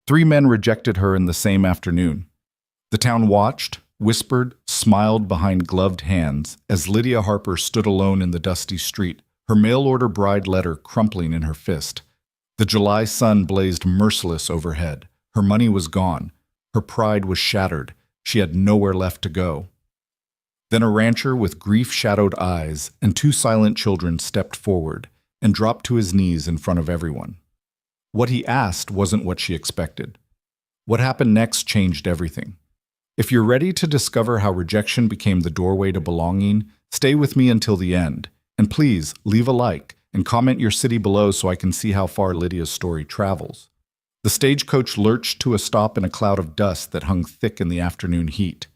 3 men rejected her in the same afternoon. The town watched, whispered, smiled behind gloved hands as Lydia Harper stood alone in the dusty street, her mail-order bride letter crumpling in her fist. The July sun blazed merciless overhead. Her money was gone. Her pride was shattered. She had nowhere left to go. Then a rancher with grief-shadowed eyes and 2 silent children stepped forward and dropped to his knees in front of everyone. What he asked wasn't what she expected. What happened next changed everything. If you're ready to discover how rejection became the doorway to belonging, stay with me until the end. And please, leave a like and comment your city below so I can see how far Lydia's story travels. The stagecoach lurched to a stop in a cloud of dust that hung thick in the afternoon heat.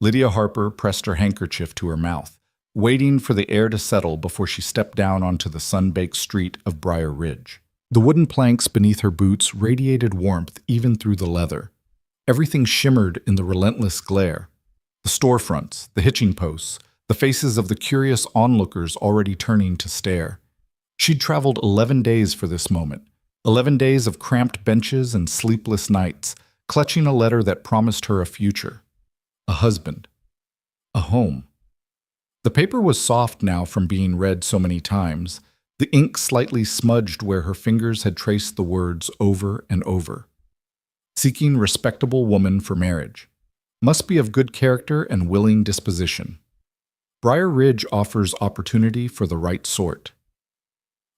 Lydia Harper pressed her handkerchief to her mouth, waiting for the air to settle before she stepped down onto the sun-baked street of Briar Ridge. The wooden planks beneath her boots radiated warmth even through the leather. Everything shimmered in the relentless glare. The storefronts, the hitching posts, the faces of the curious onlookers already turning to stare. She'd traveled 11 days for this moment. 11 days of cramped benches and sleepless nights, clutching a letter that promised her a future. A husband. A home. The paper was soft now from being read so many times, the ink slightly smudged where her fingers had traced the words over and over. Seeking respectable woman for marriage. Must be of good character and willing disposition. Briar Ridge offers opportunity for the right sort.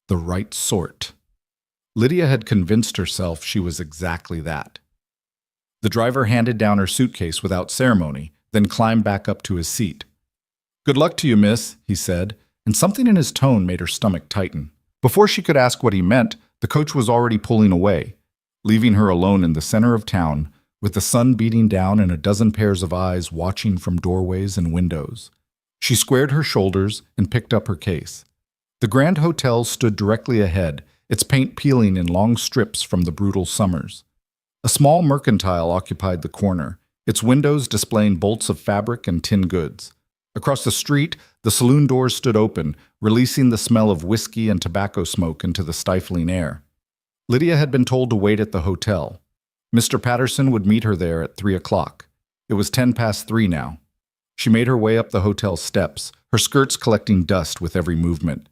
The right sort. Lydia had convinced herself she was exactly that. The driver handed down her suitcase without ceremony, then climbed back up to his seat. "Good luck to you, miss," he said, and something in his tone made her stomach tighten. Before she could ask what he meant, the coach was already pulling away, leaving her alone in the center of town, with the sun beating down and a dozen pairs of eyes watching from doorways and windows. She squared her shoulders and picked up her case. The Grand Hotel stood directly ahead, its paint peeling in long strips from the brutal summers. A small mercantile occupied the corner, its windows displaying bolts of fabric and tin goods. Across the street, the saloon doors stood open, releasing the smell of whiskey and tobacco smoke into the stifling air. Lydia had been told to wait at the hotel. Mr. Patterson would meet her there at 3 o'clock. It was 3:10 now. She made her way up the hotel steps, her skirts collecting dust with every movement.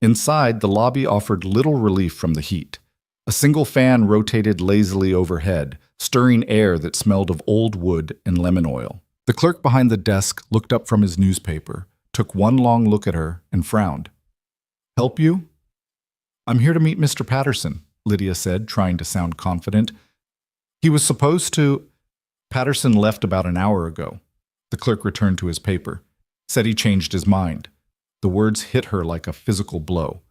Inside, the lobby offered little relief from the heat. A single fan rotated lazily overhead, stirring air that smelled of old wood and lemon oil. The clerk behind the desk looked up from his newspaper, took one long look at her, and frowned. "Help you?" "I'm here to meet Mr. Patterson," Lydia said, trying to sound confident. "He was supposed to—" "Patterson left about an hour ago." The clerk returned to his paper. "Said he changed his mind." The words hit her like a physical blow.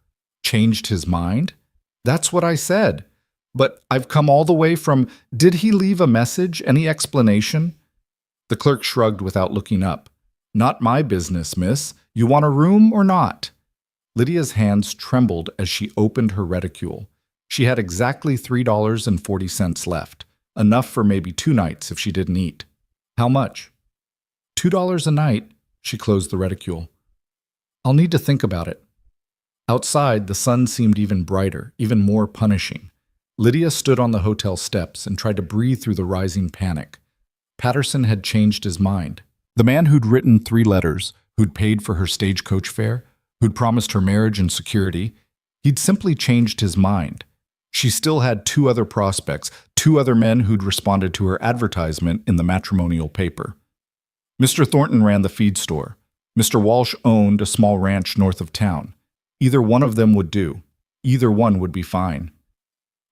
"Changed his mind?" "That's what I said. But I've come all the way from— Did he leave a message? Any explanation?" The clerk shrugged without looking up. "Not my business, miss. You want a room or not?" Lydia's hands trembled as she opened her reticule. She had exactly $3.40 left, enough for maybe 2 nights if she didn't eat. "How much?" $2 a night." She closed the reticule. "I'll need to think about it." Outside, the sun seemed even brighter, even more punishing. Lydia stood on the hotel steps and tried to breathe through the rising panic. Patterson had changed his mind. The man who'd written 3 letters, who'd paid for her stagecoach fare, who'd promised her marriage and security, he'd simply changed his mind. She still had 2 other prospects, 2 other men who'd responded to her advertisement in the matrimonial paper. Mr. Thornton ran the feed store. Mr. Walsh owned a small ranch north of town. Either one of them would do. Either one would be fine.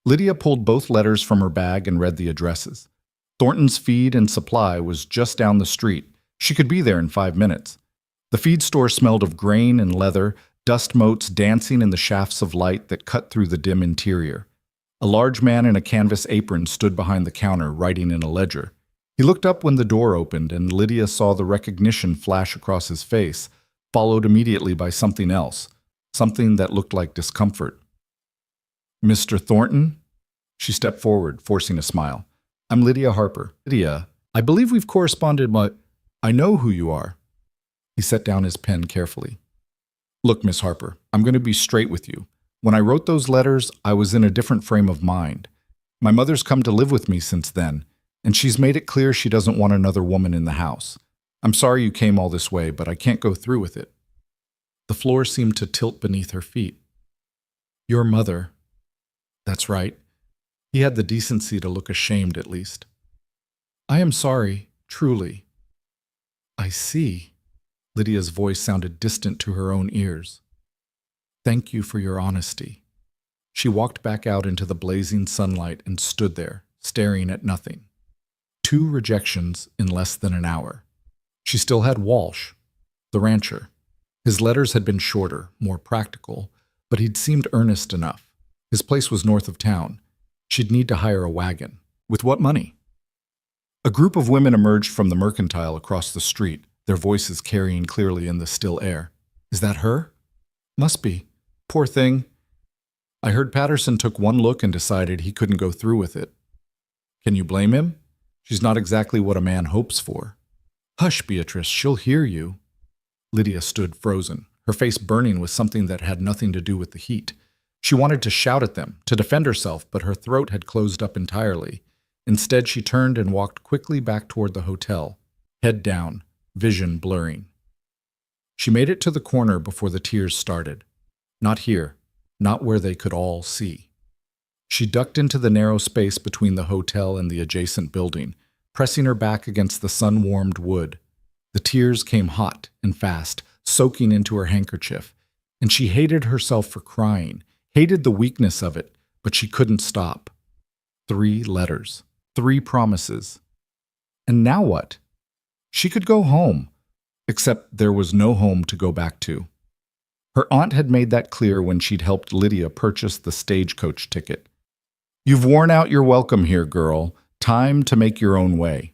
Lydia pulled both letters from her bag and read the addresses. Thornton's Feed and Supply was just down the street. She could be there in 5 minutes. The feed store smelled of grain and leather, dust motes dancing in the shafts of light that cut through the dim interior. A large man in a canvas apron stood behind the counter, writing in a ledger. He looked up when the door opened, and Lydia saw the recognition flash across his face, followed immediately by something else, something that looked like discomfort. "Mr. Thornton?" She stepped forward, forcing a smile. "I'm Lydia Harper." "Lydia, I believe we've corresponded, but I know who you are." He set down his pen carefully. "Look, Miss Harper, I'm going to be straight with you. When I wrote those letters, I was in a different frame of mind. My mother's come to live with me since then, and she's made it clear she doesn't want another woman in the house. I'm sorry you came all this way, but I can't go through with it." The floor seemed to tilt beneath her feet. "Your mother." That's right. He had the decency to look ashamed at least. "I am sorry, truly." "I see." Lydia's voice sounded distant to her own ears. "Thank you for your honesty." She walked back out into the blazing sunlight and stood there, staring at nothing. 2 rejections in less than an hour. She still had Walsh, the rancher. His letters had been shorter, more practical, but he'd seemed earnest enough. His place was north of town. She'd need to hire a wagon. With what money? A group of women emerged from the mercantile across the street, their voices carrying clearly in the still air. "Is that her?" "Must be. Poor thing. I heard Patterson took one look and decided he couldn't go through with it." "Can you blame him? She's not exactly what a man hopes for." "Hush, Beatrice, she'll hear you." Lydia stood frozen, her face burning with something that had nothing to do with the heat. She wanted to shout at them, to defend herself, but her throat had closed up entirely. Instead, she turned and walked quickly back toward the hotel, head down, vision blurring. She made it to the corner before the tears started. Not here, not where they could all see. She ducked into the narrow space between the hotel and the adjacent building, pressing her back against the sun-warmed wood. The tears came hot and fast, soaking into her handkerchief, and she hated herself for crying, hated the weakness of it, but she couldn't stop. 3 letters, 3 promises. And now what? She could go home, except there was no home to go back to. Her aunt had made that clear when she'd helped Lydia purchase the stagecoach ticket. "You've worn out your welcome here, girl. Time to make your own way."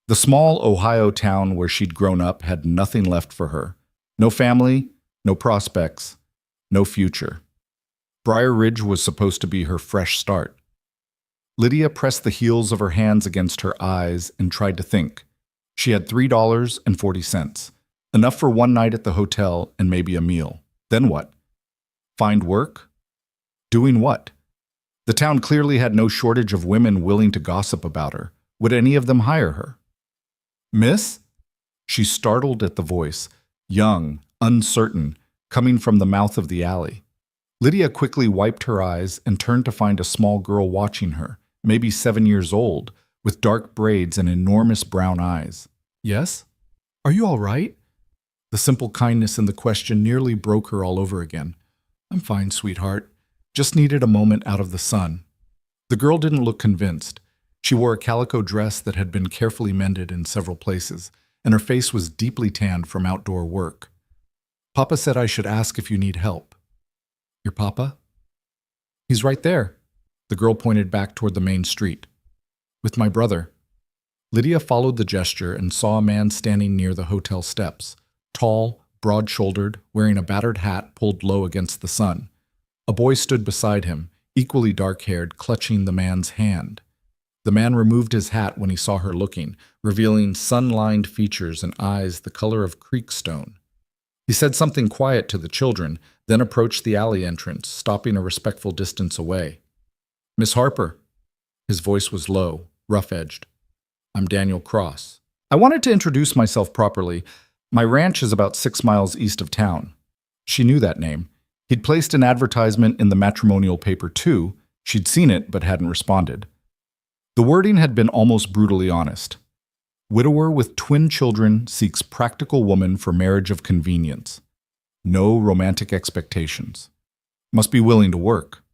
The small Ohio town where she'd grown up had nothing left for her. No family, no prospects, no future. Briar Ridge was supposed to be her fresh start. Lydia pressed the heels of her hands against her eyes and tried to think. She had $3.40, enough for one night at the hotel and maybe a meal. Then what? Find work? Doing what? The town clearly had no shortage of women willing to gossip about her. Would any of them hire her? "Miss?" She startled at the voice, young, uncertain, coming from the mouth of the alley. Lydia quickly wiped her eyes and turned to find a small girl watching her, maybe 7 years old, with dark braids and enormous brown eyes. "Yes? Are you all right?" The simple kindness in the question nearly broke her all over again. "I'm fine, sweetheart. Just needed a moment out of the sun." The girl didn't look convinced. She wore a calico dress that had been carefully mended in several places, and her face was deeply tanned from outdoor work. "Papa said I should ask if you need help." "Your papa?" "He's right there." The girl pointed back toward the main street. "With my brother." Lydia followed the gesture and saw a man standing near the hotel steps, tall, broad-shouldered, wearing a battered hat pulled low against the sun. A boy stood beside him, equally dark-haired, clutching the man's hand. The man removed his hat when he saw her looking, revealing sun-lined features and eyes the color of creek stone. He said something quiet to the children, then approached the alley entrance, stopping a respectful distance away. "Miss Harper." His voice was low, rough-edged. "I'm Daniel Cross. I wanted to introduce myself properly. My ranch is about 6 miles east of town." She knew that name. He'd placed an advertisement in the matrimonial paper too. She'd seen it but hadn't responded. The wording had been almost brutally honest. "Widower with twin children seeks practical woman for marriage of convenience. No romantic expectations. Must be willing to work."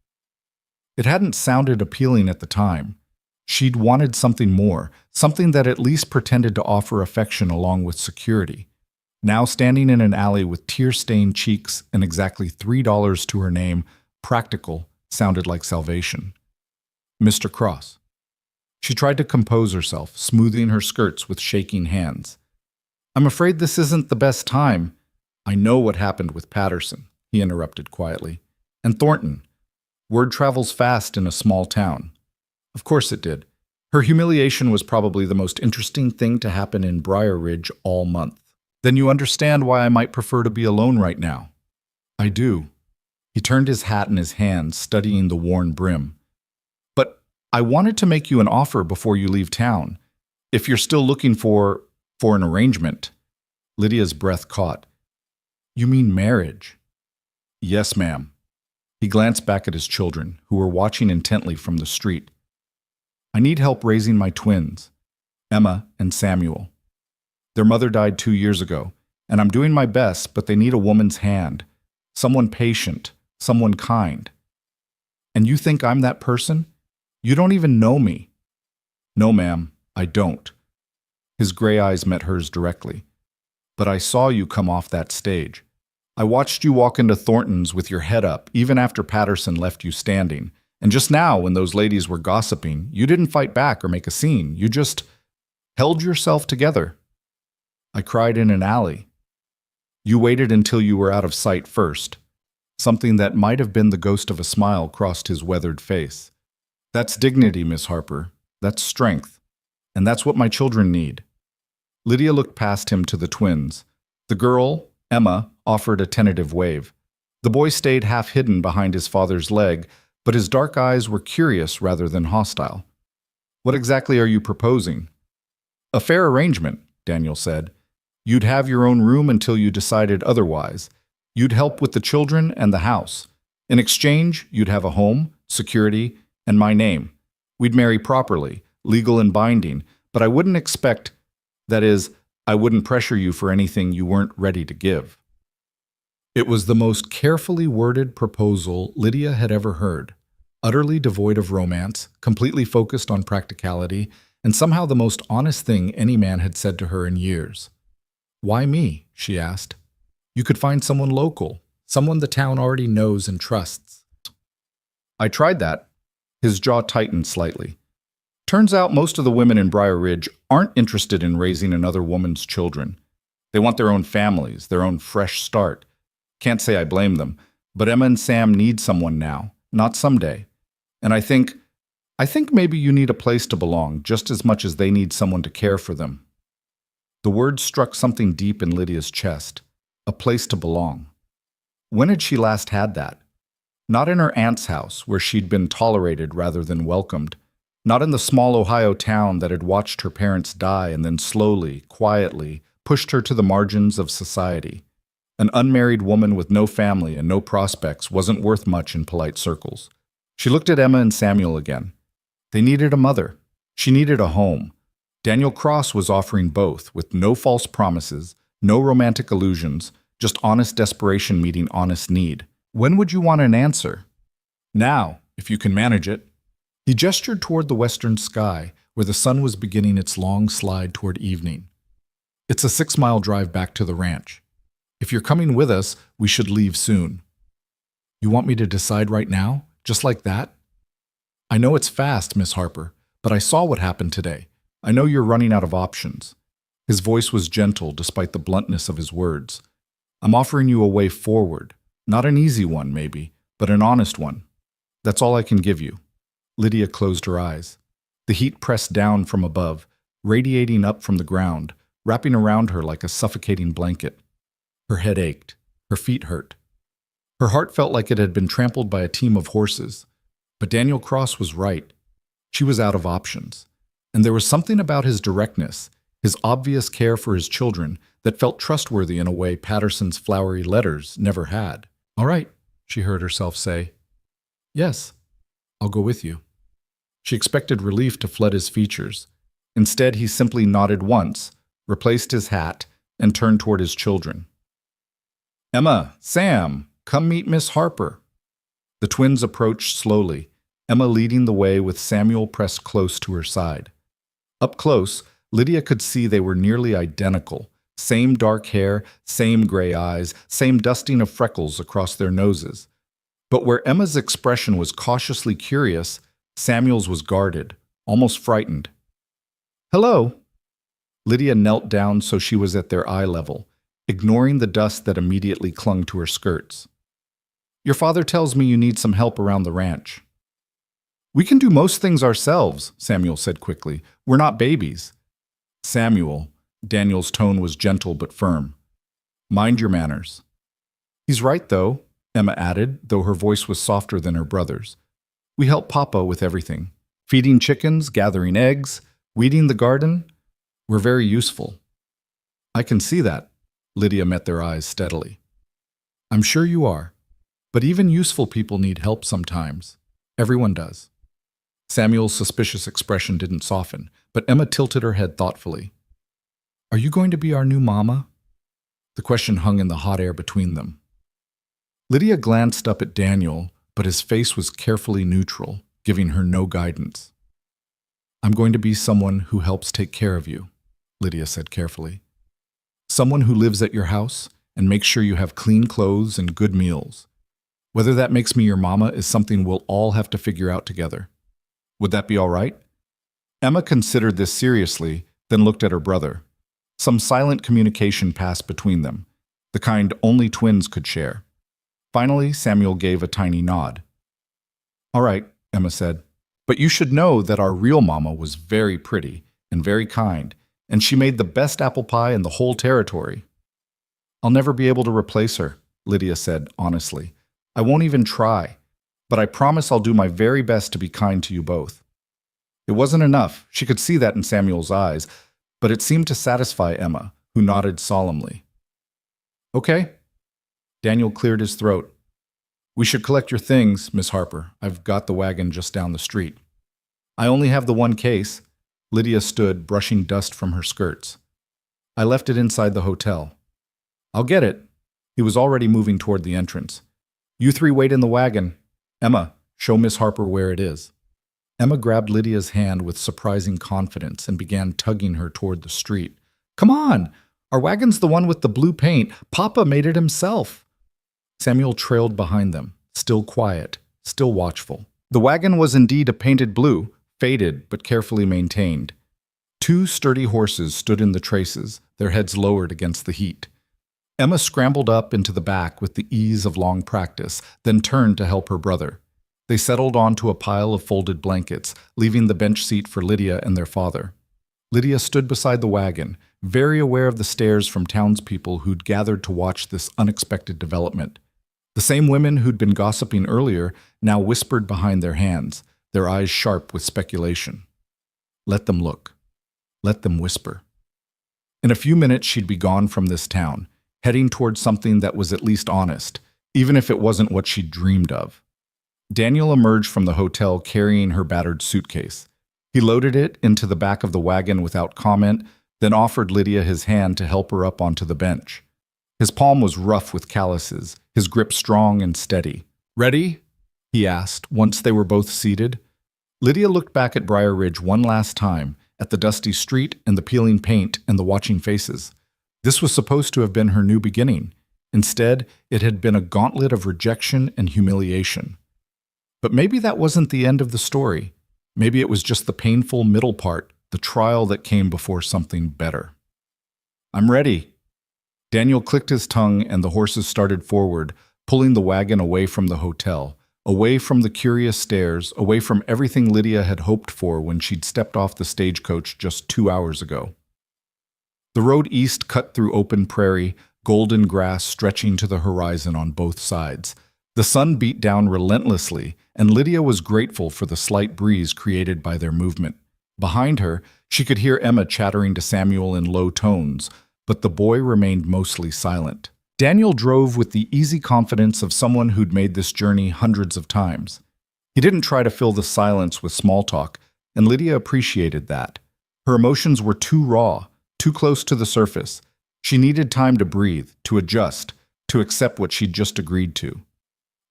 It hadn't sounded appealing at the time. She'd wanted something more, something that at least pretended to offer affection along with security. Now standing in an alley with tear-stained cheeks and exactly $3 to her name, practical, sounded like salvation. "Mr. Cross." She tried to compose herself, smoothing her skirts with shaking hands. "I'm afraid this isn't the best time." "I know what happened with Patterson," he interrupted quietly. "And Thornton. Word travels fast in a small town." Of course it did. Her humiliation was probably the most interesting thing to happen in Briar Ridge all month. "Then you understand why I might prefer to be alone right now." "I do." He turned his hat in his hand, studying the worn brim. "But I wanted to make you an offer before you leave town. If you're still looking for an arrangement. Lydia's breath caught. You mean marriage? Yes, ma'am. He glanced back at his children, who were watching intently from the street. I need help raising my twins, Emma and Samuel. Their mother died 2 years ago, and I'm doing my best, but they need a woman's hand, someone patient, someone kind. And you think I'm that person? You don't even know me. No, ma'am, I don't. His gray eyes met hers directly. But I saw you come off that stage. I watched you walk into Thornton's with your head up, even after Patterson left you standing. And just now, when those ladies were gossiping, you didn't fight back or make a scene. You just held yourself together. I cried in an alley. You waited until you were out of sight first. Something that might have been the ghost of a smile crossed his weathered face. That's dignity, Miss Harper. That's strength. And that's what my children need. Lydia looked past him to the twins. The girl, Emma, offered a tentative wave. The boy stayed half hidden behind his father's leg, but his dark eyes were curious rather than hostile. What exactly are you proposing? A fair arrangement, Daniel said. You'd have your own room until you decided otherwise. You'd help with the children and the house. In exchange, you'd have a home, security, and my name. We'd marry properly, legal and binding, but I wouldn't expect, that is, I wouldn't pressure you for anything you weren't ready to give. It was the most carefully worded proposal Lydia had ever heard, utterly devoid of romance, completely focused on practicality, and somehow the most honest thing any man had said to her in years. Why me? She asked. You could find someone local, someone the town already knows and trusts. I tried that. His jaw tightened slightly. Turns out most of the women in Briar Ridge aren't interested in raising another woman's children. They want their own families, their own fresh start. Can't say I blame them, but Emma and Sam need someone now, not someday. And I think maybe you need a place to belong just as much as they need someone to care for them. The words struck something deep in Lydia's chest. A place to belong. When had she last had that? Not in her aunt's house, where she'd been tolerated rather than welcomed. Not in the small Ohio town that had watched her parents die and then slowly, quietly, pushed her to the margins of society. An unmarried woman with no family and no prospects wasn't worth much in polite circles. She looked at Emma and Samuel again. They needed a mother. She needed a home. Daniel Cross was offering both, with no false promises, no romantic illusions, just honest desperation meeting honest need. When would you want an answer? Now, if you can manage it. He gestured toward the western sky, where the sun was beginning its long slide toward evening. It's a 6-mile drive back to the ranch. If you're coming with us, we should leave soon. You want me to decide right now? Just like that? I know it's fast, Miss Harper, but I saw what happened today. I know you're running out of options. His voice was gentle despite the bluntness of his words. I'm offering you a way forward. Not an easy one, maybe, but an honest one. That's all I can give you. Lydia closed her eyes. The heat pressed down from above, radiating up from the ground, wrapping around her like a suffocating blanket. Her head ached. Her feet hurt. Her heart felt like it had been trampled by a team of horses. But Daniel Cross was right. She was out of options. And there was something about his directness, his obvious care for his children, that felt trustworthy in a way Patterson's flowery letters never had. All right, she heard herself say. Yes, I'll go with you. She expected relief to flood his features. Instead, he simply nodded once, replaced his hat, and turned toward his children. Emma, Sam, come meet Miss Harper. The twins approached slowly, Emma leading the way with Samuel pressed close to her side. Up close, Lydia could see they were nearly identical. Same dark hair, same gray eyes, same dusting of freckles across their noses. But where Emma's expression was cautiously curious, Samuel's was guarded, almost frightened. Hello. Lydia knelt down so she was at their eye level, ignoring the dust that immediately clung to her skirts. Your father tells me you need some help around the ranch. We can do most things ourselves, Samuel said quickly. We're not babies. Samuel, Daniel's tone was gentle but firm. Mind your manners. He's right, though, Emma added, though her voice was softer than her brother's. We help Papa with everything. Feeding chickens, gathering eggs, weeding the garden. We're very useful. I can see that. Lydia met their eyes steadily. I'm sure you are. But even useful people need help sometimes. Everyone does. Samuel's suspicious expression didn't soften, but Emma tilted her head thoughtfully. Are you going to be our new mama? The question hung in the hot air between them. Lydia glanced up at Daniel, but his face was carefully neutral, giving her no guidance. I'm going to be someone who helps take care of you, Lydia said carefully. Someone who lives at your house and makes sure you have clean clothes and good meals. Whether that makes me your mama is something we'll all have to figure out together. Would that be all right? Emma considered this seriously, then looked at her brother. Some silent communication passed between them, the kind only twins could share. Finally, Samuel gave a tiny nod. All right, Emma said, but you should know that our real mama was very pretty and very kind, and she made the best apple pie in the whole territory. I'll never be able to replace her, Lydia said honestly. I won't even try, but I promise I'll do my very best to be kind to you both. It wasn't enough. She could see that in Samuel's eyes, but it seemed to satisfy Emma, who nodded solemnly. Okay. Daniel cleared his throat. We should collect your things, Miss Harper. I've got the wagon just down the street. I only have the one case. Lydia stood, brushing dust from her skirts. I left it inside the hotel. I'll get it. He was already moving toward the entrance. You three wait in the wagon. Emma, show Miss Harper where it is. Emma grabbed Lydia's hand with surprising confidence and began tugging her toward the street. Come on! Our wagon's the one with the blue paint. Papa made it himself. Samuel trailed behind them, still quiet, still watchful. The wagon was indeed a painted blue, faded but carefully maintained. Two sturdy horses stood in the traces, their heads lowered against the heat. Emma scrambled up into the back with the ease of long practice, then turned to help her brother. They settled onto a pile of folded blankets, leaving the bench seat for Lydia and their father. Lydia stood beside the wagon, very aware of the stares from townspeople who'd gathered to watch this unexpected development. The same women who'd been gossiping earlier now whispered behind their hands, their eyes sharp with speculation. Let them look. Let them whisper. In a few minutes she'd be gone from this town, heading towards something that was at least honest, even if it wasn't what she'd dreamed of. Daniel emerged from the hotel carrying her battered suitcase. He loaded it into the back of the wagon without comment, then offered Lydia his hand to help her up onto the bench. His palm was rough with calluses, his grip strong and steady. Ready? He asked, once they were both seated. Lydia looked back at Briar Ridge one last time, at the dusty street and the peeling paint and the watching faces. This was supposed to have been her new beginning. Instead, it had been a gauntlet of rejection and humiliation. But maybe that wasn't the end of the story. Maybe it was just the painful middle part, the trial that came before something better. I'm ready. Daniel clicked his tongue and the horses started forward, pulling the wagon away from the hotel, away from the curious stares, away from everything Lydia had hoped for when she'd stepped off the stagecoach just 2 hours ago. The road east cut through open prairie, golden grass stretching to the horizon on both sides. The sun beat down relentlessly, and Lydia was grateful for the slight breeze created by their movement. Behind her, she could hear Emma chattering to Samuel in low tones, but the boy remained mostly silent. Daniel drove with the easy confidence of someone who'd made this journey hundreds of times. He didn't try to fill the silence with small talk, and Lydia appreciated that. Her emotions were too raw, too close to the surface. She needed time to breathe, to adjust, to accept what she'd just agreed to.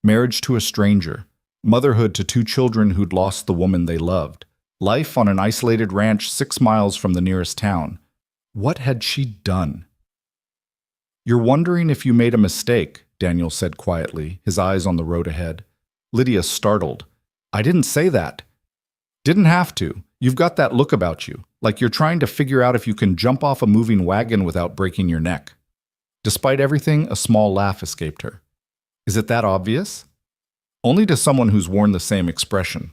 Marriage to a stranger, motherhood to 2 children who'd lost the woman they loved, life on an isolated ranch 6 miles from the nearest town. What had she done? You're wondering if you made a mistake, Daniel said quietly, his eyes on the road ahead. Lydia startled. I didn't say that. Didn't have to. You've got that look about you, like you're trying to figure out if you can jump off a moving wagon without breaking your neck. Despite everything, a small laugh escaped her. Is it that obvious? Only to someone who's worn the same expression.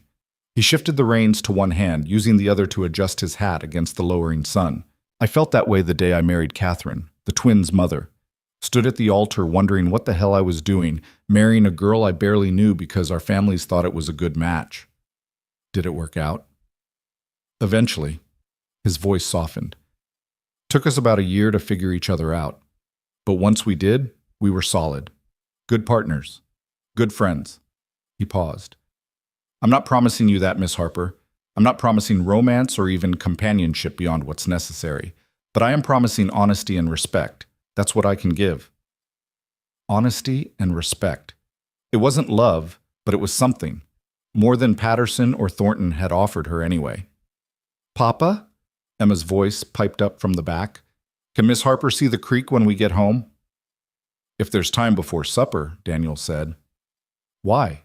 He shifted the reins to one hand, using the other to adjust his hat against the lowering sun. I felt that way the day I married Catherine, the twins' mother. Stood at the altar wondering what the hell I was doing, marrying a girl I barely knew because our families thought it was a good match. Did it work out? Eventually, his voice softened. Took us about a year to figure each other out. But once we did, we were solid. Good partners. Good friends. He paused. I'm not promising you that, Miss Harper. I'm not promising romance or even companionship beyond what's necessary. But I am promising honesty and respect. That's what I can give. Honesty and respect. It wasn't love, but it was something. More than Patterson or Thornton had offered her anyway. Papa? Emma's voice piped up from the back. Can Miss Harper see the creek when we get home? If there's time before supper, Daniel said. Why?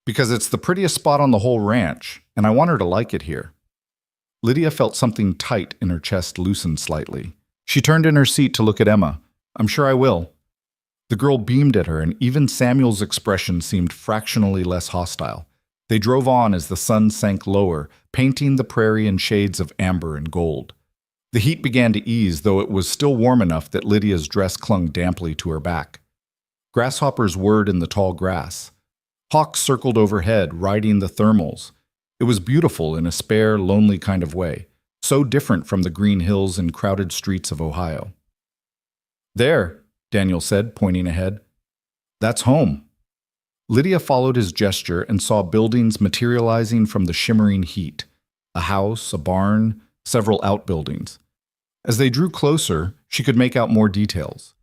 Because it's the prettiest spot on the whole ranch, and I want her to like it here. Lydia felt something tight in her chest loosen slightly. She turned in her seat to look at Emma. I'm sure I will. The girl beamed at her, and even Samuel's expression seemed fractionally less hostile. They drove on as the sun sank lower, painting the prairie in shades of amber and gold. The heat began to ease, though it was still warm enough that Lydia's dress clung damply to her back. Grasshoppers whirred in the tall grass. Hawks circled overhead, riding the thermals. It was beautiful in a spare, lonely kind of way, so different from the green hills and crowded streets of Ohio. There, Daniel said, pointing ahead. That's home. Lydia followed his gesture and saw buildings materializing from the shimmering heat. A house, a barn, several outbuildings. As they drew closer, she could make out more details.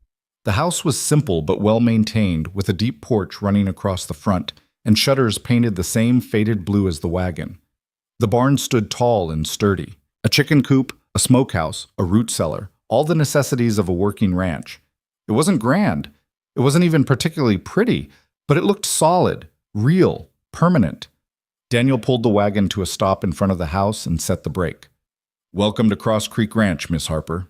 The house was simple but well-maintained, with a deep porch running across the front and shutters painted the same faded blue as the wagon. The barn stood tall and sturdy. A chicken coop, a smokehouse, a root cellar, all the necessities of a working ranch. It wasn't grand. It wasn't even particularly pretty, but it looked solid, real, permanent. Daniel pulled the wagon to a stop in front of the house and set the brake. Welcome to Cross Creek Ranch, Miss Harper.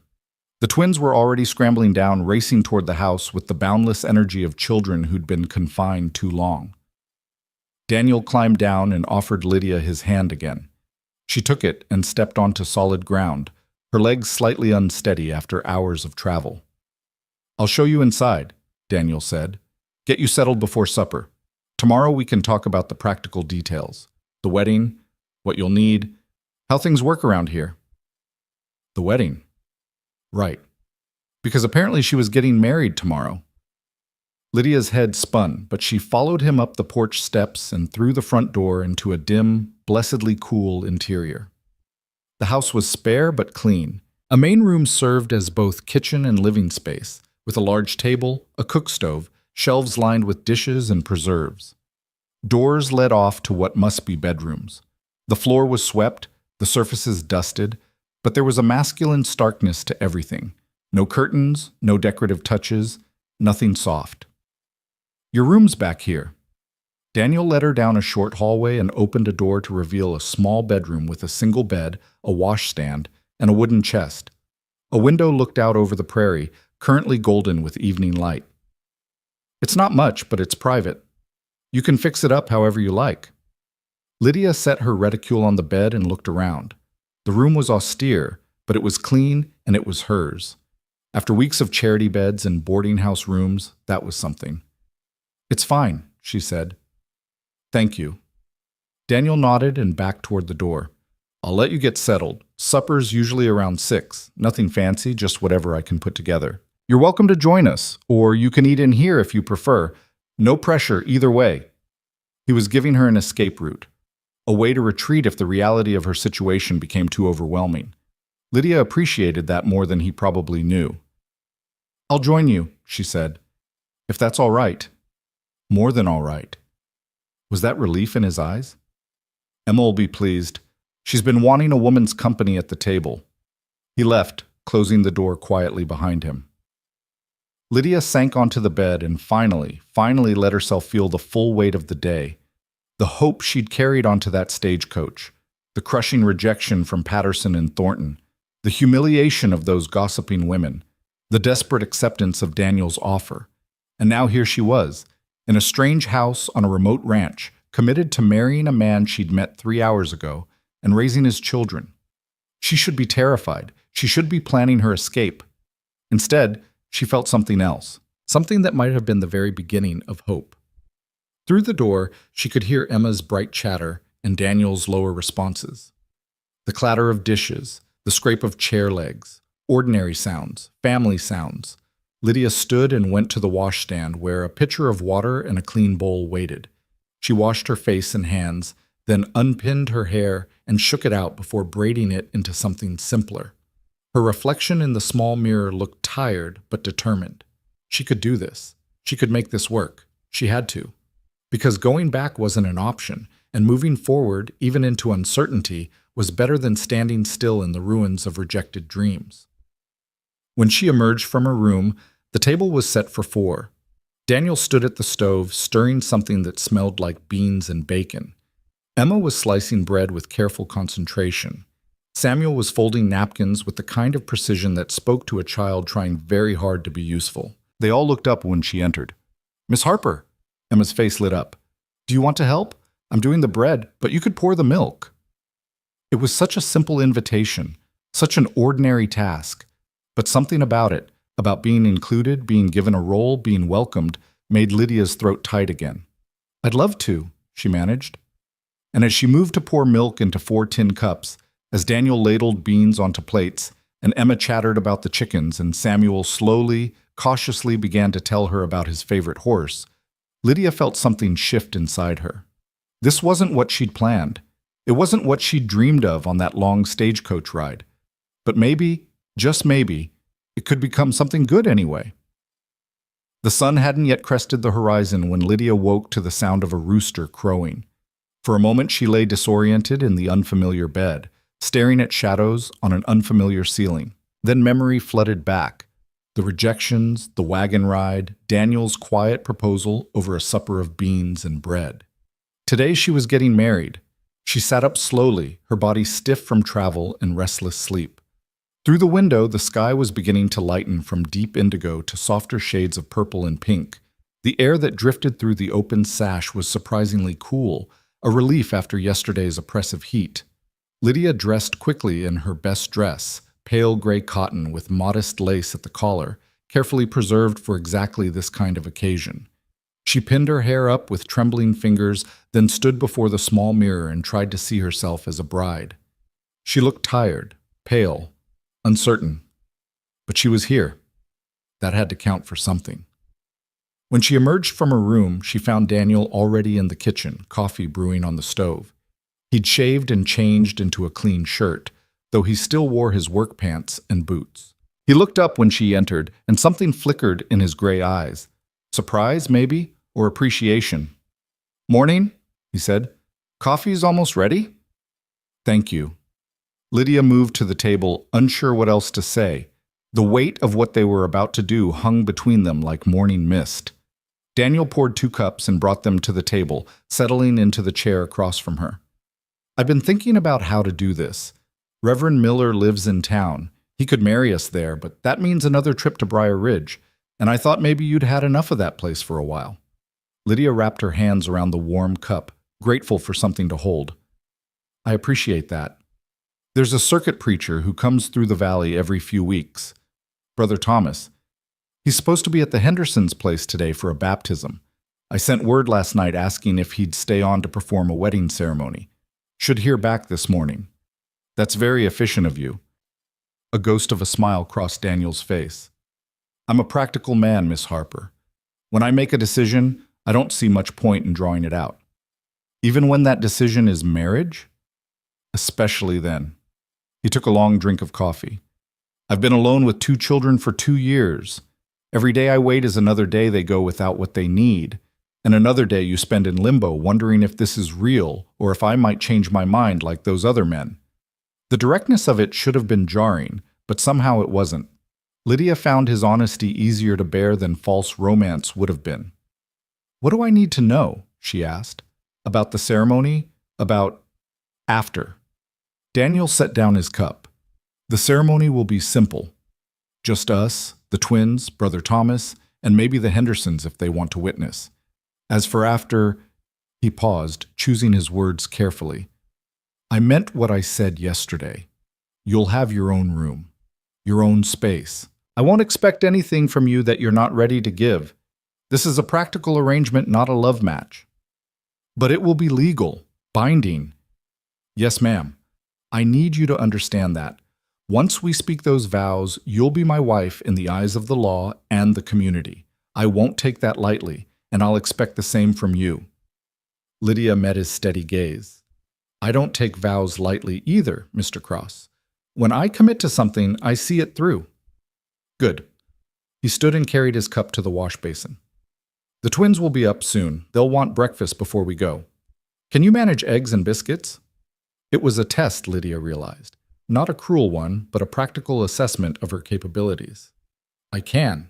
The twins were already scrambling down, racing toward the house with the boundless energy of children who'd been confined too long. Daniel climbed down and offered Lydia his hand again. She took it and stepped onto solid ground, her legs slightly unsteady after hours of travel. I'll show you inside, Daniel said. Get you settled before supper. Tomorrow we can talk about the practical details. The wedding, what you'll need, how things work around here. The wedding. Right. Because apparently she was getting married tomorrow. Lydia's head spun, but she followed him up the porch steps and through the front door into a dim, blessedly cool interior. The house was spare but clean. A main room served as both kitchen and living space, with a large table, a cook stove, shelves lined with dishes and preserves. Doors led off to what must be bedrooms. The floor was swept, the surfaces dusted, but there was a masculine starkness to everything. No curtains, no decorative touches, nothing soft. Your room's back here. Daniel led her down a short hallway and opened a door to reveal a small bedroom with a single bed, a washstand, and a wooden chest. A window looked out over the prairie, currently golden with evening light. It's not much, but it's private. You can fix it up however you like. Lydia set her reticule on the bed and looked around. The room was austere, but it was clean and it was hers. After weeks of charity beds and boarding house rooms, that was something. It's fine, she said. Thank you. Daniel nodded and backed toward the door. I'll let you get settled. Supper's usually around 6. Nothing fancy, just whatever I can put together. You're welcome to join us, or you can eat in here if you prefer. No pressure either way. He was giving her an escape route, a way to retreat if the reality of her situation became too overwhelming. Lydia appreciated that more than he probably knew. I'll join you, she said. If that's all right. More than all right. Was that relief in his eyes? Emma will be pleased. She's been wanting a woman's company at the table. He left, closing the door quietly behind him. Lydia sank onto the bed and finally let herself feel the full weight of the day. The hope she'd carried onto that stagecoach, the crushing rejection from Patterson and Thornton, the humiliation of those gossiping women, the desperate acceptance of Daniel's offer. And now here she was, in a strange house on a remote ranch, committed to marrying a man she'd met 3 hours ago and raising his children. She should be terrified. She should be planning her escape. Instead, she felt something else, something that might have been the very beginning of hope. Through the door, she could hear Emma's bright chatter and Daniel's lower responses. The clatter of dishes, the scrape of chair legs, ordinary sounds, family sounds. Lydia stood and went to the washstand where a pitcher of water and a clean bowl waited. She washed her face and hands, then unpinned her hair and shook it out before braiding it into something simpler. Her reflection in the small mirror looked tired but determined. She could do this. She could make this work. She had to. Because going back wasn't an option, and moving forward, even into uncertainty, was better than standing still in the ruins of rejected dreams. When she emerged from her room, the table was set for 4. Daniel stood at the stove, stirring something that smelled like beans and bacon. Emma was slicing bread with careful concentration. Samuel was folding napkins with the kind of precision that spoke to a child trying very hard to be useful. They all looked up when she entered. "Miss Harper." Emma's face lit up. "Do you want to help? I'm doing the bread, but you could pour the milk." It was such a simple invitation, such an ordinary task, but something about it, about being included, being given a role, being welcomed, made Lydia's throat tight again. "I'd love to," she managed. And as she moved to pour milk into 4 tin cups, as Daniel ladled beans onto plates, and Emma chattered about the chickens, and Samuel slowly, cautiously began to tell her about his favorite horse, Lydia felt something shift inside her. This wasn't what she'd planned. It wasn't what she'd dreamed of on that long stagecoach ride. But maybe, just maybe, it could become something good anyway. The sun hadn't yet crested the horizon when Lydia woke to the sound of a rooster crowing. For a moment she lay disoriented in the unfamiliar bed, staring at shadows on an unfamiliar ceiling. Then memory flooded back. The rejections, the wagon ride, Daniel's quiet proposal over a supper of beans and bread. Today she was getting married. She sat up slowly, her body stiff from travel and restless sleep. Through the window, the sky was beginning to lighten from deep indigo to softer shades of purple and pink. The air that drifted through the open sash was surprisingly cool, a relief after yesterday's oppressive heat. Lydia dressed quickly in her best dress, pale gray cotton with modest lace at the collar, carefully preserved for exactly this kind of occasion. She pinned her hair up with trembling fingers, then stood before the small mirror and tried to see herself as a bride. She looked tired, pale, uncertain. But she was here. That had to count for something. When she emerged from her room, she found Daniel already in the kitchen, coffee brewing on the stove. He'd shaved and changed into a clean shirt, though he still wore his work pants and boots. He looked up when she entered, and something flickered in his gray eyes. Surprise, maybe, or appreciation. "Morning," he said. "Coffee's almost ready?" "Thank you." Lydia moved to the table, unsure what else to say. The weight of what they were about to do hung between them like morning mist. Daniel poured 2 cups and brought them to the table, settling into the chair across from her. "I've been thinking about how to do this. Reverend Miller lives in town. He could marry us there, but that means another trip to Briar Ridge, and I thought maybe you'd had enough of that place for a while." Lydia wrapped her hands around the warm cup, grateful for something to hold. "I appreciate that. There's a circuit preacher who comes through the valley every few weeks. Brother Thomas. He's supposed to be at the Hendersons' place today for a baptism. I sent word last night asking if he'd stay on to perform a wedding ceremony. Should hear back this morning. That's very efficient of you." A ghost of a smile crossed Daniel's face. "I'm a practical man, Miss Harper. When I make a decision, I don't see much point in drawing it out. Even when that decision is marriage? Especially then." He took a long drink of coffee. "I've been alone with 2 children for 2 years. Every day I wait is another day they go without what they need, and another day you spend in limbo wondering if this is real or if I might change my mind like those other men." The directness of it should have been jarring, but somehow it wasn't. Lydia found his honesty easier to bear than false romance would have been. "What do I need to know?" she asked. "About the ceremony? About after?" Daniel set down his cup. "The ceremony will be simple. Just us, the twins, Brother Thomas, and maybe the Hendersons if they want to witness. As for after," he paused, choosing his words carefully. "I meant what I said yesterday. You'll have your own room, your own space. I won't expect anything from you that you're not ready to give. This is a practical arrangement, not a love match. But it will be legal, binding." "Yes, ma'am. I need you to understand that. Once we speak those vows, you'll be my wife in the eyes of the law and the community. I won't take that lightly, and I'll expect the same from you." Lydia met his steady gaze. "I don't take vows lightly either, Mr. Cross. When I commit to something, I see it through." "Good." He stood and carried his cup to the wash basin. "The twins will be up soon. They'll want breakfast before we go. Can you manage eggs and biscuits?" It was a test, Lydia realized. Not a cruel one, but a practical assessment of her capabilities. "I can."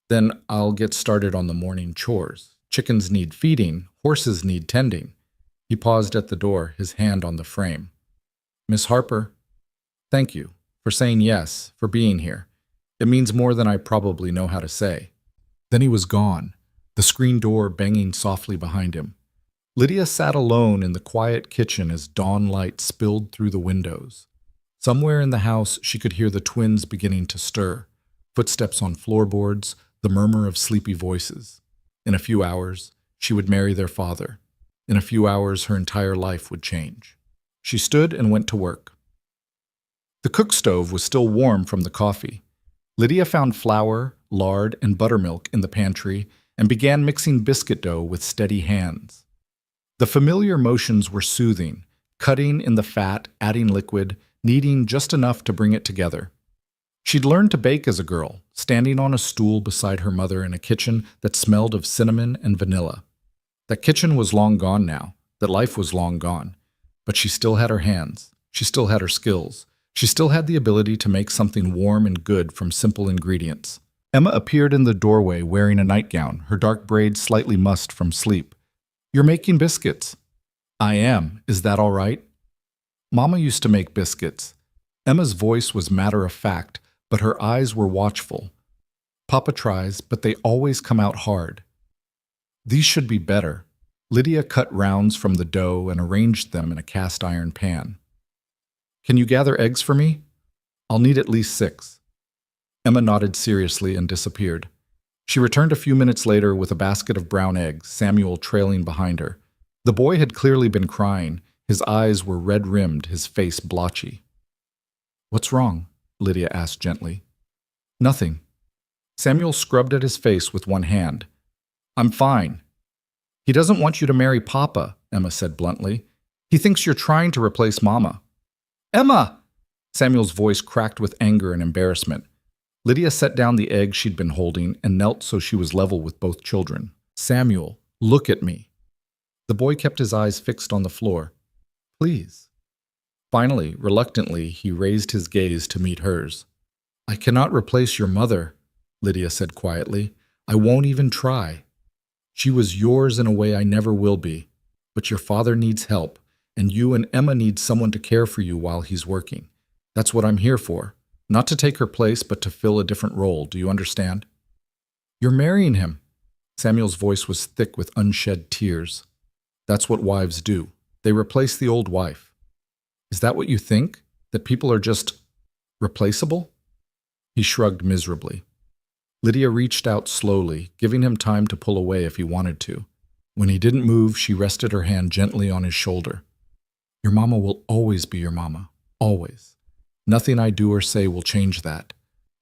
"Then I'll get started on the morning chores. Chickens need feeding, horses need tending." He paused at the door, his hand on the frame. "Miss Harper, thank you for saying yes, for being here. It means more than I probably know how to say." Then he was gone, the screen door banging softly behind him. Lydia sat alone in the quiet kitchen as dawn light spilled through the windows. Somewhere in the house she could hear the twins beginning to stir, footsteps on floorboards, the murmur of sleepy voices. In a few hours, she would marry their father. In a few hours, her entire life would change. She stood and went to work. The cook stove was still warm from the coffee. Lydia found flour, lard, and buttermilk in the pantry and began mixing biscuit dough with steady hands. The familiar motions were soothing, cutting in the fat, adding liquid, kneading just enough to bring it together. She'd learned to bake as a girl, standing on a stool beside her mother in a kitchen that smelled of cinnamon and vanilla. That kitchen was long gone now, that life was long gone. But she still had her hands, she still had her skills, she still had the ability to make something warm and good from simple ingredients. Emma appeared in the doorway wearing a nightgown, her dark braids slightly mussed from sleep. "You're making biscuits." "I am. Is that all right?" "Mama used to make biscuits." Emma's voice was matter-of-fact, but her eyes were watchful. "Papa tries, but they always come out hard." "These should be better." Lydia cut rounds from the dough and arranged them in a cast-iron pan. "Can you gather eggs for me?" "I'll need at least 6. Emma nodded seriously and disappeared. She returned a few minutes later with a basket of brown eggs, Samuel trailing behind her. The boy had clearly been crying. His eyes were red-rimmed, his face blotchy. "What's wrong?" Lydia asked gently. "Nothing." Samuel scrubbed at his face with one hand. "I'm fine." "He doesn't want you to marry Papa," Emma said bluntly. "He thinks you're trying to replace Mama." "Emma!" Samuel's voice cracked with anger and embarrassment. Lydia set down the egg she'd been holding and knelt so she was level with both children. "Samuel, look at me." The boy kept his eyes fixed on the floor. "Please." Finally, reluctantly, he raised his gaze to meet hers. "I cannot replace your mother," Lydia said quietly. "I won't even try. She was yours in a way I never will be. But your father needs help, and you and Emma need someone to care for you while he's working. That's what I'm here for. Not to take her place, but to fill a different role. Do you understand?" "You're marrying him." Samuel's voice was thick with unshed tears. "That's what wives do. They replace the old wife." "Is that what you think? That people are just replaceable?" He shrugged miserably. Lydia reached out slowly, giving him time to pull away if he wanted to. When he didn't move, she rested her hand gently on his shoulder. "Your mama will always be your mama. Always. Nothing I do or say will change that.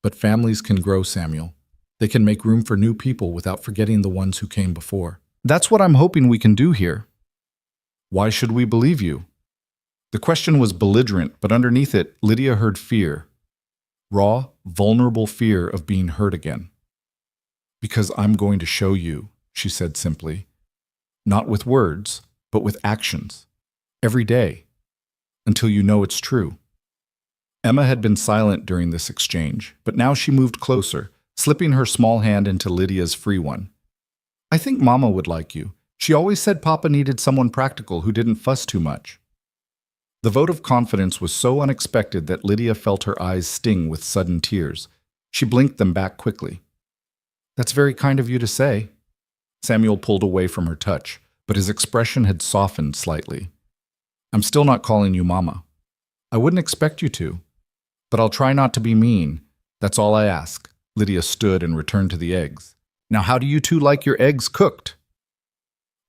But families can grow, Samuel. They can make room for new people without forgetting the ones who came before. That's what I'm hoping we can do here." "Why should we believe you?" The question was belligerent, but underneath it, Lydia heard fear. Raw, vulnerable fear of being hurt again. "Because I'm going to show you," she said simply. "Not with words, but with actions. Every day. Until you know it's true." Emma had been silent during this exchange, but now she moved closer, slipping her small hand into Lydia's free one. "I think Mama would like you. She always said Papa needed someone practical who didn't fuss too much." The vote of confidence was so unexpected that Lydia felt her eyes sting with sudden tears. She blinked them back quickly. "That's very kind of you to say." Samuel pulled away from her touch, but his expression had softened slightly. "I'm still not calling you Mama. I wouldn't expect you to. But I'll try not to be mean. That's all I ask." Lydia stood and returned to the eggs. "Now how do you two like your eggs cooked?"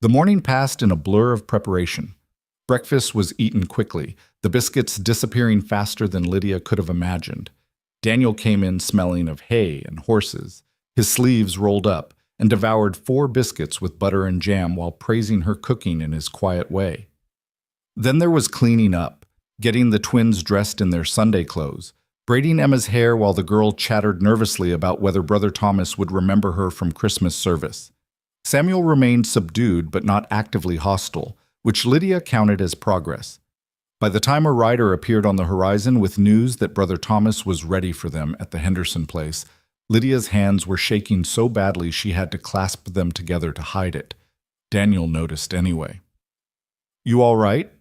The morning passed in a blur of preparation. Breakfast was eaten quickly, the biscuits disappearing faster than Lydia could have imagined. Daniel came in smelling of hay and horses, his sleeves rolled up, and devoured 4 biscuits with butter and jam while praising her cooking in his quiet way. Then there was cleaning up, getting the twins dressed in their Sunday clothes, braiding Emma's hair while the girl chattered nervously about whether Brother Thomas would remember her from Christmas service. Samuel remained subdued but not actively hostile, which Lydia counted as progress. By the time a rider appeared on the horizon with news that Brother Thomas was ready for them at the Henderson place, Lydia's hands were shaking so badly she had to clasp them together to hide it. Daniel noticed anyway. "You all right?"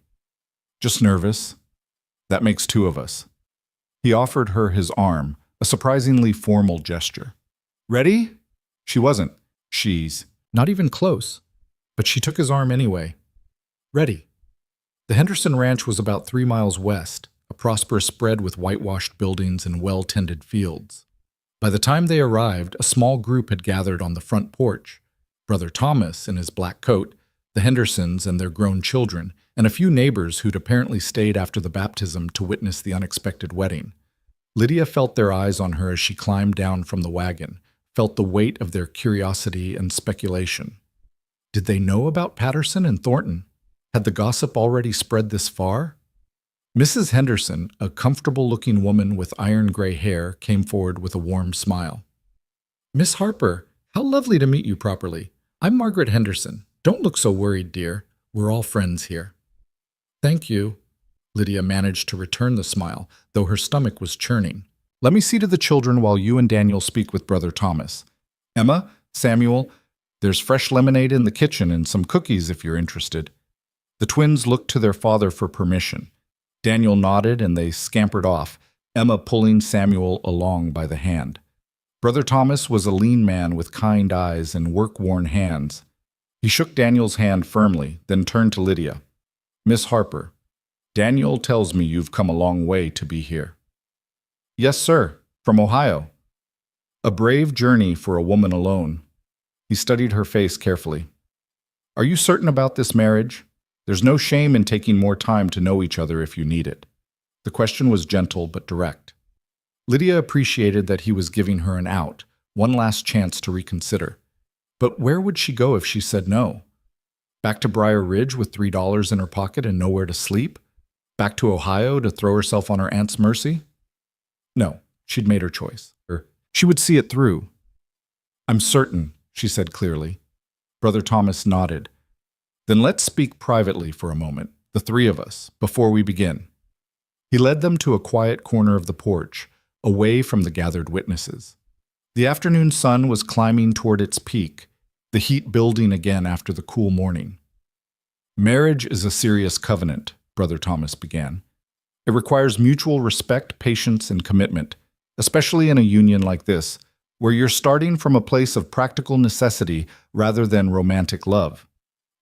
"Just nervous. That makes 2 of us." He offered her his arm, a surprisingly formal gesture. "Ready?" She wasn't. She's not even close. But she took his arm anyway. "Ready." The Henderson Ranch was about 3 miles west, a prosperous spread with whitewashed buildings and well-tended fields. By the time they arrived, a small group had gathered on the front porch. Brother Thomas in his black coat, the Hendersons and their grown children, and a few neighbors who'd apparently stayed after the baptism to witness the unexpected wedding. Lydia felt their eyes on her as she climbed down from the wagon, felt the weight of their curiosity and speculation. Did they know about Patterson and Thornton? Had the gossip already spread this far? Mrs. Henderson, a comfortable-looking woman with iron-gray hair, came forward with a warm smile. "Miss Harper, how lovely to meet you properly. I'm Margaret Henderson. Don't look so worried, dear. We're all friends here." "Thank you." Lydia managed to return the smile, though her stomach was churning. "Let me see to the children while you and Daniel speak with Brother Thomas. Emma, Samuel, there's fresh lemonade in the kitchen and some cookies if you're interested." The twins looked to their father for permission. Daniel nodded and they scampered off, Emma pulling Samuel along by the hand. Brother Thomas was a lean man with kind eyes and work-worn hands. He shook Daniel's hand firmly, then turned to Lydia. "Miss Harper, Daniel tells me you've come a long way to be here." "Yes, sir, from Ohio." "A brave journey for a woman alone." He studied her face carefully. "Are you certain about this marriage? There's no shame in taking more time to know each other if you need it." The question was gentle but direct. Lydia appreciated that he was giving her an out, one last chance to reconsider. But where would she go if she said no? Back to Briar Ridge with $3 in her pocket and nowhere to sleep? Back to Ohio to throw herself on her aunt's mercy? No, she'd made her choice. She would see it through. "I'm certain," she said clearly. Brother Thomas nodded. "Then let's speak privately for a moment, the 3 of us, before we begin." He led them to a quiet corner of the porch, away from the gathered witnesses. The afternoon sun was climbing toward its peak, the heat building again after the cool morning. "Marriage is a serious covenant," Brother Thomas began. "It requires mutual respect, patience, and commitment, especially in a union like this, where you're starting from a place of practical necessity rather than romantic love."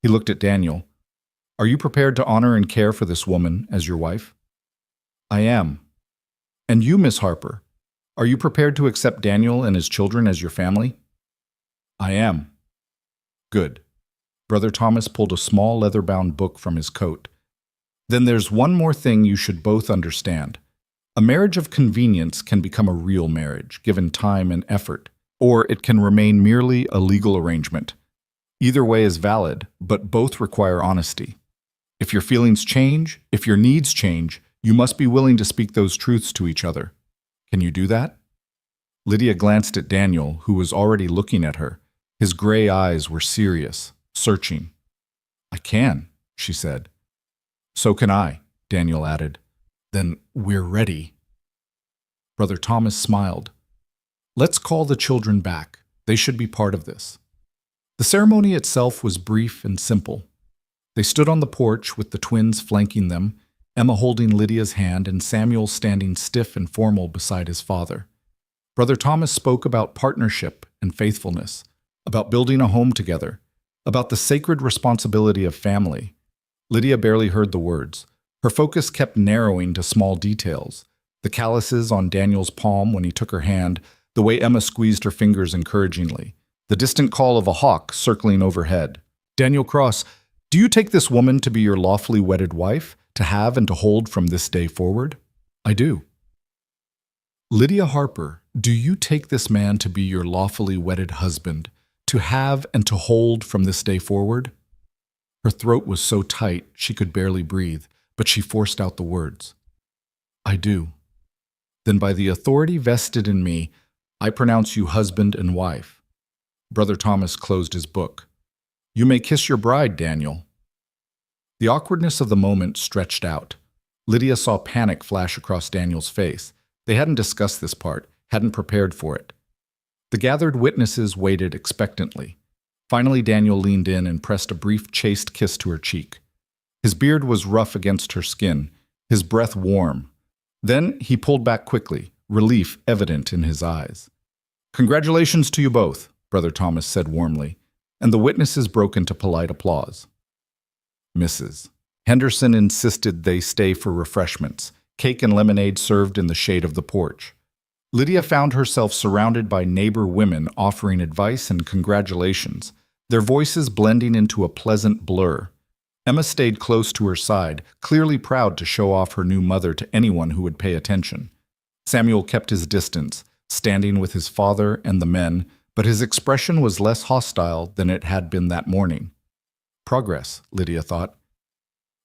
He looked at Daniel. "Are you prepared to honor and care for this woman as your wife?" "I am." "And you, Miss Harper, are you prepared to accept Daniel and his children as your family?" "I am." "Good." Brother Thomas pulled a small leather-bound book from his coat. "Then there's one more thing you should both understand. A marriage of convenience can become a real marriage, given time and effort, or it can remain merely a legal arrangement. Either way is valid, but both require honesty. If your feelings change, if your needs change, you must be willing to speak those truths to each other. Can you do that?" Lydia glanced at Daniel, who was already looking at her. His gray eyes were serious, searching. "I can," she said. "So can I," Daniel added. "Then we're ready." Brother Thomas smiled. "Let's call the children back. They should be part of this." The ceremony itself was brief and simple. They stood on the porch with the twins flanking them, Emma holding Lydia's hand and Samuel standing stiff and formal beside his father. Brother Thomas spoke about partnership and faithfulness, about building a home together, about the sacred responsibility of family. Lydia barely heard the words. Her focus kept narrowing to small details, the calluses on Daniel's palm when he took her hand, the way Emma squeezed her fingers encouragingly, the distant call of a hawk circling overhead. "Daniel Cross, Do you take this woman to be your lawfully wedded wife, to have and to hold from this day forward? I do. Lydia Harper, do you take this man to be your lawfully wedded husband, to have and to hold from this day forward? Her throat was so tight she could barely breathe, but she forced out the words. I do. Then by the authority vested in me, I pronounce you husband and wife. Brother Thomas closed his book. You may kiss your bride, Daniel. The awkwardness of the moment stretched out. Lydia saw panic flash across Daniel's face. They hadn't discussed this part, hadn't prepared for it. The gathered witnesses waited expectantly. Finally, Daniel leaned in and pressed a brief, chaste kiss to her cheek. His beard was rough against her skin, his breath warm. Then he pulled back quickly, relief evident in his eyes. Congratulations to you both, Brother Thomas said warmly, and the witnesses broke into polite applause. Mrs. Henderson insisted they stay for refreshments, cake and lemonade served in the shade of the porch. Lydia found herself surrounded by neighbor women offering advice and congratulations, their voices blending into a pleasant blur. Emma stayed close to her side, clearly proud to show off her new mother to anyone who would pay attention. Samuel kept his distance, standing with his father and the men, but his expression was less hostile than it had been that morning. Progress, Lydia thought.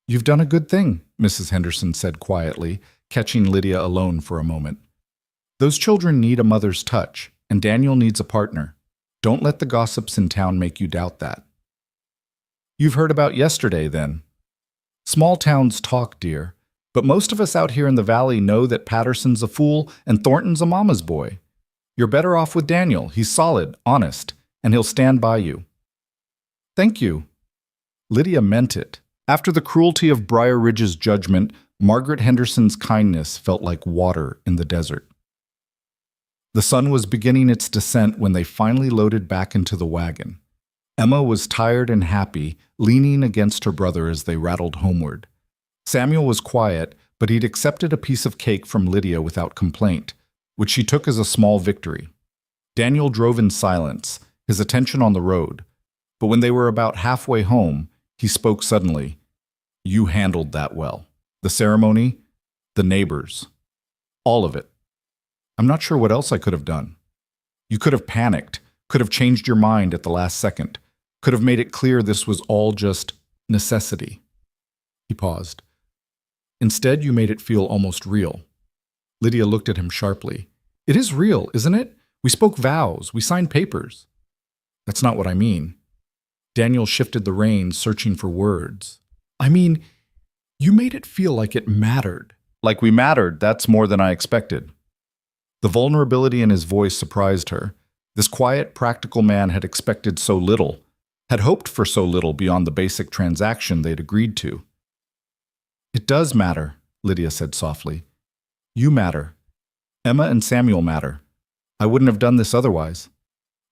You've done a good thing, Mrs. Henderson said quietly, catching Lydia alone for a moment. Those children need a mother's touch, and Daniel needs a partner. Don't let the gossips in town make you doubt that. You've heard about yesterday, then. Small towns talk, dear, but most of us out here in the valley know that Patterson's a fool and Thornton's a mama's boy. You're better off with Daniel. He's solid, honest, and he'll stand by you. Thank you. Lydia meant it. After the cruelty of Briar Ridge's judgment, Margaret Henderson's kindness felt like water in the desert. The sun was beginning its descent when they finally loaded back into the wagon. Emma was tired and happy, leaning against her brother as they rattled homeward. Samuel was quiet, but he'd accepted a piece of cake from Lydia without complaint, which she took as a small victory. Daniel drove in silence, his attention on the road. But when they were about halfway home, he spoke suddenly. You handled that well. The ceremony, the neighbors, all of it. I'm not sure what else I could have done. You could have panicked, could have changed your mind at the last second, could have made it clear this was all just necessity. He paused. Instead, you made it feel almost real. Lydia looked at him sharply. It is real, isn't it? We spoke vows, we signed papers. That's not what I mean. Daniel shifted the reins, searching for words. I mean, you made it feel like it mattered. Like we mattered, that's more than I expected. The vulnerability in his voice surprised her. This quiet, practical man had expected so little, had hoped for so little beyond the basic transaction they'd agreed to. It does matter, Lydia said softly. You matter. Emma and Samuel matter. I wouldn't have done this otherwise.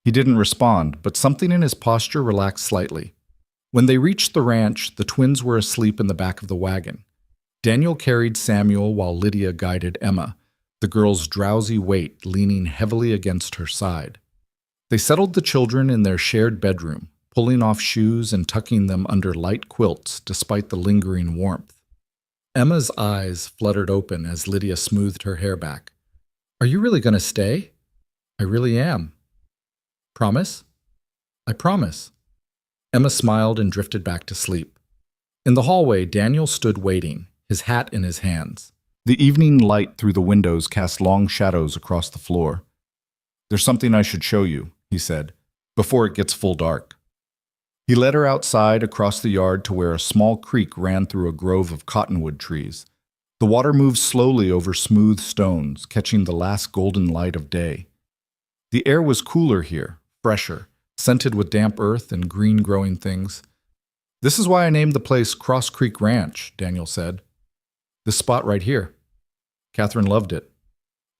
He didn't respond, but something in his posture relaxed slightly. When they reached the ranch, the twins were asleep in the back of the wagon. Daniel carried Samuel while Lydia guided Emma, the girl's drowsy weight leaning heavily against her side. They settled the children in their shared bedroom, pulling off shoes and tucking them under light quilts despite the lingering warmth. Emma's eyes fluttered open as Lydia smoothed her hair back. Are you really going to stay? I really am. Promise? I promise. Emma smiled and drifted back to sleep. In the hallway, Daniel stood waiting, his hat in his hands. The evening light through the windows cast long shadows across the floor. There's something I should show you, he said, before it gets full dark. He led her outside across the yard to where a small creek ran through a grove of cottonwood trees. The water moved slowly over smooth stones, catching the last golden light of day. The air was cooler here, fresher, scented with damp earth and green growing things. This is why I named the place Cross Creek Ranch, Daniel said. This spot right here. Catherine loved it.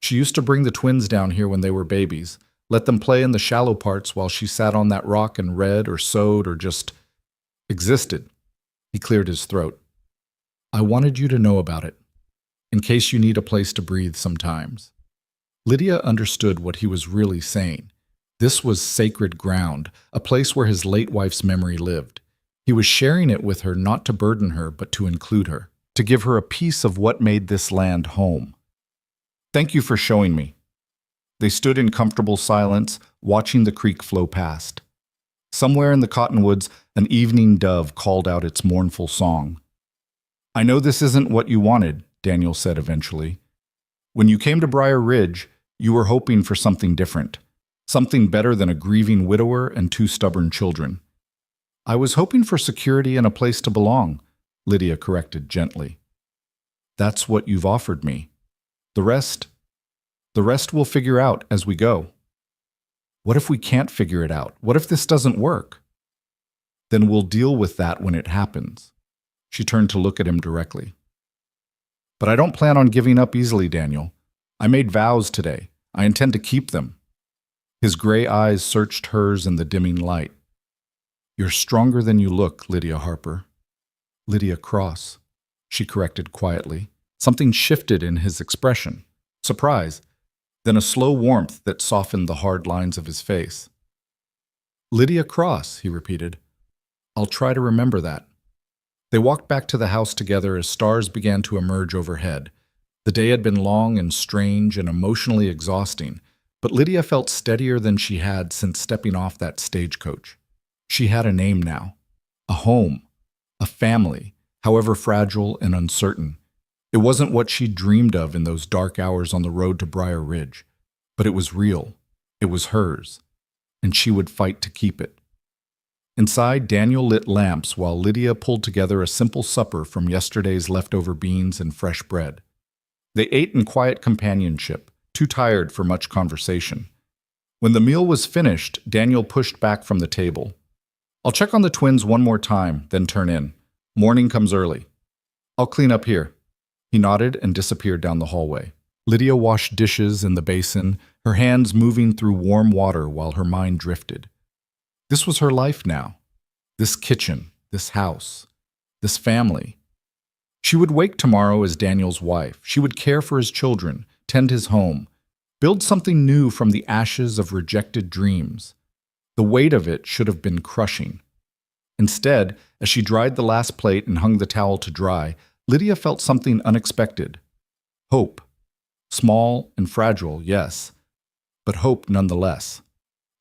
She used to bring the twins down here when they were babies, let them play in the shallow parts while she sat on that rock and read or sewed or just existed. He cleared his throat. I wanted you to know about it, in case you need a place to breathe sometimes. Lydia understood what he was really saying. This was sacred ground, a place where his late wife's memory lived. He was sharing it with her not to burden her, but to include her, to give her a piece of what made this land home. Thank you for showing me. They stood in comfortable silence, watching the creek flow past. Somewhere in the cottonwoods, an evening dove called out its mournful song. I know this isn't what you wanted, Daniel said eventually. When you came to Briar Ridge, you were hoping for something different, something better than a grieving widower and two stubborn children. I was hoping for security and a place to belong, Lydia corrected gently. That's what you've offered me. The rest we'll figure out as we go. What if we can't figure it out? What if this doesn't work? Then we'll deal with that when it happens. She turned to look at him directly. But I don't plan on giving up easily, Daniel. I made vows today. I intend to keep them. His gray eyes searched hers in the dimming light. You're stronger than you look, Lydia Harper. Lydia Cross, she corrected quietly. Something shifted in his expression. Surprise, then a slow warmth that softened the hard lines of his face. Lydia Cross, he repeated. I'll try to remember that. They walked back to the house together as stars began to emerge overhead. The day had been long and strange and emotionally exhausting, but Lydia felt steadier than she had since stepping off that stagecoach. She had a name now, a home, a family, however fragile and uncertain. It wasn't what she'd dreamed of in those dark hours on the road to Briar Ridge, but it was real, it was hers, and she would fight to keep it. Inside, Daniel lit lamps while Lydia pulled together a simple supper from yesterday's leftover beans and fresh bread. They ate in quiet companionship, too tired for much conversation. When the meal was finished, Daniel pushed back from the table. I'll check on the twins one more time, then turn in. Morning comes early. I'll clean up here. He nodded and disappeared down the hallway. Lydia washed dishes in the basin, her hands moving through warm water while her mind drifted. This was her life now. This kitchen, this house, this family. She would wake tomorrow as Daniel's wife. She would care for his children, tend his home, build something new from the ashes of rejected dreams. The weight of it should have been crushing. Instead, as she dried the last plate and hung the towel to dry, Lydia felt something unexpected. Hope. Small and fragile, yes, but hope nonetheless.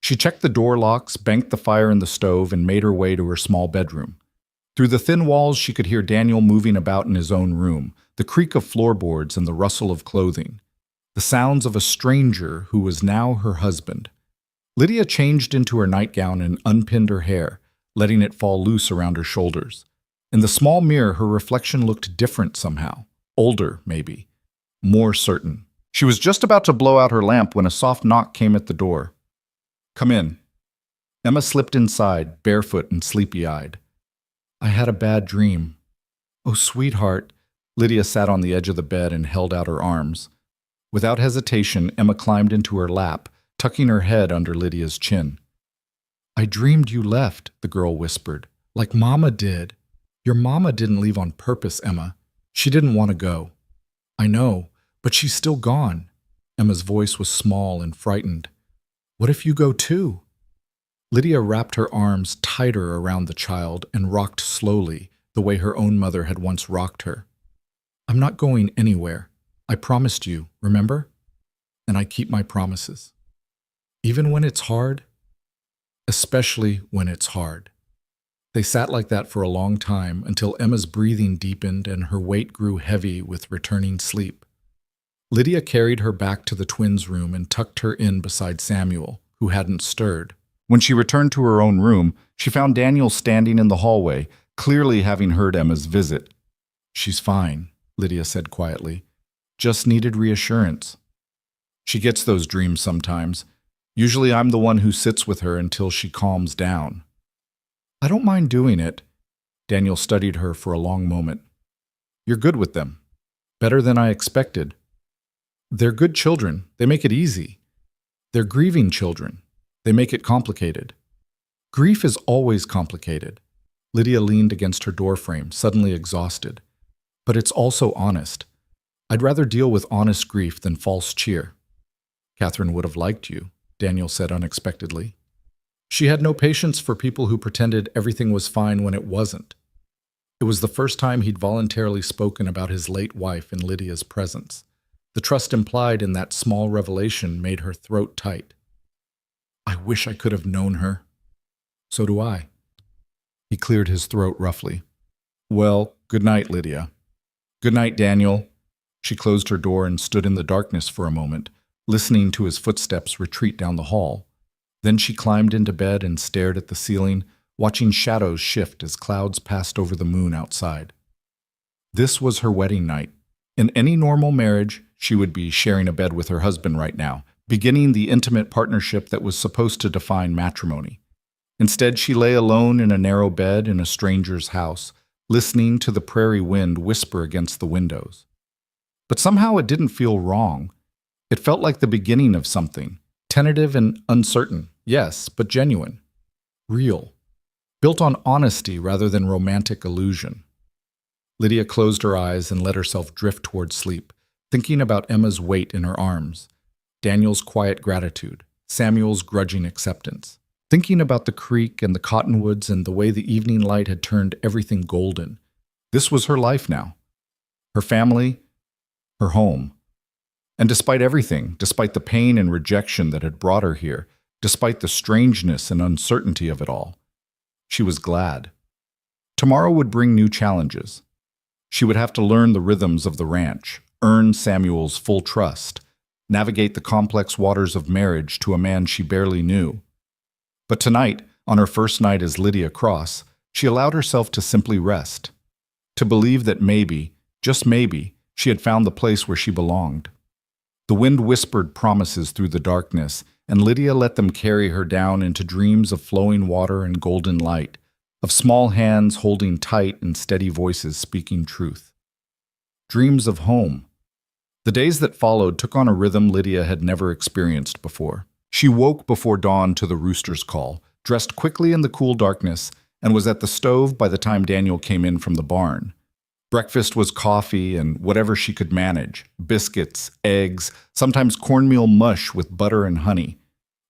She checked the door locks, banked the fire in the stove, and made her way to her small bedroom. Through the thin walls, she could hear Daniel moving about in his own room, the creak of floorboards and the rustle of clothing, the sounds of a stranger who was now her husband. Lydia changed into her nightgown and unpinned her hair, letting it fall loose around her shoulders. In the small mirror, her reflection looked different somehow. Older, maybe. More certain. She was just about to blow out her lamp when a soft knock came at the door. Come in. Emma slipped inside, barefoot and sleepy-eyed. I had a bad dream. Oh, sweetheart. Lydia sat on the edge of the bed and held out her arms. Without hesitation, Emma climbed into her lap, tucking her head under Lydia's chin. I dreamed you left, the girl whispered, like Mama did. Your mama didn't leave on purpose, Emma. She didn't want to go. I know, but she's still gone. Emma's voice was small and frightened. What if you go too? Lydia wrapped her arms tighter around the child and rocked slowly, the way her own mother had once rocked her. I'm not going anywhere. I promised you, remember? And I keep my promises. Even when it's hard? Especially when it's hard. They sat like that for a long time until Emma's breathing deepened and her weight grew heavy with returning sleep. Lydia carried her back to the twins' room and tucked her in beside Samuel, who hadn't stirred. When she returned to her own room, she found Daniel standing in the hallway, clearly having heard Emma's visit. She's fine, Lydia said quietly. Just needed reassurance. She gets those dreams sometimes. Usually I'm the one who sits with her until she calms down. I don't mind doing it. Daniel studied her for a long moment. You're good with them. Better than I expected. They're good children. They make it easy. They're grieving children. They make it complicated. Grief is always complicated. Lydia leaned against her doorframe, suddenly exhausted. But it's also honest. I'd rather deal with honest grief than false cheer. Catherine would have liked you, Daniel said unexpectedly. She had no patience for people who pretended everything was fine when it wasn't. It was the first time he'd voluntarily spoken about his late wife in Lydia's presence. The trust implied in that small revelation made her throat tight. I wish I could have known her. So do I. He cleared his throat roughly. Well, good night, Lydia. Good night, Daniel. She closed her door and stood in the darkness for a moment, listening to his footsteps retreat down the hall. Then she climbed into bed and stared at the ceiling, watching shadows shift as clouds passed over the moon outside. This was her wedding night. In any normal marriage, she would be sharing a bed with her husband right now, beginning the intimate partnership that was supposed to define matrimony. Instead, she lay alone in a narrow bed in a stranger's house, listening to the prairie wind whisper against the windows. But somehow it didn't feel wrong. It felt like the beginning of something, tentative and uncertain, yes, but genuine, real, built on honesty rather than romantic illusion. Lydia closed her eyes and let herself drift toward sleep, thinking about Emma's weight in her arms, Daniel's quiet gratitude, Samuel's grudging acceptance, thinking about the creek and the cottonwoods and the way the evening light had turned everything golden. This was her life now. Her family, her home. And despite everything, despite the pain and rejection that had brought her here, despite the strangeness and uncertainty of it all, she was glad. Tomorrow would bring new challenges. She would have to learn the rhythms of the ranch, earn Samuel's full trust, navigate the complex waters of marriage to a man she barely knew. But tonight, on her first night as Lydia Cross, she allowed herself to simply rest, to believe that maybe, just maybe, she had found the place where she belonged. The wind whispered promises through the darkness, and Lydia let them carry her down into dreams of flowing water and golden light, of small hands holding tight and steady voices speaking truth. Dreams of home. The days that followed took on a rhythm Lydia had never experienced before. She woke before dawn to the rooster's call, dressed quickly in the cool darkness, and was at the stove by the time Daniel came in from the barn. Breakfast was coffee and whatever she could manage, biscuits, eggs, sometimes cornmeal mush with butter and honey.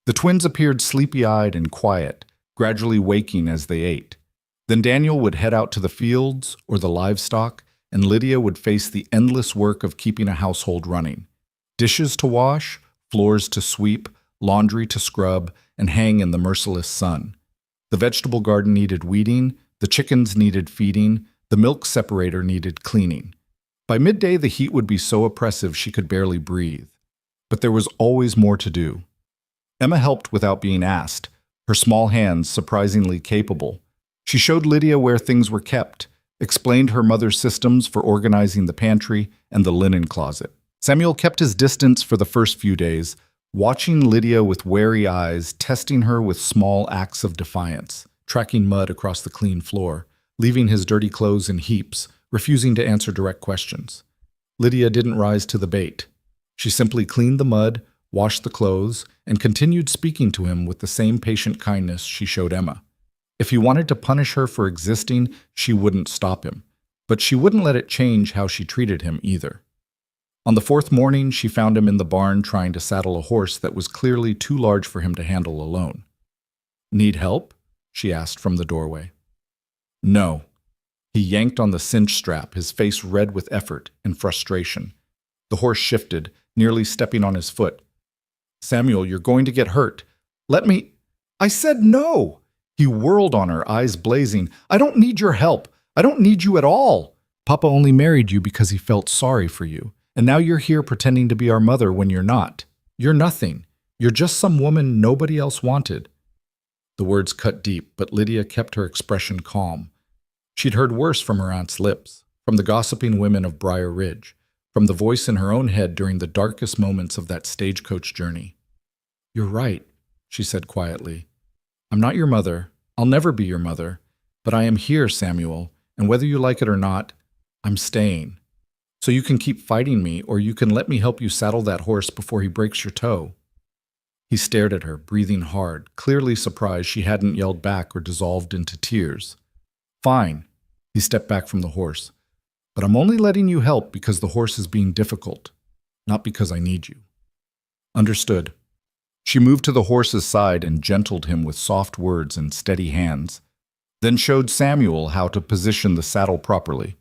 The twins appeared sleepy-eyed and quiet, gradually waking as they ate. Then Daniel would head out to the fields or the livestock, and Lydia would face the endless work of keeping a household running. Dishes to wash, floors to sweep, laundry to scrub, and hang in the merciless sun. The vegetable garden needed weeding, the chickens needed feeding, the milk separator needed cleaning. By midday, the heat would be so oppressive she could barely breathe. But there was always more to do. Emma helped without being asked, her small hands surprisingly capable. She showed Lydia where things were kept, explained her mother's systems for organizing the pantry and the linen closet. Samuel kept his distance for the first few days, watching Lydia with wary eyes, testing her with small acts of defiance, tracking mud across the clean floor, leaving his dirty clothes in heaps, refusing to answer direct questions. Lydia didn't rise to the bait. She simply cleaned the mud, washed the clothes, and continued speaking to him with the same patient kindness she showed Emma. If he wanted to punish her for existing, she wouldn't stop him. But she wouldn't let it change how she treated him either. On the fourth morning, she found him in the barn trying to saddle a horse that was clearly too large for him to handle alone. "Need help?" she asked from the doorway. No. He yanked on the cinch strap, his face red with effort and frustration. The horse shifted, nearly stepping on his foot. "Samuel, you're going to get hurt. Let me—" "I said no!" He whirled on her, eyes blazing. "I don't need your help. I don't need you at all. Papa only married you because he felt sorry for you. And now you're here pretending to be our mother when you're not. You're nothing. You're just some woman nobody else wanted." The words cut deep, but Lydia kept her expression calm. She'd heard worse from her aunt's lips, from the gossiping women of Briar Ridge, from the voice in her own head during the darkest moments of that stagecoach journey. "You're right," she said quietly. "I'm not your mother. I'll never be your mother. But I am here, Samuel, and whether you like it or not, I'm staying. So you can keep fighting me, or you can let me help you saddle that horse before he breaks your toe." He stared at her, breathing hard, clearly surprised she hadn't yelled back or dissolved into tears. "Fine." He stepped back from the horse. "But I'm only letting you help because the horse is being difficult, not because I need you." "Understood." She moved to the horse's side and gentled him with soft words and steady hands, then showed Samuel how to position the saddle properly,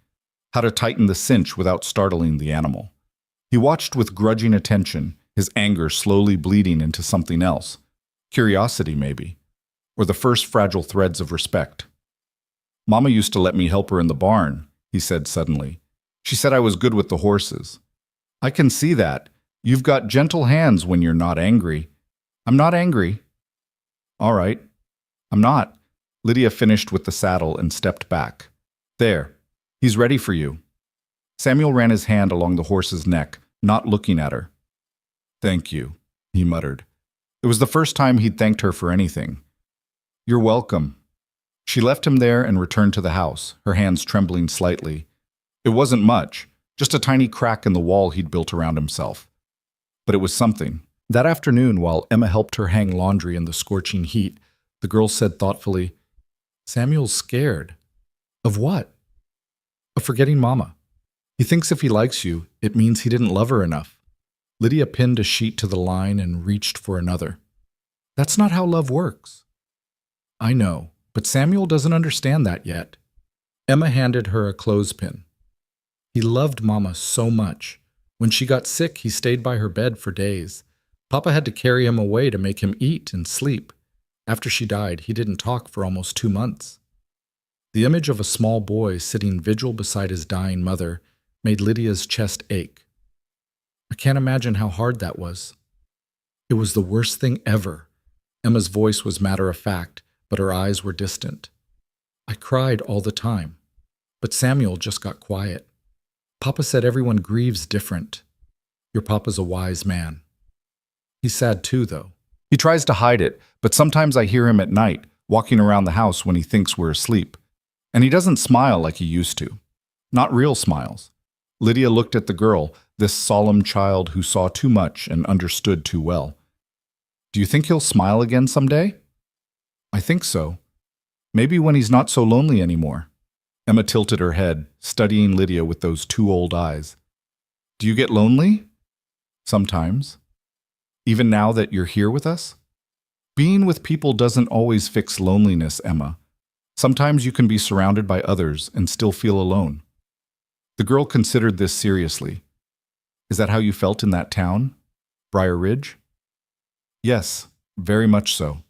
how to tighten the cinch without startling the animal. He watched with grudging attention, his anger slowly bleeding into something else. Curiosity, maybe, or the first fragile threads of respect. "Mama used to let me help her in the barn," he said suddenly. "She said I was good with the horses." "I can see that. You've got gentle hands when you're not angry." "I'm not angry." "All right. I'm not." Lydia finished with the saddle and stepped back. "There. He's ready for you." Samuel ran his hand along the horse's neck, not looking at her. "Thank you," he muttered. It was the first time he'd thanked her for anything. "You're welcome." She left him there and returned to the house, her hands trembling slightly. It wasn't much, just a tiny crack in the wall he'd built around himself. But it was something. That afternoon, while Emma helped her hang laundry in the scorching heat, the girl said thoughtfully, "Samuel's scared." "Of what?" "Of forgetting Mama. He thinks if he likes you, it means he didn't love her enough." Lydia pinned a sheet to the line and reached for another. "That's not how love works." "I know, but Samuel doesn't understand that yet." Emma handed her a clothespin. "He loved Mama so much. When she got sick, he stayed by her bed for days. Papa had to carry him away to make him eat and sleep. After she died, he didn't talk for almost 2 months." The image of a small boy sitting vigil beside his dying mother made Lydia's chest ache. "I can't imagine how hard that was." "It was the worst thing ever." Emma's voice was matter-of-fact, but her eyes were distant. "I cried all the time, but Samuel just got quiet. Papa said everyone grieves different. Your papa's a wise man." "He's sad too, though. He tries to hide it, but sometimes I hear him at night, walking around the house when he thinks we're asleep. And he doesn't smile like he used to. Not real smiles." Lydia looked at the girl, this solemn child who saw too much and understood too well. "Do you think he'll smile again someday?" "I think so. Maybe when he's not so lonely anymore." Emma tilted her head, studying Lydia with those 2 old eyes. "Do you get lonely?" "Sometimes." "Even now that you're here with us?" "Being with people doesn't always fix loneliness, Emma. Sometimes you can be surrounded by others and still feel alone." The girl considered this seriously. "Is that how you felt in that town? Briar Ridge?" "Yes, very much so."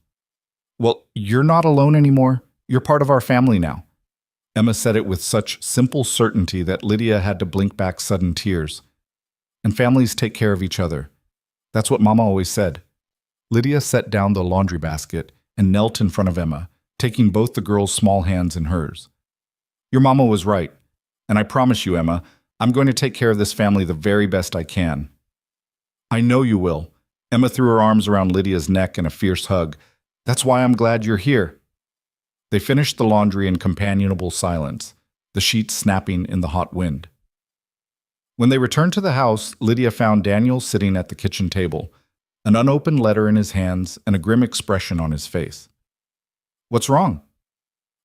"Well, you're not alone anymore. You're part of our family now." Emma said it with such simple certainty that Lydia had to blink back sudden tears. "And families take care of each other. That's what Mama always said." Lydia set down the laundry basket and knelt in front of Emma, taking both the girl's small hands in hers. "Your Mama was right. And I promise you, Emma, I'm going to take care of this family the very best I can." "I know you will." Emma threw her arms around Lydia's neck in a fierce hug. "That's why I'm glad you're here." They finished the laundry in companionable silence, the sheets snapping in the hot wind. When they returned to the house, Lydia found Daniel sitting at the kitchen table, an unopened letter in his hands and a grim expression on his face. "What's wrong?"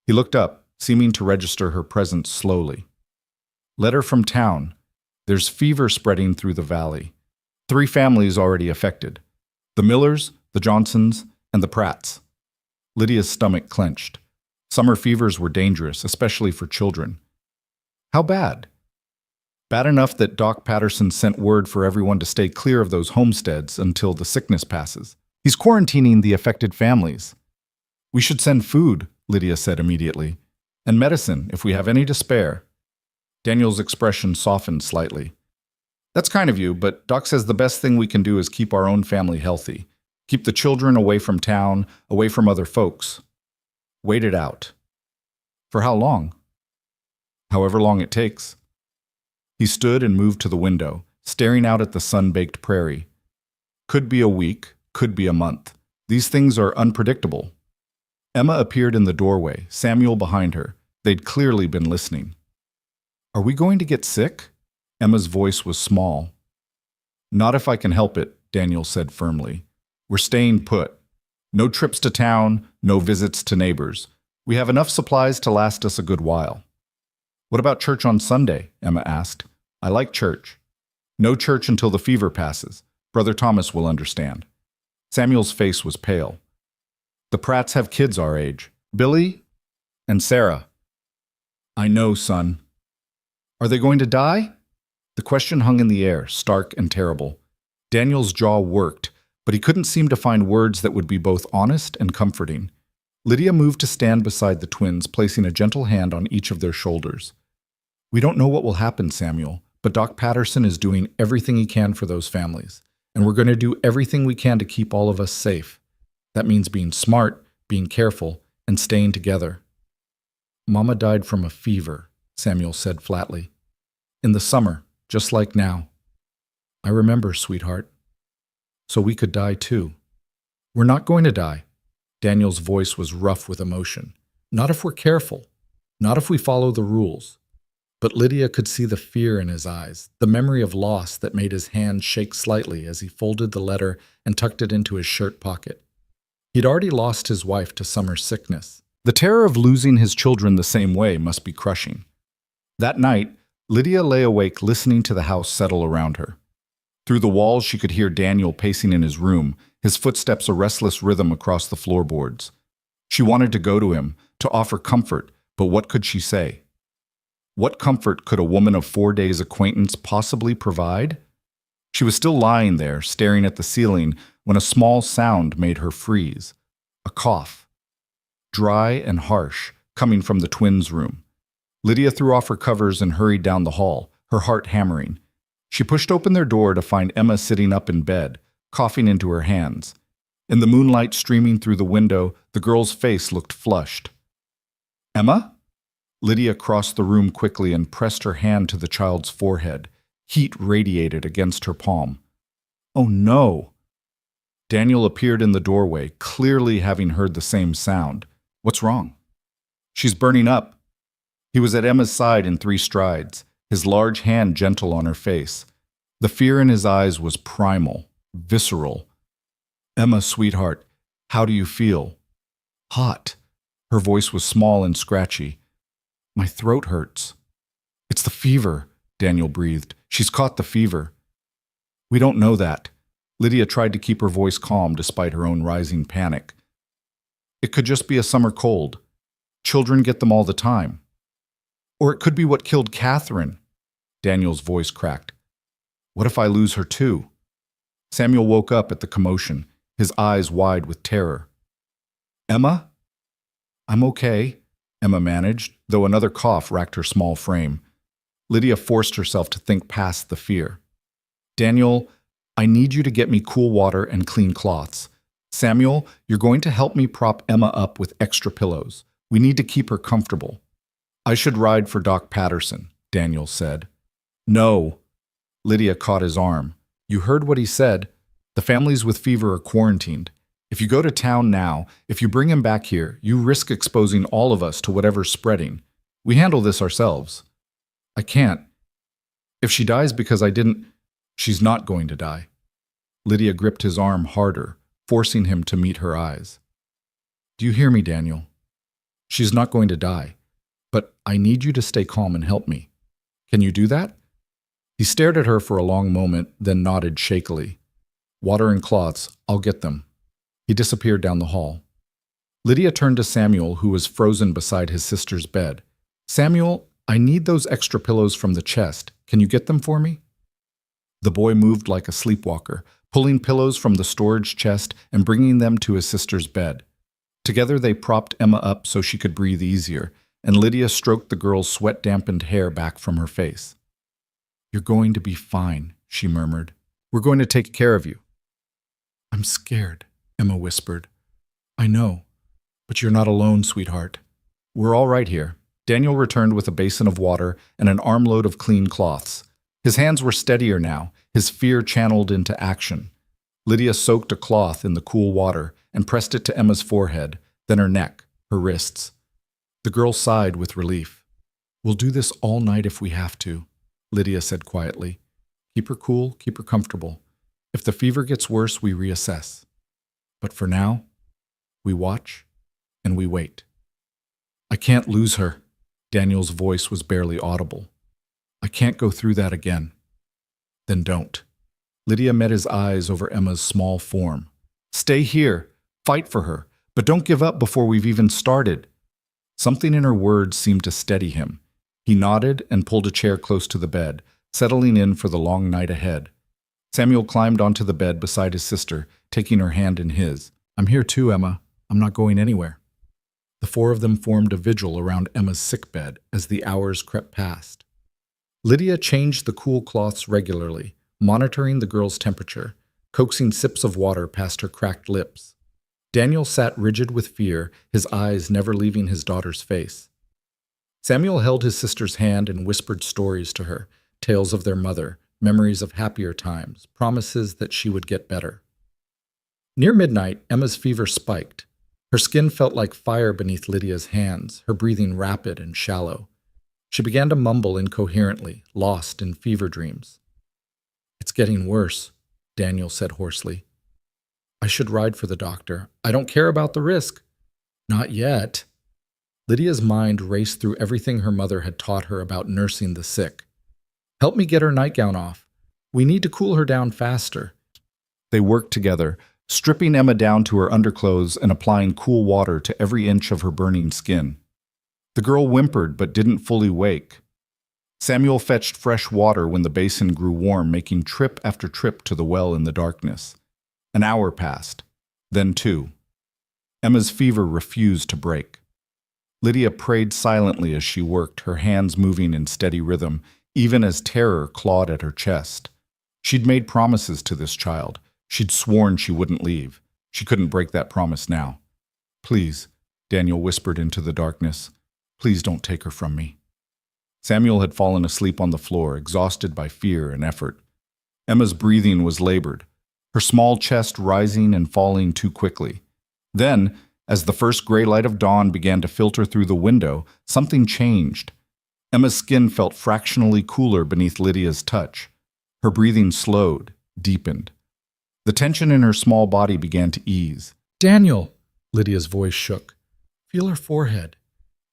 He looked up, seeming to register her presence slowly. "Letter from town. There's fever spreading through the valley. 3 families already affected. The Millers, the Johnsons, and the Pratts." Lydia's stomach clenched. Summer fevers were dangerous, especially for children. "How bad?" "Bad enough that Doc Patterson sent word for everyone to stay clear of those homesteads until the sickness passes. He's quarantining the affected families." "We should send food," Lydia said immediately, "and medicine if we have any to spare." Daniel's expression softened slightly. "That's kind of you, but Doc says the best thing we can do is keep our own family healthy. Keep the children away from town, away from other folks. Wait it out." "For how long?" "However long it takes." He stood and moved to the window, staring out at the sun-baked prairie. "Could be a week, could be a month. These things are unpredictable." Emma appeared in the doorway, Samuel behind her. They'd clearly been listening. "Are we going to get sick?" Emma's voice was small. "Not if I can help it," Daniel said firmly. "We're staying put. No trips to town, no visits to neighbors. We have enough supplies to last us a good while." "What about church on Sunday?" Emma asked. "I like church." "No church until the fever passes. Brother Thomas will understand." Samuel's face was pale. The Pratts have kids our age. Billy and Sarah. I know, son. Are they going to die? The question hung in the air, stark and terrible. Daniel's jaw worked, but he couldn't seem to find words that would be both honest and comforting. Lydia moved to stand beside the twins, placing a gentle hand on each of their shoulders. We don't know what will happen, Samuel, but Doc Patterson is doing everything he can for those families, and we're going to do everything we can to keep all of us safe. That means being smart, being careful, and staying together. Mama died from a fever, Samuel said flatly. In the summer, just like now. I remember, sweetheart. So we could die too. We're not going to die. Daniel's voice was rough with emotion. Not if we're careful. Not if we follow the rules. But Lydia could see the fear in his eyes, the memory of loss that made his hand shake slightly as he folded the letter and tucked it into his shirt pocket. He'd already lost his wife to summer sickness. The terror of losing his children the same way must be crushing. That night, Lydia lay awake listening to the house settle around her. Through the walls, she could hear Daniel pacing in his room, his footsteps a restless rhythm across the floorboards. She wanted to go to him, to offer comfort, but what could she say? What comfort could a woman of 4 days' acquaintance possibly provide? She was still lying there, staring at the ceiling, when a small sound made her freeze. A cough. Dry and harsh, coming from the twins' room. Lydia threw off her covers and hurried down the hall, her heart hammering. She pushed open their door to find Emma sitting up in bed, coughing into her hands. In the moonlight streaming through the window, the girl's face looked flushed. Emma? Lydia crossed the room quickly and pressed her hand to the child's forehead. Heat radiated against her palm. Oh no! Daniel appeared in the doorway, clearly having heard the same sound. What's wrong? She's burning up. He was at Emma's side in 3 strides, his large hand gentle on her face. The fear in his eyes was primal, visceral. Emma, sweetheart, how do you feel? Hot. Her voice was small and scratchy. My throat hurts. It's the fever, Daniel breathed. She's caught the fever. We don't know that. Lydia tried to keep her voice calm despite her own rising panic. It could just be a summer cold. Children get them all the time. Or it could be what killed Catherine. Daniel's voice cracked. What if I lose her too? Samuel woke up at the commotion, his eyes wide with terror. Emma? I'm okay, Emma managed, though another cough racked her small frame. Lydia forced herself to think past the fear. Daniel, I need you to get me cool water and clean cloths. Samuel, you're going to help me prop Emma up with extra pillows. We need to keep her comfortable. I should ride for Doc Patterson, Daniel said. No. Lydia caught his arm. You heard what he said. The families with fever are quarantined. If you go to town now, if you bring him back here, you risk exposing all of us to whatever's spreading. We handle this ourselves. I can't. If she dies because I didn't, she's not going to die. Lydia gripped his arm harder, forcing him to meet her eyes. Do you hear me, Daniel? She's not going to die. But I need you to stay calm and help me. Can you do that? He stared at her for a long moment, then nodded shakily. Water and cloths, I'll get them. He disappeared down the hall. Lydia turned to Samuel, who was frozen beside his sister's bed. Samuel, I need those extra pillows from the chest. Can you get them for me? The boy moved like a sleepwalker, pulling pillows from the storage chest and bringing them to his sister's bed. Together they propped Emma up so she could breathe easier, and Lydia stroked the girl's sweat-dampened hair back from her face. You're going to be fine, she murmured. We're going to take care of you. I'm scared, Emma whispered. I know, but you're not alone, sweetheart. We're all right here. Daniel returned with a basin of water and an armload of clean cloths. His hands were steadier now, his fear channeled into action. Lydia soaked a cloth in the cool water and pressed it to Emma's forehead, then her neck, her wrists. The girl sighed with relief. We'll do this all night if we have to, Lydia said quietly. Keep her cool, keep her comfortable. If the fever gets worse, we reassess. But for now, we watch and we wait. I can't lose her. Daniel's voice was barely audible. I can't go through that again. Then don't. Lydia met his eyes over Emma's small form. Stay here. Fight for her. But don't give up before we've even started." Something in her words seemed to steady him. He nodded and pulled a chair close to the bed, settling in for the long night ahead. Samuel climbed onto the bed beside his sister, taking her hand in his. "I'm here too, Emma. I'm not going anywhere." The four of them formed a vigil around Emma's sickbed as the hours crept past. Lydia changed the cool cloths regularly, monitoring the girl's temperature, coaxing sips of water past her cracked lips. Daniel sat rigid with fear, his eyes never leaving his daughter's face. Samuel held his sister's hand and whispered stories to her, tales of their mother, memories of happier times, promises that she would get better. Near midnight, Emma's fever spiked. Her skin felt like fire beneath Lydia's hands, her breathing rapid and shallow. She began to mumble incoherently, lost in fever dreams. "It's getting worse," Daniel said hoarsely. "I should ride for the doctor. I don't care about the risk." "Not yet." Lydia's mind raced through everything her mother had taught her about nursing the sick. "Help me get her nightgown off. We need to cool her down faster." They worked together, stripping Emma down to her underclothes and applying cool water to every inch of her burning skin. The girl whimpered but didn't fully wake. Samuel fetched fresh water when the basin grew warm, making trip after trip to the well in the darkness. An hour passed, then 2. Emma's fever refused to break. Lydia prayed silently as she worked, her hands moving in steady rhythm, even as terror clawed at her chest. She'd made promises to this child. She'd sworn she wouldn't leave. She couldn't break that promise now. "Please," Daniel whispered into the darkness, "please don't take her from me." Samuel had fallen asleep on the floor, exhausted by fear and effort. Emma's breathing was labored, her small chest rising and falling too quickly. Then, as the first gray light of dawn began to filter through the window, something changed. Emma's skin felt fractionally cooler beneath Lydia's touch. Her breathing slowed, deepened. The tension in her small body began to ease. "Daniel!" Lydia's voice shook. "Feel her forehead."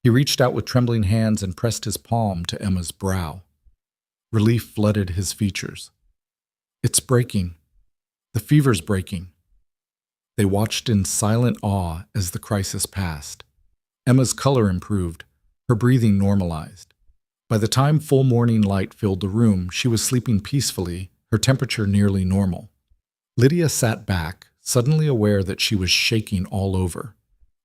He reached out with trembling hands and pressed his palm to Emma's brow. Relief flooded his features. "It's breaking. The fever's breaking." They watched in silent awe as the crisis passed. Emma's color improved. Her breathing normalized. By the time full morning light filled the room, she was sleeping peacefully, her temperature nearly normal. Lydia sat back, suddenly aware that she was shaking all over.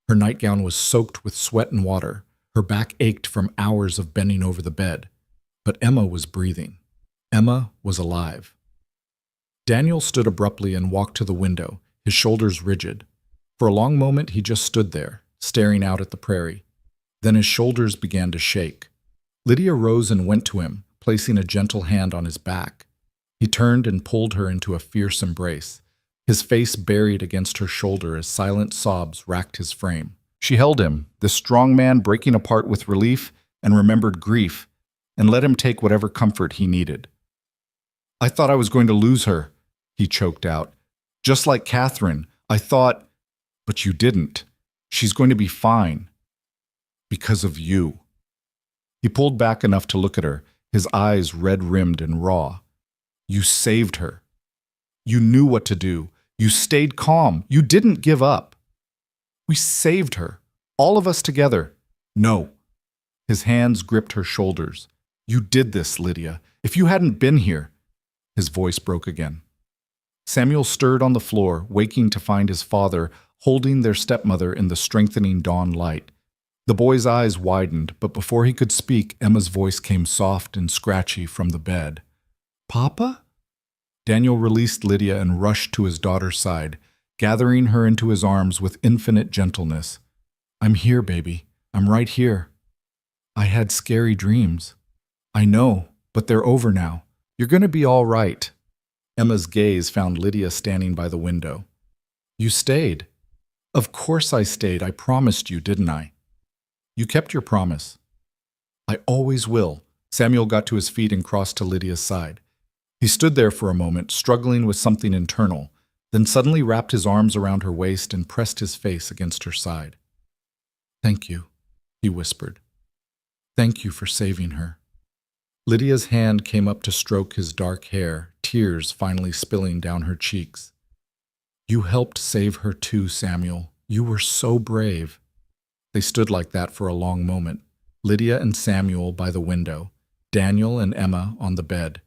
Her nightgown was soaked with sweat and water. Her back ached from hours of bending over the bed. But Emma was breathing. Emma was alive. Daniel stood abruptly and walked to the window, his shoulders rigid. For a long moment he just stood there, staring out at the prairie. Then his shoulders began to shake. Lydia rose and went to him, placing a gentle hand on his back. He turned and pulled her into a fierce embrace, his face buried against her shoulder as silent sobs racked his frame. She held him, this strong man breaking apart with relief and remembered grief, and let him take whatever comfort he needed. "I thought I was going to lose her," he choked out. "Just like Catherine, I thought, but you didn't. She's going to be fine. Because of you." He pulled back enough to look at her, his eyes red-rimmed and raw. "You saved her. You knew what to do. You stayed calm. You didn't give up. We saved her. All of us together." "No." His hands gripped her shoulders. "You did this, Lydia. If you hadn't been here." His voice broke again. Samuel stirred on the floor, waking to find his father holding their stepmother in the strengthening dawn light. The boy's eyes widened, but before he could speak, Emma's voice came soft and scratchy from the bed. "Papa?" Daniel released Lydia and rushed to his daughter's side, gathering her into his arms with infinite gentleness. "I'm here, baby. I'm right here. I had scary dreams. I know, but they're over now. You're going to be all right." Emma's gaze found Lydia standing by the window. "You stayed." "Of course I stayed. I promised you, didn't I?" "You kept your promise." "I always will." Samuel got to his feet and crossed to Lydia's side. He stood there for a moment, struggling with something internal, then suddenly wrapped his arms around her waist and pressed his face against her side. "Thank you," he whispered. "Thank you for saving her." Lydia's hand came up to stroke his dark hair, tears finally spilling down her cheeks. You helped save her too, Samuel. You were so brave. They stood like that for a long moment, Lydia and Samuel by the window, Daniel and Emma on the bed,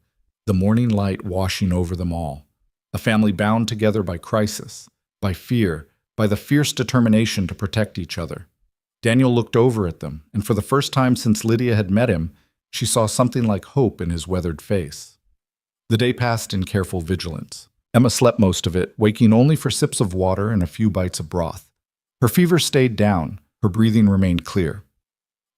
the morning light washing over them all. A family bound together by crisis, by fear, by the fierce determination to protect each other. Daniel looked over at them, and for the first time since Lydia had met him, she saw something like hope in his weathered face. The day passed in careful vigilance. Emma slept most of it, waking only for sips of water and a few bites of broth. Her fever stayed down, her breathing remained clear.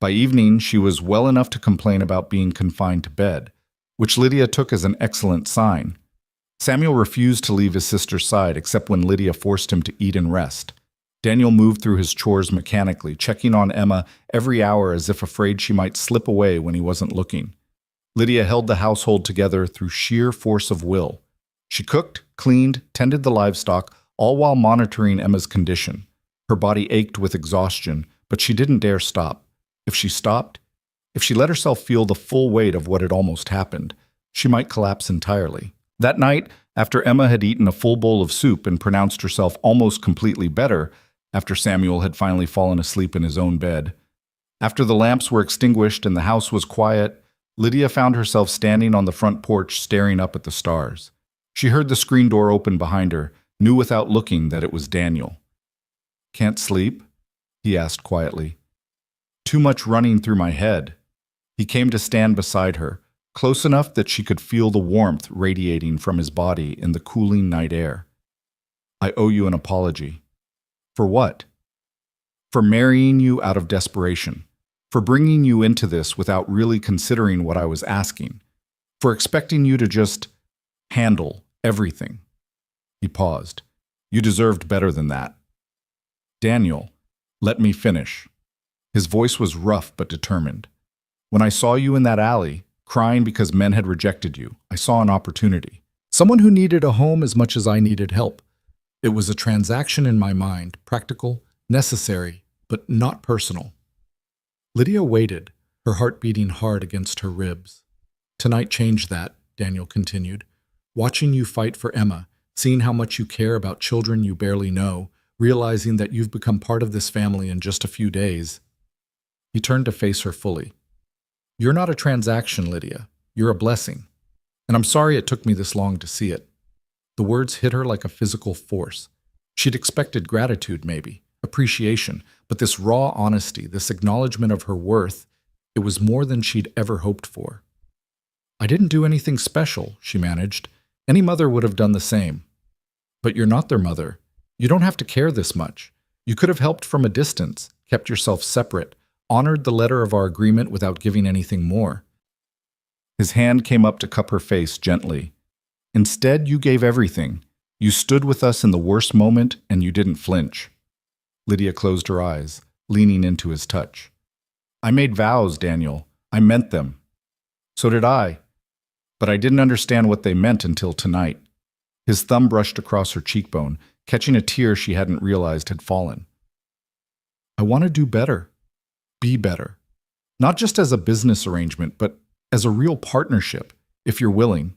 By evening, she was well enough to complain about being confined to bed, which Lydia took as an excellent sign. Samuel refused to leave his sister's side except when Lydia forced him to eat and rest. Daniel moved through his chores mechanically, checking on Emma every hour as if afraid she might slip away when he wasn't looking. Lydia held the household together through sheer force of will. She cooked, cleaned, tended the livestock, all while monitoring Emma's condition. Her body ached with exhaustion, but she didn't dare stop. If she stopped, if she let herself feel the full weight of what had almost happened, she might collapse entirely. That night, after Emma had eaten a full bowl of soup and pronounced herself almost completely better, after Samuel had finally fallen asleep in his own bed, after the lamps were extinguished and the house was quiet, Lydia found herself standing on the front porch staring up at the stars. She heard the screen door open behind her, knew without looking that it was Daniel. "Can't sleep?" he asked quietly. "Too much running through my head." He came to stand beside her, close enough that she could feel the warmth radiating from his body in the cooling night air. "I owe you an apology." "For what?" "For marrying you out of desperation. For bringing you into this without really considering what I was asking. For expecting you to just handle everything." He paused. "You deserved better than that." "Daniel, let me finish." His voice was rough but determined. "When I saw you in that alley, crying because men had rejected you, I saw an opportunity. Someone who needed a home as much as I needed help. It was a transaction in my mind, practical, necessary, but not personal." Lydia waited, her heart beating hard against her ribs. "Tonight changed that," Daniel continued. "Watching you fight for Emma, seeing how much you care about children you barely know, realizing that you've become part of this family in just a few days." He turned to face her fully. "You're not a transaction, Lydia. You're a blessing. And I'm sorry it took me this long to see it." The words hit her like a physical force. She'd expected gratitude, maybe, appreciation, but this raw honesty, this acknowledgement of her worth, it was more than she'd ever hoped for. "I didn't do anything special," she managed. "Any mother would have done the same." "But you're not their mother. You don't have to care this much. You could have helped from a distance, kept yourself separate, honored the letter of our agreement without giving anything more." His hand came up to cup her face gently. "Instead, you gave everything. You stood with us in the worst moment, and you didn't flinch." Lydia closed her eyes, leaning into his touch. "I made vows, Daniel. I meant them." "So did I. But I didn't understand what they meant until tonight." His thumb brushed across her cheekbone, catching a tear she hadn't realized had fallen. "I want to do better. Be better. Not just as a business arrangement, but as a real partnership, if you're willing."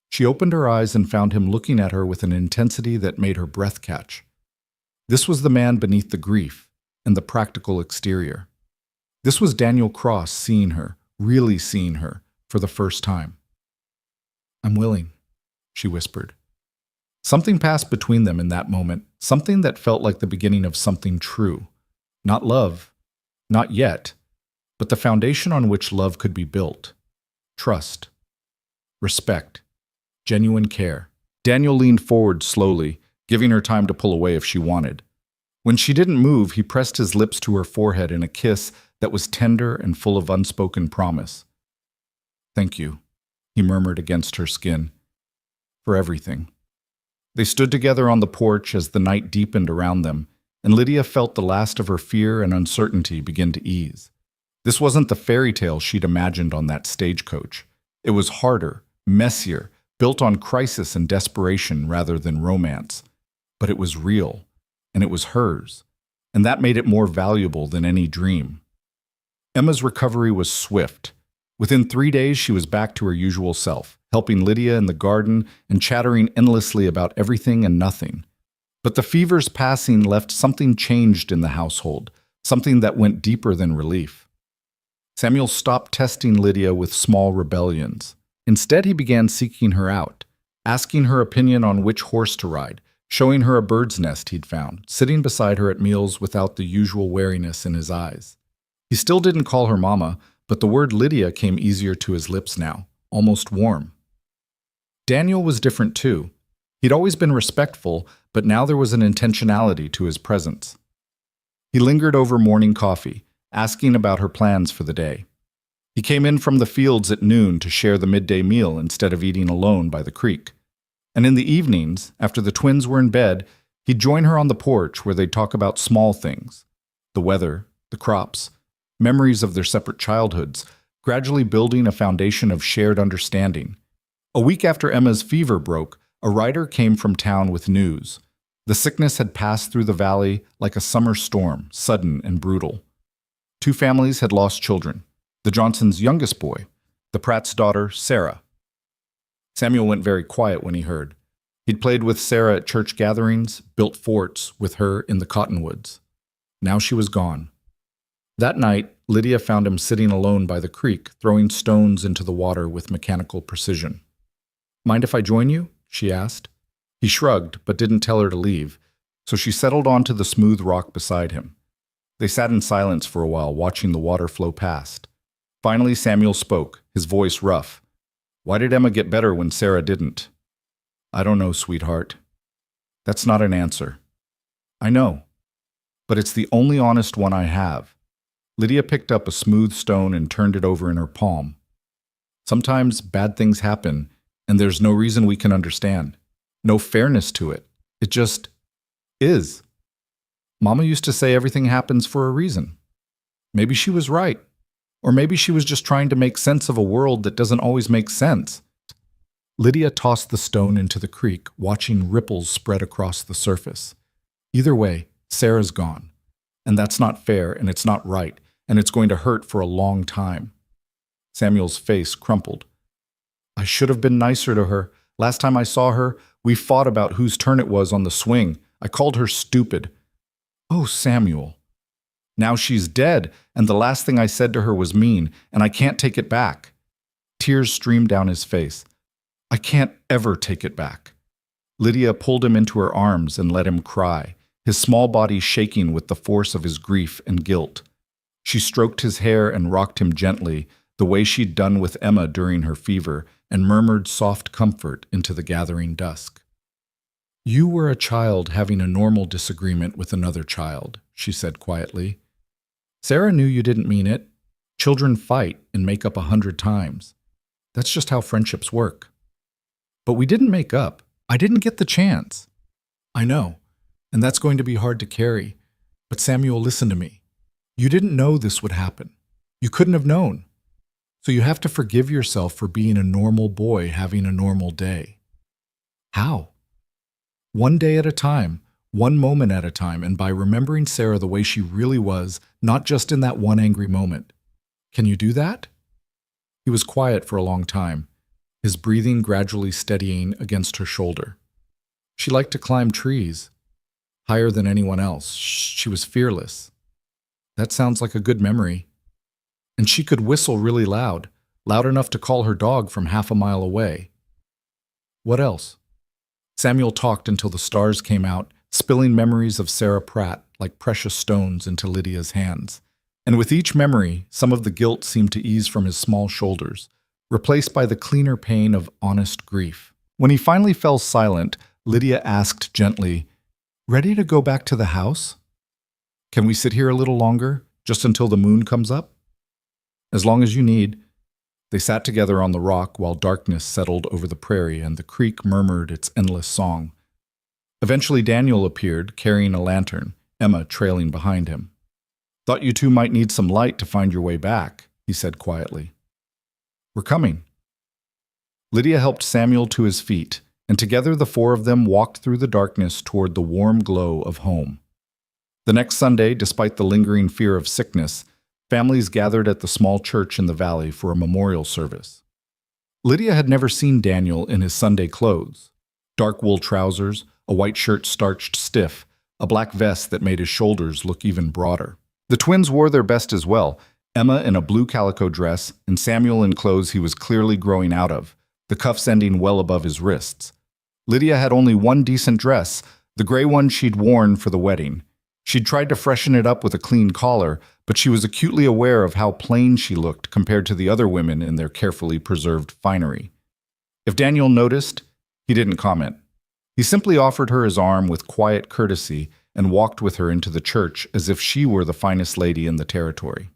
She opened her eyes and found him looking at her with an intensity that made her breath catch. This was the man beneath the grief and the practical exterior. This was Daniel Cross seeing her, really seeing her, for the first time. "I'm willing," she whispered. Something passed between them in that moment, something that felt like the beginning of something true. Not love, not yet, but the foundation on which love could be built. Trust, respect, genuine care. Daniel leaned forward slowly, giving her time to pull away if she wanted. When she didn't move, he pressed his lips to her forehead in a kiss that was tender and full of unspoken promise. "Thank you," he murmured against her skin, "for everything." They stood together on the porch as the night deepened around them, and Lydia felt the last of her fear and uncertainty begin to ease. This wasn't the fairy tale she'd imagined on that stagecoach. It was harder, messier, built on crisis and desperation rather than romance. But it was real, and it was hers, and that made it more valuable than any dream. Emma's recovery was swift. Within 3 days, she was back to her usual self, helping Lydia in the garden and chattering endlessly about everything and nothing. But the fever's passing left something changed in the household, something that went deeper than relief. Samuel stopped testing Lydia with small rebellions. Instead, he began seeking her out, asking her opinion on which horse to ride, showing her a bird's nest he'd found, sitting beside her at meals without the usual wariness in his eyes. He still didn't call her mama, but the word Lydia came easier to his lips now, almost warm. Daniel was different too. He'd always been respectful, but now there was an intentionality to his presence. He lingered over morning coffee, asking about her plans for the day. He came in from the fields at noon to share the midday meal instead of eating alone by the creek. And in the evenings, after the twins were in bed, he'd join her on the porch where they'd talk about small things, the weather, the crops, memories of their separate childhoods, gradually building a foundation of shared understanding. A week after Emma's fever broke, a rider came from town with news. The sickness had passed through the valley like a summer storm, sudden and brutal. 2 families had lost children, the Johnsons' youngest boy, the Pratt's daughter, Sarah. Samuel went very quiet when he heard. He'd played with Sarah at church gatherings, built forts with her in the cottonwoods. Now she was gone. That night, Lydia found him sitting alone by the creek, throwing stones into the water with mechanical precision. "Mind if I join you?" she asked. He shrugged, but didn't tell her to leave, so she settled onto the smooth rock beside him. They sat in silence for a while, watching the water flow past. Finally, Samuel spoke, his voice rough. "Why did Emma get better when Sarah didn't?" "I don't know, sweetheart." "That's not an answer." "I know, but it's the only honest one I have." Lydia picked up a smooth stone and turned it over in her palm. "Sometimes bad things happen, and there's no reason we can understand. No fairness to it. It just is. Mama used to say everything happens for a reason. Maybe she was right. Or maybe she was just trying to make sense of a world that doesn't always make sense." Lydia tossed the stone into the creek, watching ripples spread across the surface. Either way, Sarah's gone. And that's not fair, and it's not right, and it's going to hurt for a long time. Samuel's face crumpled. "I should have been nicer to her. Last time I saw her, we fought about whose turn it was on the swing. I called her stupid." "Oh, Samuel." "Now she's dead, and the last thing I said to her was mean, and I can't take it back." Tears streamed down his face. "I can't ever take it back." Lydia pulled him into her arms and let him cry, his small body shaking with the force of his grief and guilt. She stroked his hair and rocked him gently, the way she'd done with Emma during her fever, and murmured soft comfort into the gathering dusk. "You were a child having a normal disagreement with another child," she said quietly. "Sarah knew you didn't mean it. Children fight and make up 100 times. That's just how friendships work. But we didn't make up. I didn't get the chance." "I know, and that's going to be hard to carry. But Samuel, listen to me. You didn't know this would happen. You couldn't have known. So you have to forgive yourself for being a normal boy having a normal day." "How?" "One day at a time, one moment at a time, and by remembering Sarah the way she really was, not just in that one angry moment. Can you do that?" He was quiet for a long time, his breathing gradually steadying against her shoulder. She liked to climb trees, higher than anyone else. She was fearless. That sounds like a good memory. And she could whistle really loud, loud enough to call her dog from half a mile away. What else? Samuel talked until the stars came out, spilling memories of Sarah Pratt like precious stones into Lydia's hands. And with each memory, some of the guilt seemed to ease from his small shoulders, replaced by the cleaner pain of honest grief. When he finally fell silent, Lydia asked gently, "Ready to go back to the house? Can we sit here a little longer, just until the moon comes up?" "As long as you need." They sat together on the rock while darkness settled over the prairie and the creek murmured its endless song. Eventually Daniel appeared, carrying a lantern, Emma trailing behind him. "Thought you two might need some light to find your way back," he said quietly. "We're coming." Lydia helped Samuel to his feet, and together the four of them walked through the darkness toward the warm glow of home. The next Sunday, despite the lingering fear of sickness, families gathered at the small church in the valley for a memorial service. Lydia had never seen Daniel in his Sunday clothes, dark wool trousers, a white shirt starched stiff, a black vest that made his shoulders look even broader. The twins wore their best as well, Emma in a blue calico dress and Samuel in clothes he was clearly growing out of, the cuffs ending well above his wrists. Lydia had only one decent dress, the gray one she'd worn for the wedding. She'd tried to freshen it up with a clean collar, but she was acutely aware of how plain she looked compared to the other women in their carefully preserved finery. If Daniel noticed, he didn't comment. He simply offered her his arm with quiet courtesy and walked with her into the church as if she were the finest lady in the territory.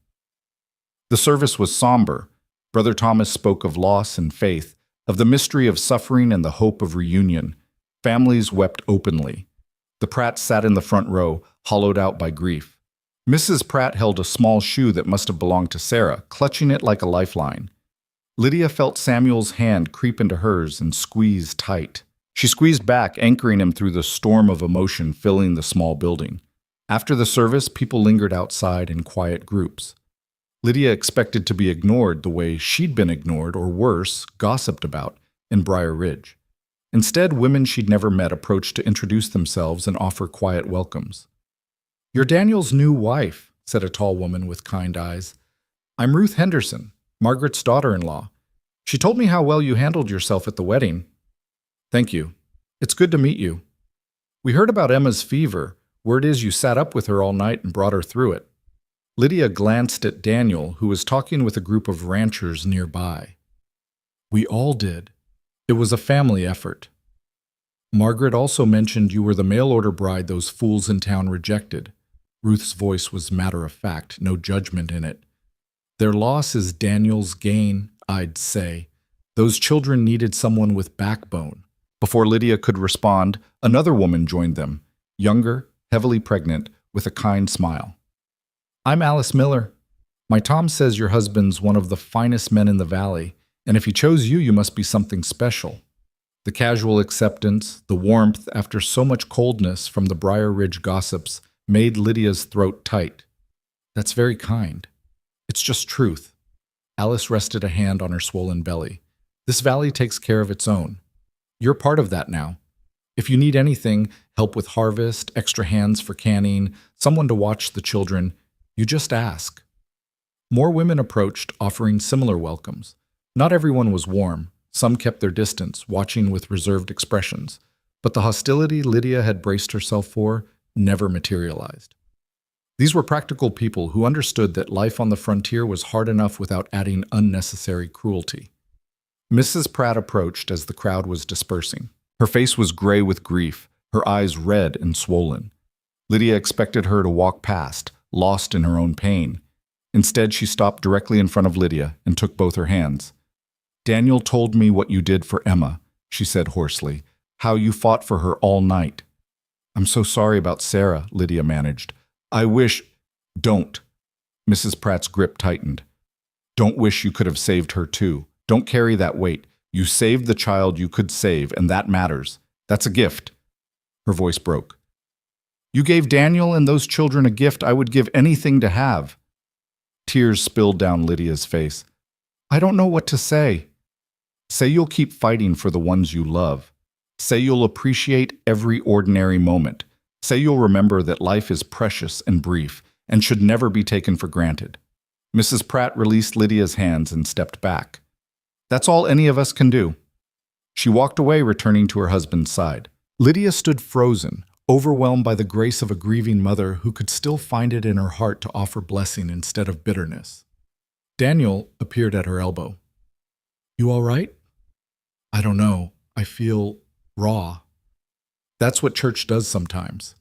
The service was somber. Brother Thomas spoke of loss and faith, of the mystery of suffering and the hope of reunion. Families wept openly. The Pratts sat in the front row, hollowed out by grief. Mrs. Pratt held a small shoe that must have belonged to Sarah, clutching it like a lifeline. Lydia felt Samuel's hand creep into hers and squeeze tight. She squeezed back, anchoring him through the storm of emotion filling the small building. After the service, people lingered outside in quiet groups. Lydia expected to be ignored the way she'd been ignored, or worse, gossiped about, in Briar Ridge. Instead, women she'd never met approached to introduce themselves and offer quiet welcomes. "You're Daniel's new wife," said a tall woman with kind eyes. "I'm Ruth Henderson, Margaret's daughter-in-law. She told me how well you handled yourself at the wedding." "Thank you. It's good to meet you. We heard about Emma's fever. Word is you sat up with her all night and brought her through it." Lydia glanced at Daniel, who was talking with a group of ranchers nearby. "We all did. It was a family effort. Margaret also mentioned you were the mail-order bride those fools in town rejected." Ruth's voice was matter-of-fact, no judgment in it. "Their loss is Daniel's gain, I'd say. Those children needed someone with backbone." Before Lydia could respond, another woman joined them, younger, heavily pregnant, with a kind smile. "I'm Alice Miller. My Tom says your husband's one of the finest men in the valley, and if he chose you, you must be something special." The casual acceptance, the warmth after so much coldness from the Briar Ridge gossips, made Lydia's throat tight. "That's very kind. It's just truth." Alice rested a hand on her swollen belly. "This valley takes care of its own. You're part of that now. If you need anything, help with harvest, extra hands for canning, someone to watch the children, you just ask." More women approached, offering similar welcomes. Not everyone was warm. Some kept their distance, watching with reserved expressions. But the hostility Lydia had braced herself for never materialized. These were practical people who understood that life on the frontier was hard enough without adding unnecessary cruelty. Mrs. Pratt approached as the crowd was dispersing. Her face was gray with grief, her eyes red and swollen. Lydia expected her to walk past, lost in her own pain. Instead, she stopped directly in front of Lydia and took both her hands. "Daniel told me what you did for Emma," she said hoarsely, "how you fought for her all night." "I'm so sorry about Sarah," Lydia managed. "I wish—" "Don't." Mrs. Pratt's grip tightened. "Don't wish you could have saved her too. Don't carry that weight. You saved the child you could save, and that matters. That's a gift." Her voice broke. "You gave Daniel and those children a gift I would give anything to have." Tears spilled down Lydia's face. "I don't know what to say." "Say you'll keep fighting for the ones you love. Say you'll appreciate every ordinary moment. Say you'll remember that life is precious and brief and should never be taken for granted." Mrs. Pratt released Lydia's hands and stepped back. "That's all any of us can do." She walked away, returning to her husband's side. Lydia stood frozen, overwhelmed by the grace of a grieving mother who could still find it in her heart to offer blessing instead of bitterness. Daniel appeared at her elbow. "You all right?" "I don't know. I feel raw." "That's what church does sometimes."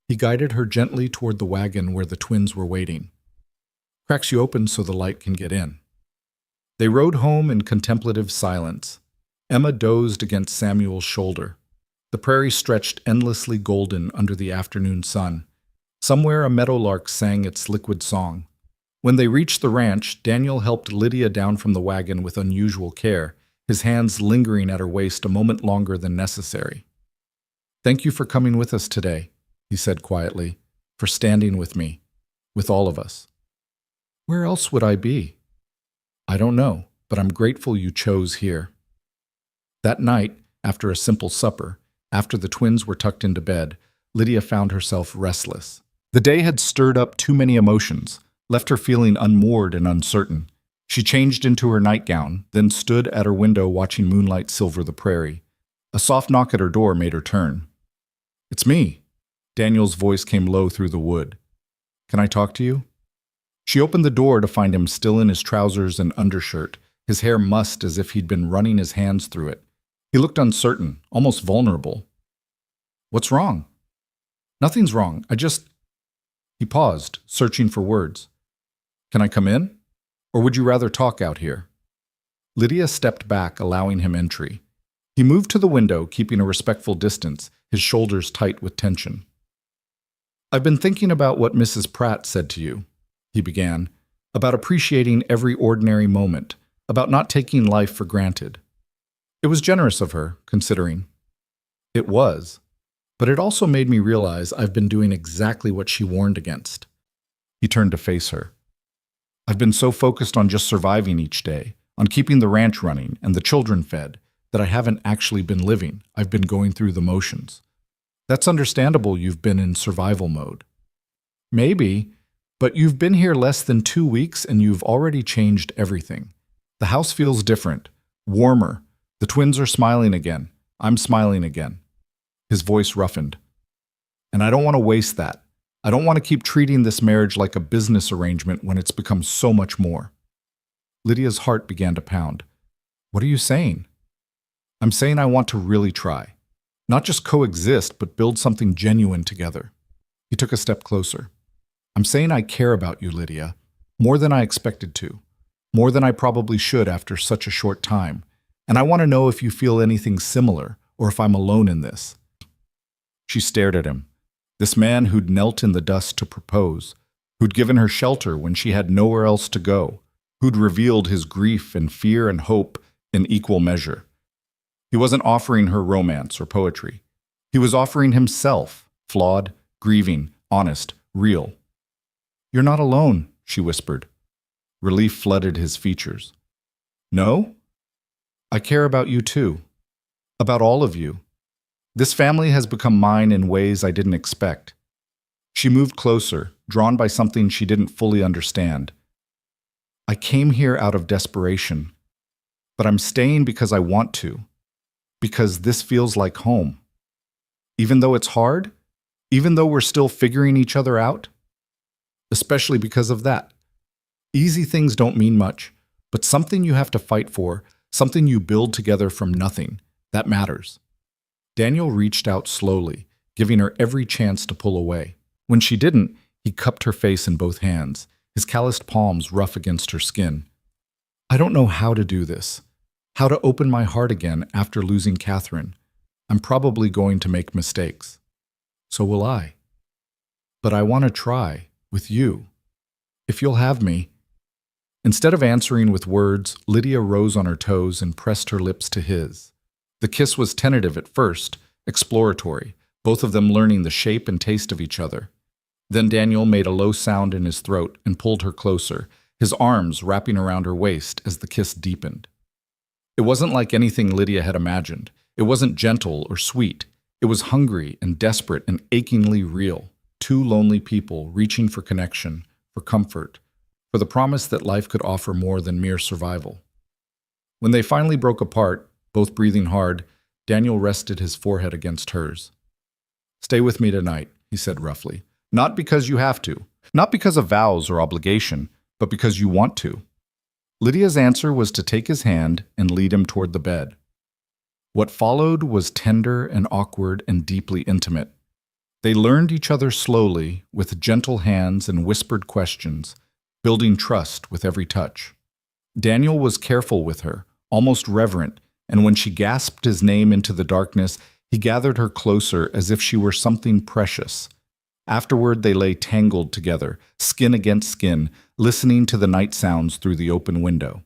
He guided her gently toward the wagon where the twins were waiting. "Cracks you open so the light can get in." They rode home in contemplative silence. Emma dozed against Samuel's shoulder. The prairie stretched endlessly golden under the afternoon sun. Somewhere a meadowlark sang its liquid song. When they reached the ranch, Daniel helped Lydia down from the wagon with unusual care, his hands lingering at her waist a moment longer than necessary. "Thank you for coming with us today," he said quietly, "for standing with me, with all of us." "Where else would I be?" "I don't know, but I'm grateful you chose here." That night, after a simple supper, After the twins were tucked into bed, Lydia found herself restless. The day had stirred up too many emotions, left her feeling unmoored and uncertain. She changed into her nightgown, then stood at her window watching moonlight silver the prairie. A soft knock at her door made her turn. "It's me." Daniel's voice came low through the wood. "Can I talk to you?" She opened the door to find him still in his trousers and undershirt, his hair mussed as if he'd been running his hands through it. He looked uncertain, almost vulnerable. "What's wrong?" "Nothing's wrong. He paused, searching for words. "Can I come in? Or would you rather talk out here?" Lydia stepped back, allowing him entry. He moved to the window, keeping a respectful distance, his shoulders tight with tension. "I've been thinking about what Mrs. Pratt said to you," he began, "about appreciating every ordinary moment, about not taking life for granted. It was generous of her, considering." "It was. But it also made me realize I've been doing exactly what she warned against." He turned to face her. "I've been so focused on just surviving each day, on keeping the ranch running and the children fed, that I haven't actually been living. I've been going through the motions." "That's understandable. You've been in survival mode." "Maybe, but you've been here less than 2 weeks and you've already changed everything. The house feels different, warmer. The twins are smiling again. I'm smiling again." His voice roughened. "And I don't want to waste that. I don't want to keep treating this marriage like a business arrangement when it's become so much more." Lydia's heart began to pound. "What are you saying?" "I'm saying I want to really try. Not just coexist, but build something genuine together." He took a step closer. "I'm saying I care about you, Lydia, more than I expected to, more than I probably should after such a short time. And I want to know if you feel anything similar, or if I'm alone in this." She stared at him. This man who'd knelt in the dust to propose, who'd given her shelter when she had nowhere else to go, who'd revealed his grief and fear and hope in equal measure. He wasn't offering her romance or poetry. He was offering himself, flawed, grieving, honest, real. "You're not alone," she whispered. Relief flooded his features. "No? I care about you too. About all of you. This family has become mine in ways I didn't expect." She moved closer, drawn by something she didn't fully understand. "I came here out of desperation, but I'm staying because I want to, because this feels like home. Even though it's hard, even though we're still figuring each other out, especially because of that. Easy things don't mean much, but something you have to fight for, something you build together from nothing, that matters." Daniel reached out slowly, giving her every chance to pull away. When she didn't, he cupped her face in both hands, his calloused palms rough against her skin. "I don't know how to do this, how to open my heart again after losing Catherine. I'm probably going to make mistakes. So will I. But I want to try, with you. If you'll have me." Instead of answering with words, Lydia rose on her toes and pressed her lips to his. The kiss was tentative at first, exploratory, both of them learning the shape and taste of each other. Then Daniel made a low sound in his throat and pulled her closer, his arms wrapping around her waist as the kiss deepened. It wasn't like anything Lydia had imagined. It wasn't gentle or sweet. It was hungry and desperate and achingly real. Two lonely people reaching for connection, for comfort, for the promise that life could offer more than mere survival. When they finally broke apart, both breathing hard, Daniel rested his forehead against hers. "Stay with me tonight," he said roughly. "Not because you have to, not because of vows or obligation, but because you want to." Lydia's answer was to take his hand and lead him toward the bed. What followed was tender and awkward and deeply intimate. They learned each other slowly, with gentle hands and whispered questions, building trust with every touch. Daniel was careful with her, almost reverent, and when she gasped his name into the darkness, he gathered her closer as if she were something precious. Afterward, they lay tangled together, skin against skin, listening to the night sounds through the open window.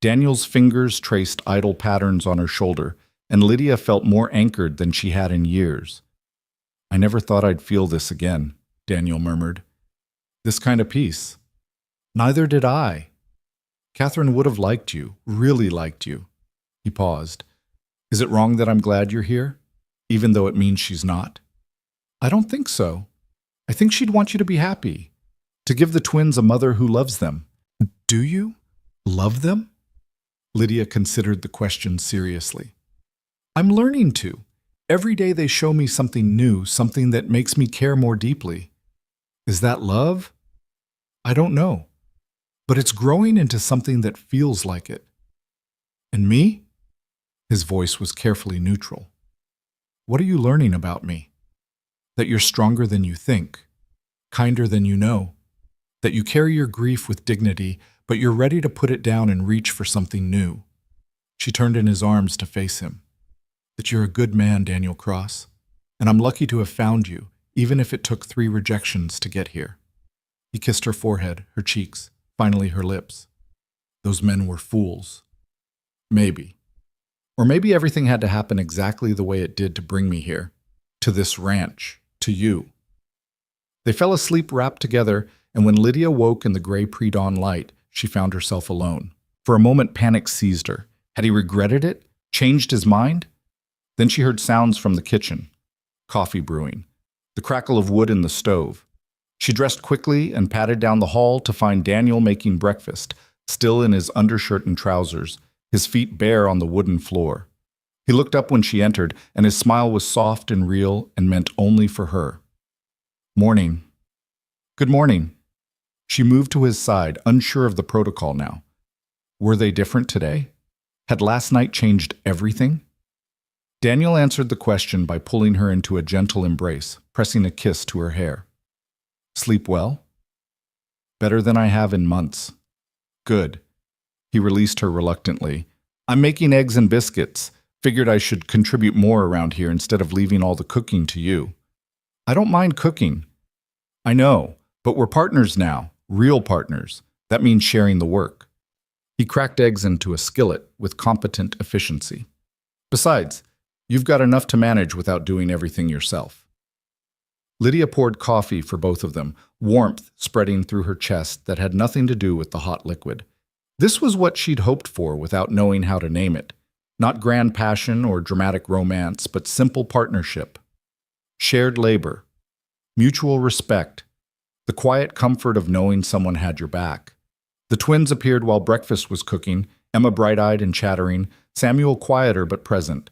Daniel's fingers traced idle patterns on her shoulder, and Lydia felt more anchored than she had in years. "I never thought I'd feel this again," Daniel murmured. "This kind of peace." "Neither did I. Catherine would have liked you, really liked you." He paused. "Is it wrong that I'm glad you're here?" even though it means she's not. I don't think so. I think she'd want you to be happy, to give the twins a mother who loves them. Do you love them? Lydia considered the question seriously. I'm learning to. Every day they show me something new, something that makes me care more deeply. Is that love? I don't know. But it's growing into something that feels like it. And me? His voice was carefully neutral. What are you learning about me? That you're stronger than you think, kinder than you know, that you carry your grief with dignity, but you're ready to put it down and reach for something new. She turned in his arms to face him. That you're a good man, Daniel Cross, and I'm lucky to have found you, even if it took 3 rejections to get here. He kissed her forehead, her cheeks, finally her lips. Those men were fools. Maybe. Or maybe everything had to happen exactly the way it did to bring me here, to this ranch, to you. They fell asleep wrapped together, and when Lydia woke in the gray pre-dawn light, she found herself alone. For a moment, panic seized her. Had he regretted it? Changed his mind? Then she heard sounds from the kitchen. Coffee brewing. The crackle of wood in the stove. She dressed quickly and padded down the hall to find Daniel making breakfast, still in his undershirt and trousers, his feet bare on the wooden floor. He looked up when she entered, and his smile was soft and real and meant only for her. Morning. Good morning. She moved to his side, unsure of the protocol now. Were they different today? Had last night changed everything? Daniel answered the question by pulling her into a gentle embrace, pressing a kiss to her hair. Sleep well? Better than I have in months. Good. He released her reluctantly. I'm making eggs and biscuits. Figured I should contribute more around here instead of leaving all the cooking to you. I don't mind cooking. I know, but we're partners now, real partners. That means sharing the work. He cracked eggs into a skillet with competent efficiency. Besides, you've got enough to manage without doing everything yourself. Lydia poured coffee for both of them, warmth spreading through her chest that had nothing to do with the hot liquid. This was what she'd hoped for without knowing how to name it. Not grand passion or dramatic romance, but simple partnership. Shared labor. Mutual respect. The quiet comfort of knowing someone had your back. The twins appeared while breakfast was cooking, Emma bright-eyed and chattering, Samuel quieter but present.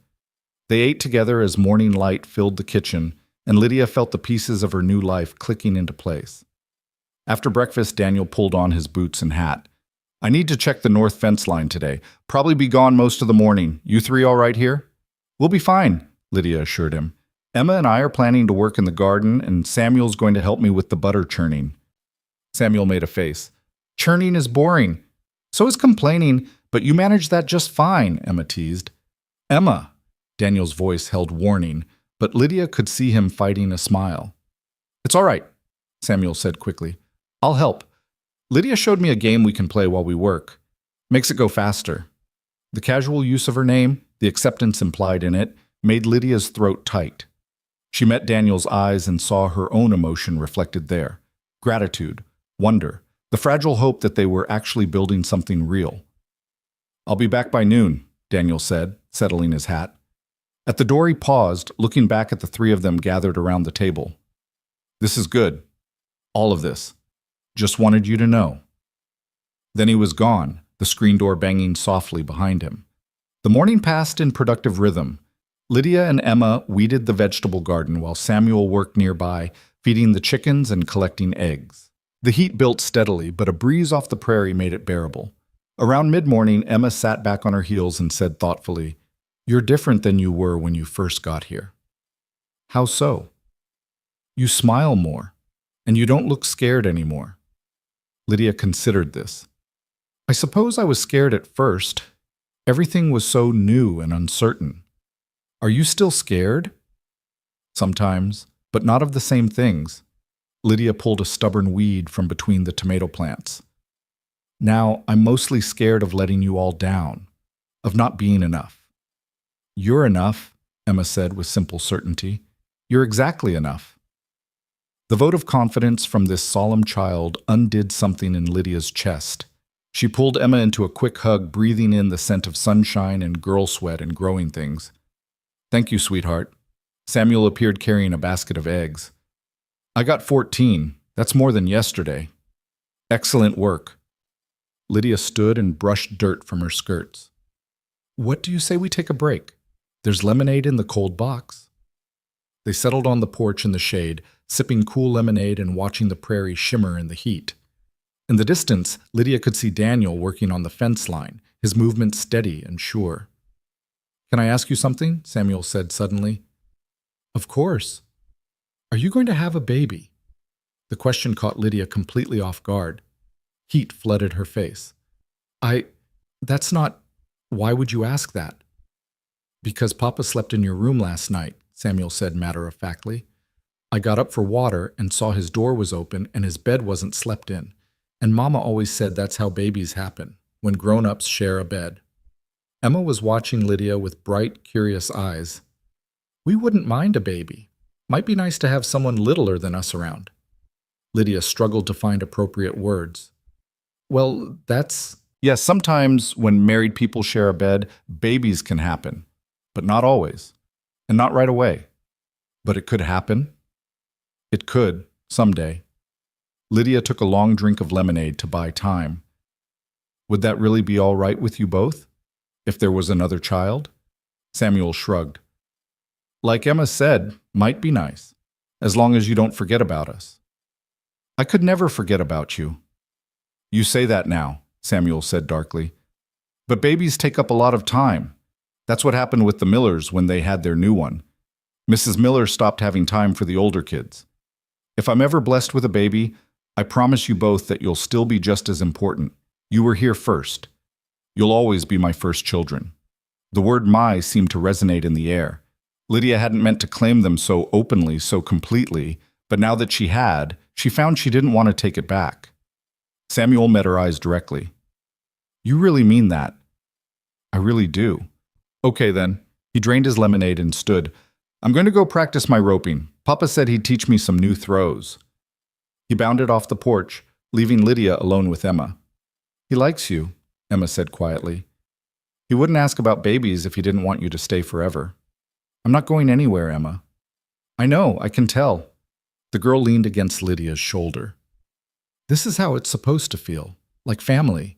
They ate together as morning light filled the kitchen, and Lydia felt the pieces of her new life clicking into place. After breakfast, Daniel pulled on his boots and hat. I need to check the north fence line today. Probably be gone most of the morning. You 3 all right here? We'll be fine, Lydia assured him. Emma and I are planning to work in the garden, and Samuel's going to help me with the butter churning. Samuel made a face. Churning is boring. So is complaining, but you manage that just fine, Emma teased. Emma! Daniel's voice held warning, but Lydia could see him fighting a smile. It's all right, Samuel said quickly. I'll help. Lydia showed me a game we can play while we work. Makes it go faster. The casual use of her name, the acceptance implied in it, made Lydia's throat tight. She met Daniel's eyes and saw her own emotion reflected there. Gratitude, wonder, the fragile hope that they were actually building something real. I'll be back by noon, Daniel said, settling his hat. At the door he paused, looking back at the 3 of them gathered around the table. This is good. All of this. Just wanted you to know. Then he was gone, the screen door banging softly behind him. The morning passed in productive rhythm. Lydia and Emma weeded the vegetable garden while Samuel worked nearby, feeding the chickens and collecting eggs. The heat built steadily, but a breeze off the prairie made it bearable. Around mid-morning, Emma sat back on her heels and said thoughtfully, You're different than you were when you first got here. How so? You smile more, and you don't look scared anymore. Lydia considered this. I suppose I was scared at first. Everything was so new and uncertain. Are you still scared? Sometimes, but not of the same things. Lydia pulled a stubborn weed from between the tomato plants. Now, I'm mostly scared of letting you all down, of not being enough. You're enough, Emma said with simple certainty. You're exactly enough. The vote of confidence from this solemn child undid something in Lydia's chest. She pulled Emma into a quick hug, breathing in the scent of sunshine and girl sweat and growing things. Thank you, sweetheart. Samuel appeared carrying a basket of eggs. I got 14. That's more than yesterday. Excellent work. Lydia stood and brushed dirt from her skirts. What do you say we take a break? There's lemonade in the cold box. They settled on the porch in the shade, sipping cool lemonade and watching the prairie shimmer in the heat. In the distance, Lydia could see Daniel working on the fence line, his movement steady and sure. Can I ask you something? Samuel said suddenly. Of course. Are you going to have a baby? The question caught Lydia completely off guard. Heat flooded her face. That's not... Why would you ask that? Because Papa slept in your room last night, Samuel said matter-of-factly. I got up for water and saw his door was open and his bed wasn't slept in. And Mama always said that's how babies happen, when grown-ups share a bed. Emma was watching Lydia with bright, curious eyes. We wouldn't mind a baby. Might be nice to have someone littler than us around. Lydia struggled to find appropriate words. Well, that's... Yes, sometimes when married people share a bed, babies can happen. But not always. And not right away. But it could happen. It could, someday. Lydia took a long drink of lemonade to buy time. Would that really be all right with you both? If there was another child? Samuel shrugged. Like Emma said, might be nice. As long as you don't forget about us. I could never forget about you. You say that now, Samuel said darkly. But babies take up a lot of time. That's what happened with the Millers when they had their new one. Mrs. Miller stopped having time for the older kids. If I'm ever blessed with a baby, I promise you both that you'll still be just as important. You were here first. You'll always be my first children. The word my seemed to resonate in the air. Lydia hadn't meant to claim them so openly, so completely, but now that she had, she found she didn't want to take it back. Samuel met her eyes directly. You really mean that? I really do. Okay then. He drained his lemonade and stood. I'm going to go practice my roping. Papa said he'd teach me some new throws. He bounded off the porch, leaving Lydia alone with Emma. He likes you, Emma said quietly. He wouldn't ask about babies if he didn't want you to stay forever. I'm not going anywhere, Emma. I know, I can tell. The girl leaned against Lydia's shoulder. This is how it's supposed to feel, like family.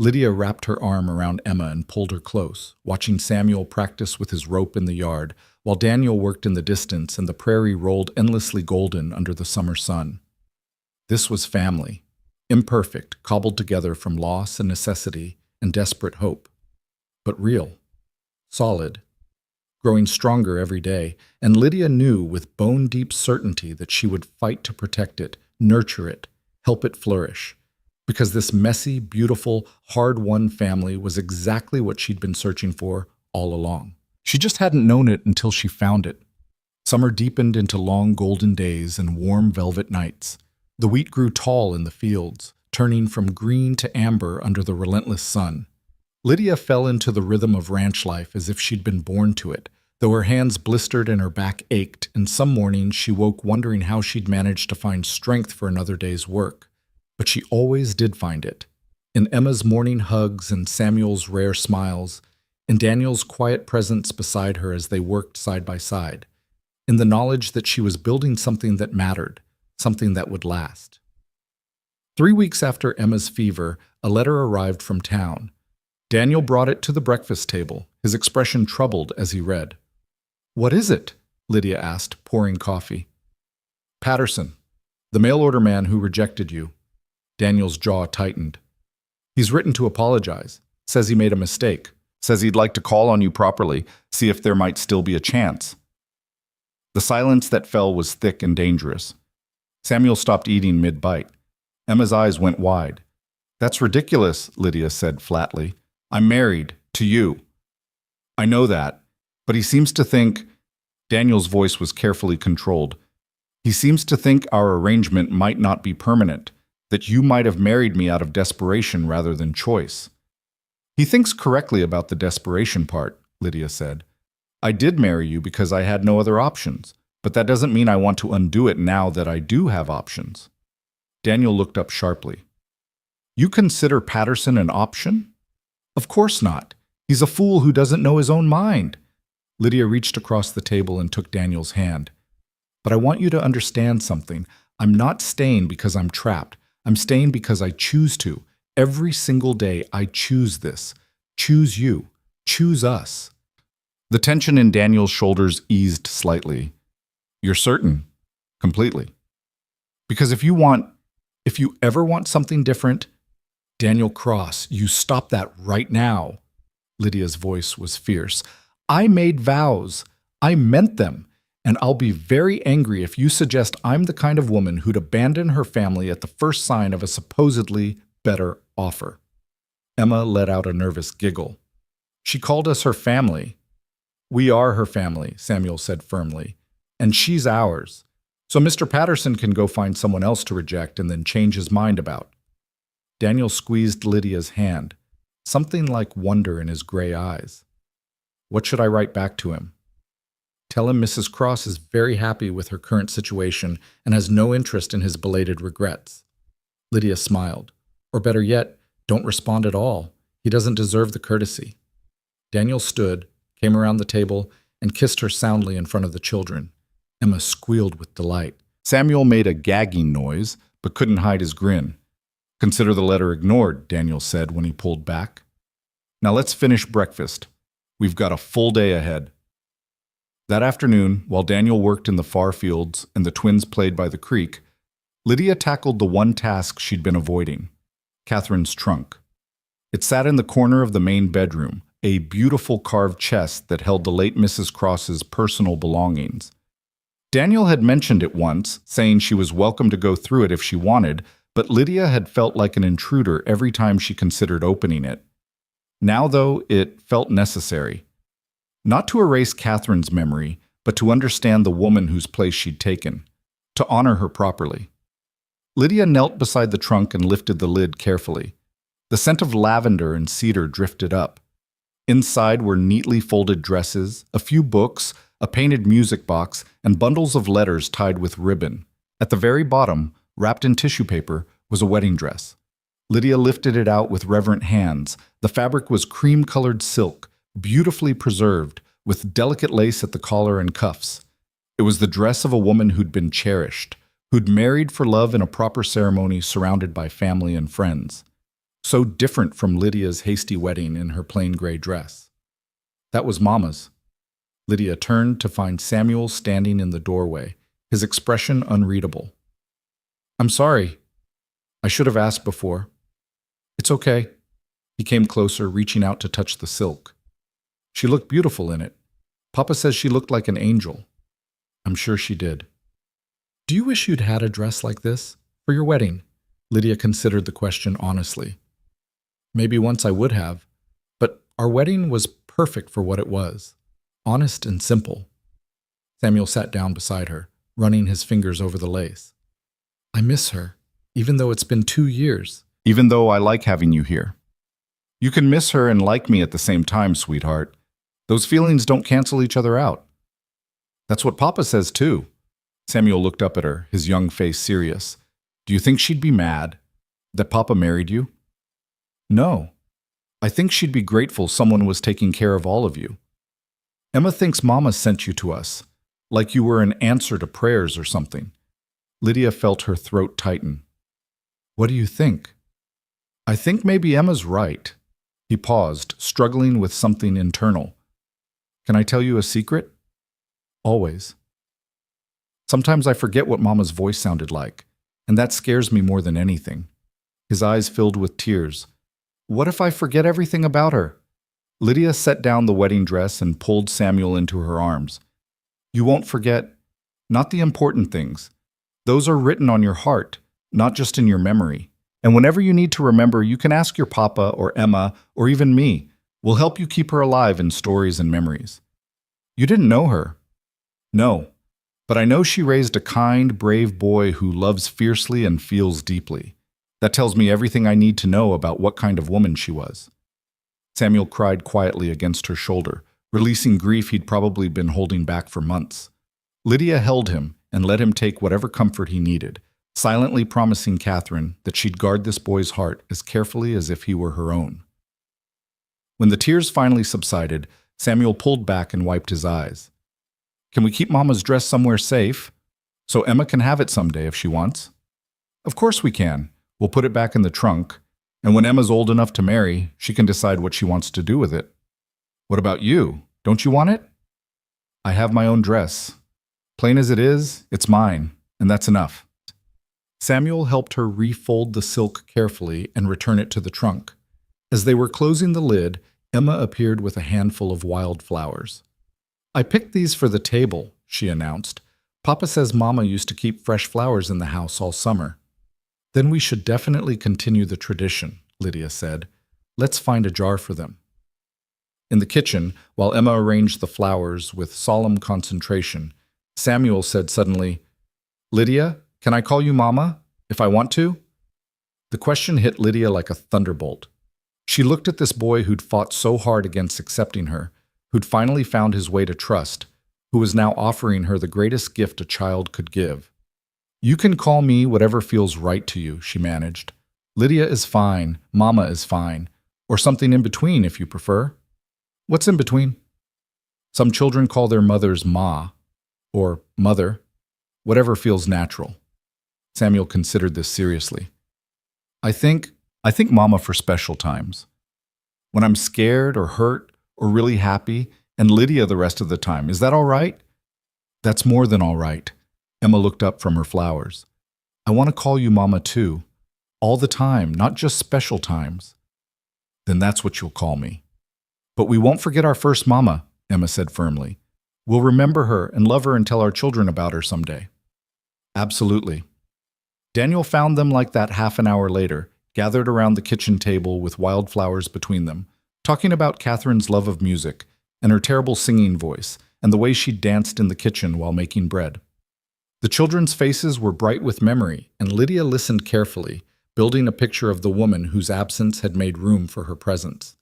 Lydia wrapped her arm around Emma and pulled her close, watching Samuel practice with his rope in the yard, while Daniel worked in the distance and the prairie rolled endlessly golden under the summer sun. This was family, imperfect, cobbled together from loss and necessity and desperate hope, but real, solid, growing stronger every day, and Lydia knew with bone-deep certainty that she would fight to protect it, nurture it, help it flourish. Because this messy, beautiful, hard-won family was exactly what she'd been searching for all along. She just hadn't known it until she found it. Summer deepened into long golden days and warm velvet nights. The wheat grew tall in the fields, turning from green to amber under the relentless sun. Lydia fell into the rhythm of ranch life as if she'd been born to it, though her hands blistered and her back ached, and some mornings she woke wondering how she'd managed to find strength for another day's work. But she always did find it. In Emma's morning hugs and Samuel's rare smiles, in Daniel's quiet presence beside her as they worked side by side, in the knowledge that she was building something that mattered, something that would last. 3 weeks after Emma's fever, a letter arrived from town. Daniel brought it to the breakfast table, his expression troubled as he read. What is it? Lydia asked, pouring coffee. Patterson, the mail-order man who rejected you. Daniel's jaw tightened. He's written to apologize, says he made a mistake, says he'd like to call on you properly, see if there might still be a chance. The silence that fell was thick and dangerous. Samuel stopped eating mid-bite. Emma's eyes went wide. That's ridiculous, Lydia said flatly. I'm married, to you. I know that, but he seems to think... Daniel's voice was carefully controlled. He seems to think our arrangement might not be permanent, that you might have married me out of desperation rather than choice. He thinks correctly about the desperation part, Lydia said. I did marry you because I had no other options, but that doesn't mean I want to undo it now that I do have options. Daniel looked up sharply. You consider Patterson an option? Of course not. He's a fool who doesn't know his own mind. Lydia reached across the table and took Daniel's hand. But I want you to understand something. I'm not staying because I'm trapped. I'm staying because I choose to. Every single day I choose this. Choose you. Choose us. The tension in Daniel's shoulders eased slightly. You're certain? Completely. Because if you ever want something different, Daniel Cross, you stop that right now. Lydia's voice was fierce. I made vows. I meant them. And I'll be very angry if you suggest I'm the kind of woman who'd abandon her family at the first sign of a supposedly better offer. Emma let out a nervous giggle. She called us her family. We are her family, Samuel said firmly. And she's ours. So Mr. Patterson can go find someone else to reject and then change his mind about. Daniel squeezed Lydia's hand, something like wonder in his gray eyes. What should I write back to him? Tell him Mrs. Cross is very happy with her current situation and has no interest in his belated regrets. Lydia smiled. Or better yet, don't respond at all. He doesn't deserve the courtesy. Daniel stood, came around the table, and kissed her soundly in front of the children. Emma squealed with delight. Samuel made a gagging noise, but couldn't hide his grin. Consider the letter ignored, Daniel said when he pulled back. Now let's finish breakfast. We've got a full day ahead. That afternoon, while Daniel worked in the far fields and the twins played by the creek, Lydia tackled the one task she'd been avoiding, Catherine's trunk. It sat in the corner of the main bedroom, a beautiful carved chest that held the late Mrs. Cross's personal belongings. Daniel had mentioned it once, saying she was welcome to go through it if she wanted, but Lydia had felt like an intruder every time she considered opening it. Now, though, it felt necessary. Not to erase Catherine's memory, but to understand the woman whose place she'd taken, to honor her properly. Lydia knelt beside the trunk and lifted the lid carefully. The scent of lavender and cedar drifted up. Inside were neatly folded dresses, a few books, a painted music box, and bundles of letters tied with ribbon. At the very bottom, wrapped in tissue paper, was a wedding dress. Lydia lifted it out with reverent hands. The fabric was cream-colored silk, beautifully preserved, with delicate lace at the collar and cuffs. It was the dress of a woman who'd been cherished, who'd married for love in a proper ceremony surrounded by family and friends. So different from Lydia's hasty wedding in her plain gray dress. That was Mama's. Lydia turned to find Samuel standing in the doorway, his expression unreadable. I'm sorry. I should have asked before. It's okay. He came closer, reaching out to touch the silk. She looked beautiful in it. Papa says she looked like an angel. I'm sure she did. Do you wish you'd had a dress like this for your wedding? Lydia considered the question honestly. Maybe once I would have, but our wedding was perfect for what it was, honest and simple. Samuel sat down beside her, running his fingers over the lace. I miss her, even though it's been 2 years. Even though I like having you here. You can miss her and like me at the same time, sweetheart. Those feelings don't cancel each other out. That's what Papa says, too. Samuel looked up at her, his young face serious. Do you think she'd be mad that Papa married you? No. I think she'd be grateful someone was taking care of all of you. Emma thinks Mama sent you to us, like you were an answer to prayers or something. Lydia felt her throat tighten. What do you think? I think maybe Emma's right. He paused, struggling with something internal. Can I tell you a secret? Always. Sometimes I forget what Mama's voice sounded like, and that scares me more than anything. His eyes filled with tears. What if I forget everything about her? Lydia set down the wedding dress and pulled Samuel into her arms. You won't forget, not the important things. Those are written on your heart, not just in your memory. And whenever you need to remember, you can ask your Papa or Emma or even me. We'll help you keep her alive in stories and memories. You didn't know her. No, but I know she raised a kind, brave boy who loves fiercely and feels deeply. That tells me everything I need to know about what kind of woman she was. Samuel cried quietly against her shoulder, releasing grief he'd probably been holding back for months. Lydia held him and let him take whatever comfort he needed, silently promising Catherine that she'd guard this boy's heart as carefully as if he were her own. When the tears finally subsided, Samuel pulled back and wiped his eyes. Can we keep Mama's dress somewhere safe so Emma can have it someday if she wants? Of course we can. We'll put it back in the trunk, and when Emma's old enough to marry, she can decide what she wants to do with it. What about you? Don't you want it? I have my own dress. Plain as it is, it's mine, and that's enough. Samuel helped her refold the silk carefully and return it to the trunk. As they were closing the lid, Emma appeared with a handful of wildflowers. I picked these for the table, she announced. Papa says Mama used to keep fresh flowers in the house all summer. Then we should definitely continue the tradition, Lydia said. Let's find a jar for them. In the kitchen, while Emma arranged the flowers with solemn concentration, Samuel said suddenly, Lydia, can I call you Mama, if I want to? The question hit Lydia like a thunderbolt. She looked at this boy who'd fought so hard against accepting her, who'd finally found his way to trust, who was now offering her the greatest gift a child could give. You can call me whatever feels right to you, she managed. Lydia is fine, Mama is fine, or something in between if you prefer. What's in between? Some children call their mothers Ma, or Mother, whatever feels natural. Samuel considered this seriously. I think Mama for special times. When I'm scared or hurt or really happy, and Lydia the rest of the time. Is that all right? That's more than all right. Emma looked up from her flowers. I want to call you Mama too. All the time, not just special times. Then that's what you'll call me. But we won't forget our first Mama, Emma said firmly. We'll remember her and love her and tell our children about her someday. Absolutely. Daniel found them like that half an hour later, gathered around the kitchen table with wildflowers between them, talking about Catherine's love of music and her terrible singing voice and the way she danced in the kitchen while making bread. The children's faces were bright with memory, and Lydia listened carefully, building a picture of the woman whose absence had made room for her presence.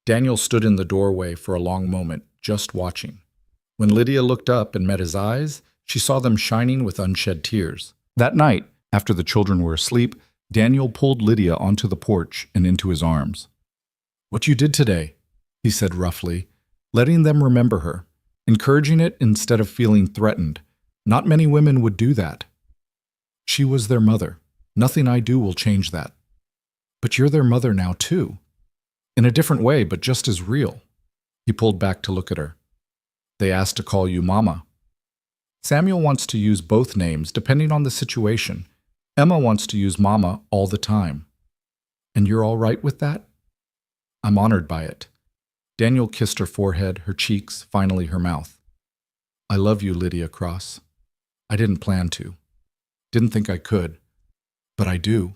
Daniel stood in the doorway for a long moment, just watching. When Lydia looked up and met his eyes, she saw them shining with unshed tears. That night, after the children were asleep, Daniel pulled Lydia onto the porch and into his arms. What you did today, he said roughly, letting them remember her, encouraging it instead of feeling threatened. Not many women would do that. She was their mother. Nothing I do will change that. But you're their mother now, too. In a different way, but just as real. He pulled back to look at her. They asked to call you Mama. Samuel wants to use both names depending on the situation. Emma wants to use Mama all the time. And you're all right with that? I'm honored by it. Daniel kissed her forehead, her cheeks, finally her mouth. I love you, Lydia Cross. I didn't plan to. Didn't think I could. But I do.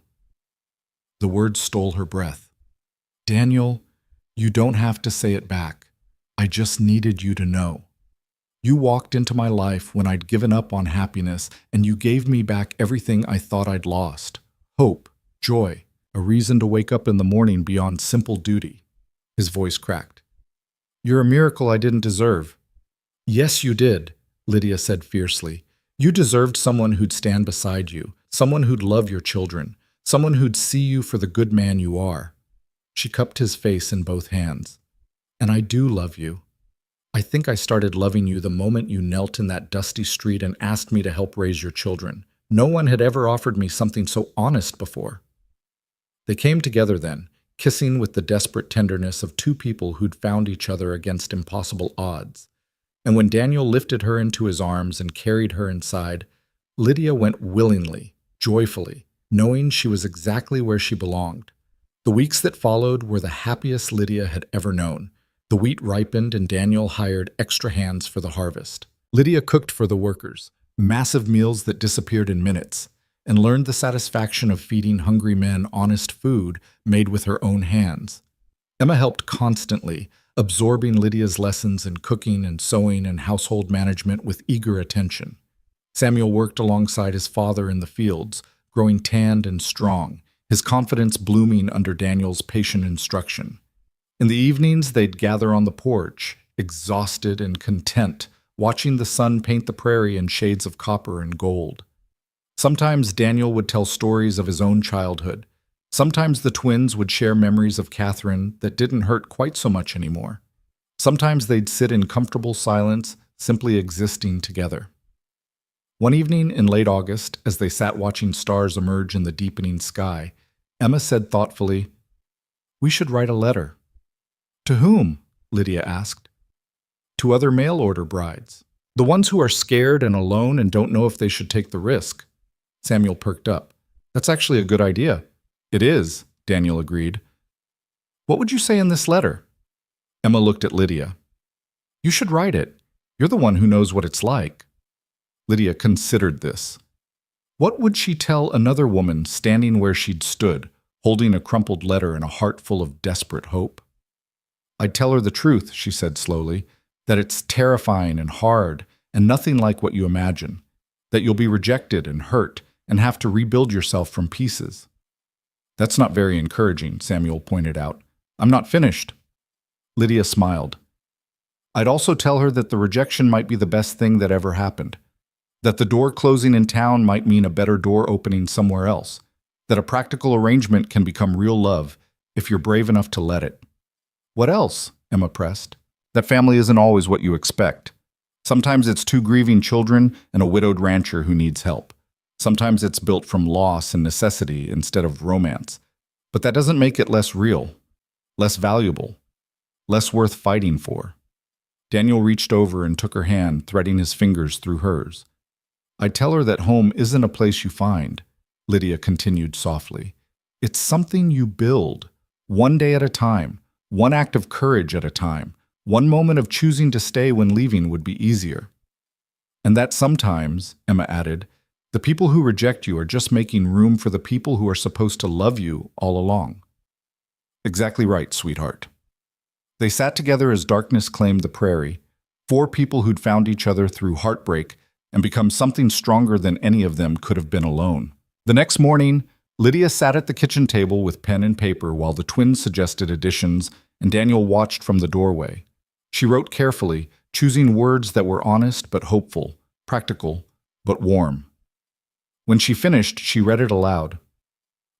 The words stole her breath. Daniel, you don't have to say it back. I just needed you to know. You walked into my life when I'd given up on happiness, and you gave me back everything I thought I'd lost. Hope, joy, a reason to wake up in the morning beyond simple duty. His voice cracked. You're a miracle I didn't deserve. Yes, you did, Lydia said fiercely. You deserved someone who'd stand beside you, someone who'd love your children, someone who'd see you for the good man you are. She cupped his face in both hands. And I do love you. I think I started loving you the moment you knelt in that dusty street and asked me to help raise your children. No one had ever offered me something so honest before. They came together then, kissing with the desperate tenderness of two people who'd found each other against impossible odds. And when Daniel lifted her into his arms and carried her inside, Lydia went willingly, joyfully, knowing she was exactly where she belonged. The weeks that followed were the happiest Lydia had ever known. The wheat ripened and Daniel hired extra hands for the harvest. Lydia cooked for the workers, massive meals that disappeared in minutes, and learned the satisfaction of feeding hungry men honest food made with her own hands. Emma helped constantly, absorbing Lydia's lessons in cooking and sewing and household management with eager attention. Samuel worked alongside his father in the fields, growing tanned and strong, his confidence blooming under Daniel's patient instruction. In the evenings, they'd gather on the porch, exhausted and content, watching the sun paint the prairie in shades of copper and gold. Sometimes Daniel would tell stories of his own childhood. Sometimes the twins would share memories of Catherine that didn't hurt quite so much anymore. Sometimes they'd sit in comfortable silence, simply existing together. One evening in late August, as they sat watching stars emerge in the deepening sky, Emma said thoughtfully, "We should write a letter." "To whom?" Lydia asked. "To other mail-order brides. The ones who are scared and alone and don't know if they should take the risk." Samuel perked up. "That's actually a good idea." "It is," Daniel agreed. "What would you say in this letter?" Emma looked at Lydia. "You should write it. You're the one who knows what it's like." Lydia considered this. What would she tell another woman standing where she'd stood, holding a crumpled letter and a heart full of desperate hope? "I'd tell her the truth," she said slowly, "that it's terrifying and hard and nothing like what you imagine, that you'll be rejected and hurt and have to rebuild yourself from pieces." "That's not very encouraging," Samuel pointed out. "I'm not finished." Lydia smiled. "I'd also tell her that the rejection might be the best thing that ever happened, that the door closing in town might mean a better door opening somewhere else, that a practical arrangement can become real love if you're brave enough to let it." "What else?" Emma pressed. "That family isn't always what you expect. Sometimes it's two grieving children and a widowed rancher who needs help. Sometimes it's built from loss and necessity instead of romance. But that doesn't make it less real, less valuable, less worth fighting for." Daniel reached over and took her hand, threading his fingers through hers. "I'd tell her that home isn't a place you find," Lydia continued softly. "It's something you build, one day at a time, one act of courage at a time. One moment of choosing to stay when leaving would be easier. And that sometimes," Emma added, "the people who reject you are just making room for the people who are supposed to love you all along." "Exactly right, sweetheart." They sat together as darkness claimed the prairie, four people who'd found each other through heartbreak and become something stronger than any of them could have been alone. The next morning, Lydia sat at the kitchen table with pen and paper while the twins suggested additions and Daniel watched from the doorway. She wrote carefully, choosing words that were honest but hopeful, practical but warm. When she finished, she read it aloud.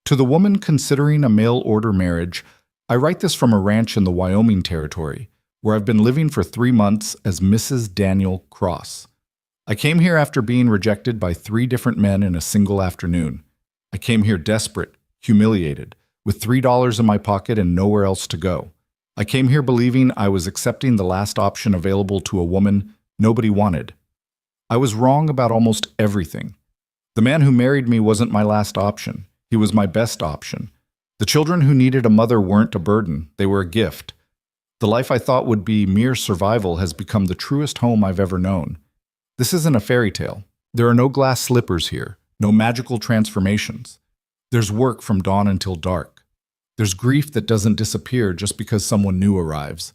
"To the woman considering a mail-order marriage, I write this from a ranch in the Wyoming Territory, where I've been living for 3 months as Mrs. Daniel Cross. I came here after being rejected by 3 different men in a single afternoon. I came here desperate, humiliated, with $3 in my pocket and nowhere else to go. I came here believing I was accepting the last option available to a woman nobody wanted. I was wrong about almost everything. The man who married me wasn't my last option. He was my best option. The children who needed a mother weren't a burden. They were a gift. The life I thought would be mere survival has become the truest home I've ever known. This isn't a fairy tale. There are no glass slippers here, no magical transformations. There's work from dawn until dark. There's grief that doesn't disappear just because someone new arrives.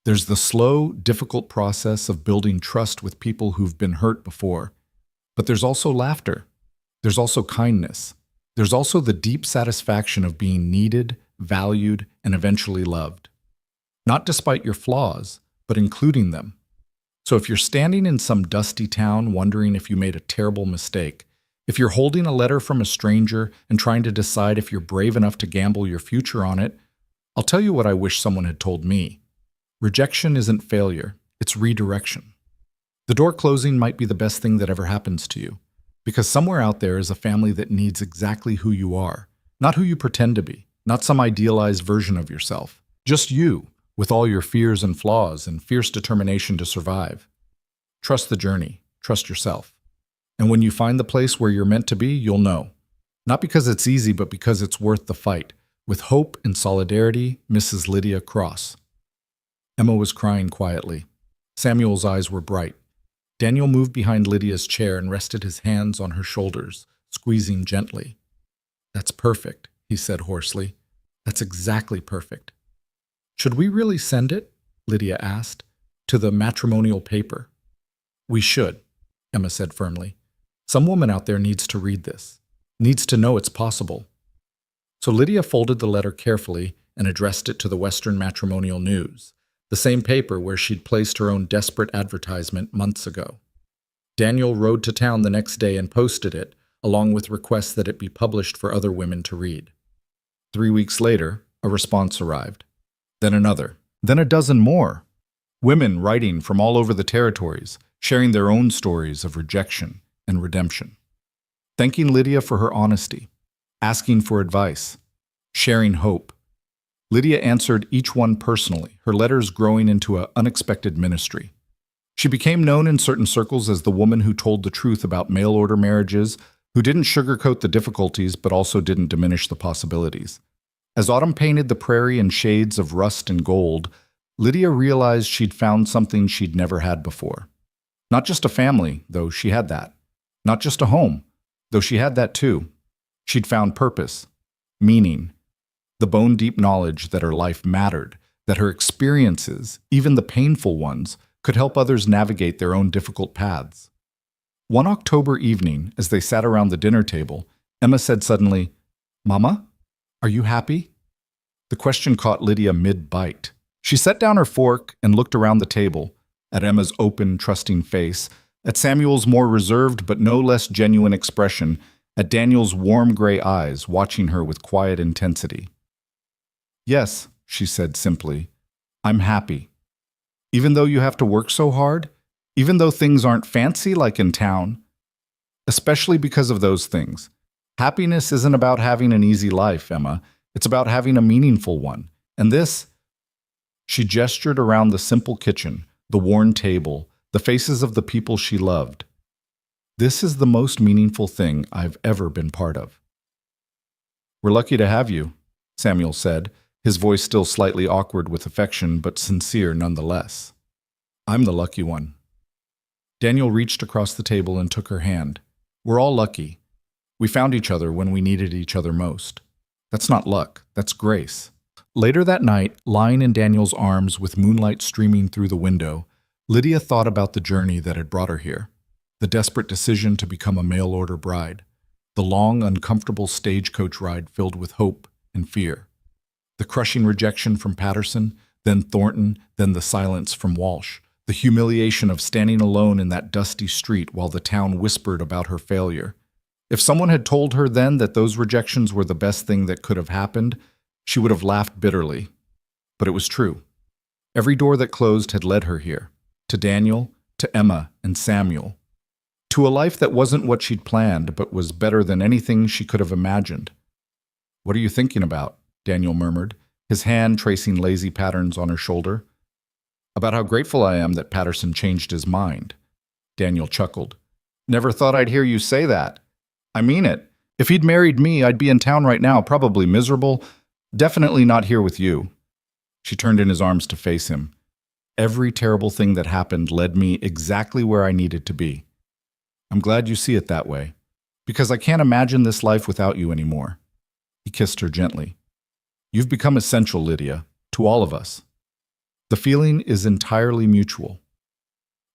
There's the slow, difficult process of building trust with people who've been hurt before. But there's also laughter. There's also kindness. There's also the deep satisfaction of being needed, valued, and eventually loved. Not despite your flaws, but including them. So if you're standing in some dusty town wondering if you made a terrible mistake, if you're holding a letter from a stranger and trying to decide if you're brave enough to gamble your future on it, I'll tell you what I wish someone had told me. Rejection isn't failure, it's redirection. The door closing might be the best thing that ever happens to you, because somewhere out there is a family that needs exactly who you are, not who you pretend to be, not some idealized version of yourself, just you, with all your fears and flaws and fierce determination to survive. Trust the journey, trust yourself. And when you find the place where you're meant to be, you'll know. Not because it's easy, but because it's worth the fight. With hope and solidarity, Mrs. Lydia Cross. Emma was crying quietly. Samuel's eyes were bright. Daniel moved behind Lydia's chair and rested his hands on her shoulders, squeezing gently. "That's perfect," he said hoarsely. "That's exactly perfect." "Should we really send it?" Lydia asked. "To the matrimonial paper?" "We should," Emma said firmly. "Some woman out there needs to read this, needs to know it's possible." So Lydia folded the letter carefully and addressed it to the Western Matrimonial News, the same paper where she'd placed her own desperate advertisement months ago. Daniel rode to town the next day and posted it, along with requests that it be published for other women to read. 3 weeks later, a response arrived. Then another. Then a dozen more. Women writing from all over the territories, sharing their own stories of rejection and redemption. Thanking Lydia for her honesty, asking for advice, sharing hope. Lydia answered each one personally, her letters growing into an unexpected ministry. She became known in certain circles as the woman who told the truth about mail-order marriages, who didn't sugarcoat the difficulties but also didn't diminish the possibilities. As autumn painted the prairie in shades of rust and gold, Lydia realized she'd found something she'd never had before. Not just a family, though she had that. Not just a home, though she had that too. She'd found purpose, meaning, the bone-deep knowledge that her life mattered, that her experiences, even the painful ones, could help others navigate their own difficult paths. One October evening, as they sat around the dinner table, Emma said suddenly, "Mama, are you happy?" The question caught Lydia mid-bite. She set down her fork and looked around the table, at Emma's open, trusting face, at Samuel's more reserved but no less genuine expression, at Daniel's warm gray eyes watching her with quiet intensity. "Yes," she said simply, "I'm happy. Even though you have to work so hard, even though things aren't fancy like in town, especially because of those things. Happiness isn't about having an easy life, Emma. It's about having a meaningful one. And this..." She gestured around the simple kitchen, the worn table, the faces of the people she loved. "This is the most meaningful thing I've ever been part of." "We're lucky to have you," Samuel said, his voice still slightly awkward with affection, but sincere nonetheless. "I'm the lucky one." Daniel reached across the table and took her hand. "We're all lucky. We found each other when we needed each other most. That's not luck, that's grace." Later that night, lying in Daniel's arms with moonlight streaming through the window, Lydia thought about the journey that had brought her here, the desperate decision to become a mail-order bride, the long, uncomfortable stagecoach ride filled with hope and fear, the crushing rejection from Patterson, then Thornton, then the silence from Walsh, the humiliation of standing alone in that dusty street while the town whispered about her failure. If someone had told her then that those rejections were the best thing that could have happened, she would have laughed bitterly. But it was true. Every door that closed had led her here, to Daniel, to Emma and Samuel, to a life that wasn't what she'd planned, but was better than anything she could have imagined. "What are you thinking about?" Daniel murmured, his hand tracing lazy patterns on her shoulder. "About how grateful I am that Patterson changed his mind." Daniel chuckled. "Never thought I'd hear you say that. I mean it. If he'd married me, I'd be in town right now, probably miserable. Definitely not here with you." She turned in his arms to face him. "Every terrible thing that happened led me exactly where I needed to be. I'm glad you see it that way, because I can't imagine this life without you anymore." He kissed her gently. "You've become essential, Lydia, to all of us. The feeling is entirely mutual."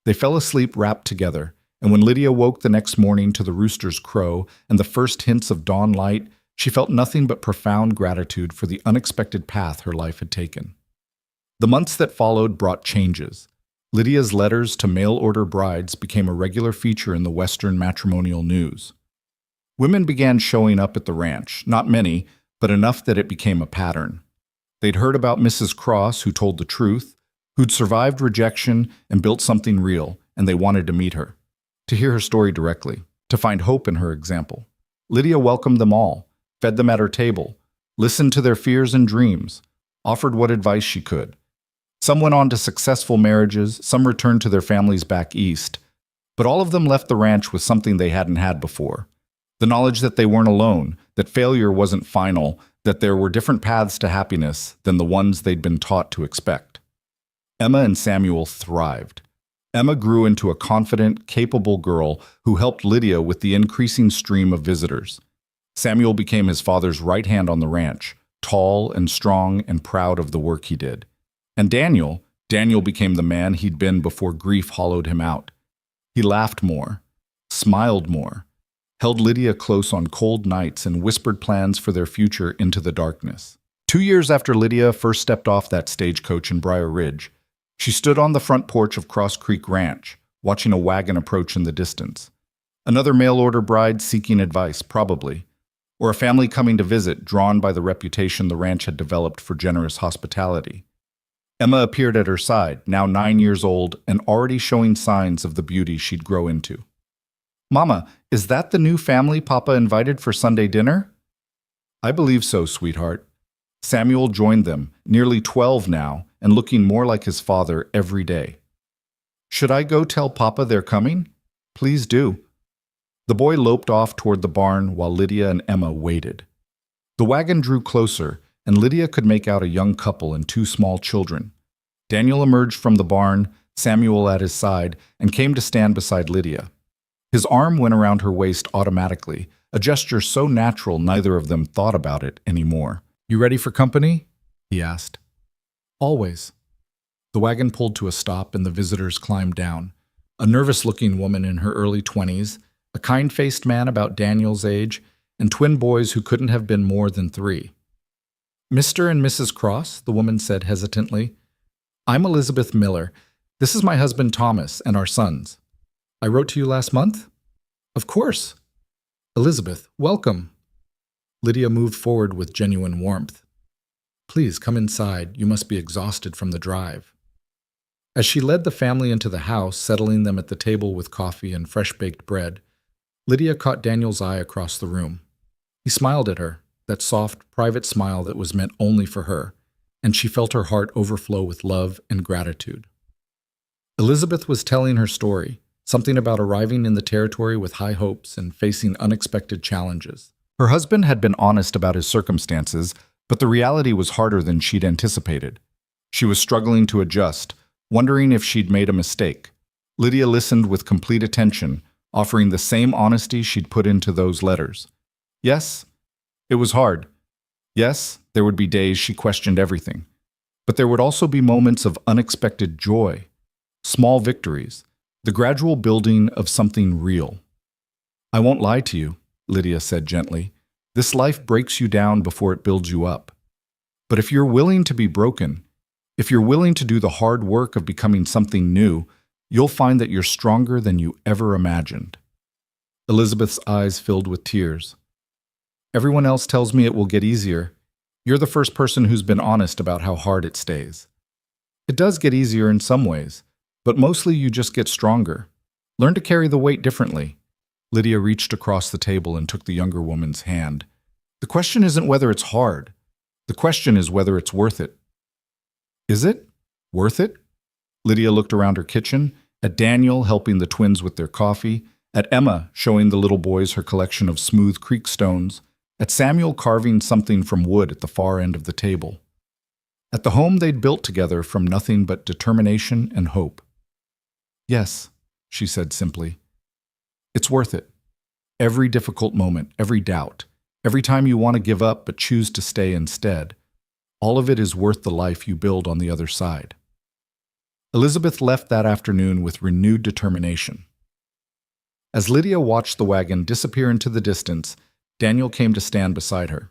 They fell asleep wrapped together, and when Lydia woke the next morning to the rooster's crow and the first hints of dawn light, she felt nothing but profound gratitude for the unexpected path her life had taken. The months that followed brought changes. Lydia's letters to mail-order brides became a regular feature in the Western matrimonial news. Women began showing up at the ranch, not many, but enough that it became a pattern. They'd heard about Mrs. Cross, who told the truth, who'd survived rejection and built something real, and they wanted to meet her, to hear her story directly, to find hope in her example. Lydia welcomed them all, fed them at her table, listened to their fears and dreams, offered what advice she could. Some went on to successful marriages, some returned to their families back east, but all of them left the ranch with something they hadn't had before. The knowledge that they weren't alone, that failure wasn't final, that there were different paths to happiness than the ones they'd been taught to expect. Emma and Samuel thrived. Emma grew into a confident, capable girl who helped Lydia with the increasing stream of visitors. Samuel became his father's right hand on the ranch, tall and strong and proud of the work he did. And Daniel became the man he'd been before grief hollowed him out. He laughed more, smiled more, held Lydia close on cold nights and whispered plans for their future into the darkness. 2 years after Lydia first stepped off that stagecoach in Briar Ridge, she stood on the front porch of Cross Creek Ranch, watching a wagon approach in the distance. Another mail-order bride seeking advice, probably, or a family coming to visit, drawn by the reputation the ranch had developed for generous hospitality. Emma appeared at her side, now 9 years old and already showing signs of the beauty she'd grow into. Mama, is that the new family Papa invited for Sunday dinner? I believe so, sweetheart. Samuel joined them, nearly 12 now, and looking more like his father every day. Should I go tell Papa they're coming? Please do. The boy loped off toward the barn while Lydia and Emma waited. The wagon drew closer, and Lydia could make out a young couple and two small children. Daniel emerged from the barn, Samuel at his side, and came to stand beside Lydia. His arm went around her waist automatically, a gesture so natural neither of them thought about it anymore. You ready for company? He asked. Always. The wagon pulled to a stop and the visitors climbed down. A nervous-looking woman in her early 20s, a kind-faced man about Daniel's age, and twin boys who couldn't have been more than 3. Mr. and Mrs. Cross, the woman said hesitantly. I'm Elizabeth Miller. This is my husband Thomas and our sons. I wrote to you last month? Of course. Elizabeth, welcome. Lydia moved forward with genuine warmth. Please come inside. You must be exhausted from the drive. As she led the family into the house, settling them at the table with coffee and fresh-baked bread, Lydia caught Daniel's eye across the room. He smiled at her, that soft, private smile that was meant only for her, and she felt her heart overflow with love and gratitude. Elizabeth was telling her story, something about arriving in the territory with high hopes and facing unexpected challenges. Her husband had been honest about his circumstances, but the reality was harder than she'd anticipated. She was struggling to adjust, wondering if she'd made a mistake. Lydia listened with complete attention, offering the same honesty she'd put into those letters. Yes, it was hard. Yes, there would be days she questioned everything. But there would also be moments of unexpected joy, small victories, the gradual building of something real. I won't lie to you, Lydia said gently. This life breaks you down before it builds you up. But if you're willing to be broken, if you're willing to do the hard work of becoming something new, you'll find that you're stronger than you ever imagined. Elizabeth's eyes filled with tears. Everyone else tells me it will get easier. You're the first person who's been honest about how hard it stays. It does get easier in some ways, but mostly you just get stronger. Learn to carry the weight differently. Lydia reached across the table and took the younger woman's hand. The question isn't whether it's hard. The question is whether it's worth it. Is it? Worth it? Lydia looked around her kitchen, at Daniel helping the twins with their coffee, at Emma showing the little boys her collection of smooth creek stones, at Samuel carving something from wood at the far end of the table. At the home they'd built together from nothing but determination and hope. Yes, she said simply. It's worth it. Every difficult moment, every doubt, every time you want to give up but choose to stay instead, all of it is worth the life you build on the other side. Elizabeth left that afternoon with renewed determination. As Lydia watched the wagon disappear into the distance, Daniel came to stand beside her.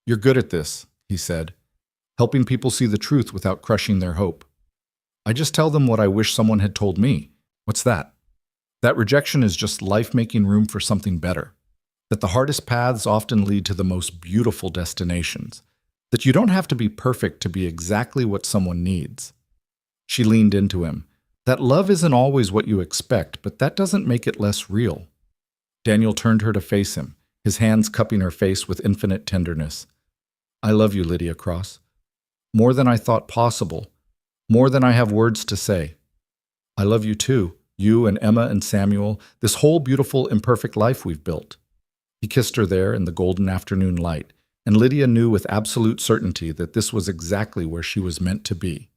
You're good at this, he said, helping people see the truth without crushing their hope. I just tell them what I wish someone had told me. What's that? That rejection is just life making room for something better. That the hardest paths often lead to the most beautiful destinations. That you don't have to be perfect to be exactly what someone needs. She leaned into him. That love isn't always what you expect, but that doesn't make it less real. Daniel turned her to face him, his hands cupping her face with infinite tenderness. I love you, Lydia Cross. More than I thought possible. More than I have words to say. I love you too, you and Emma and Samuel, this whole beautiful, imperfect life we've built. He kissed her there in the golden afternoon light, and Lydia knew with absolute certainty that this was exactly where she was meant to be.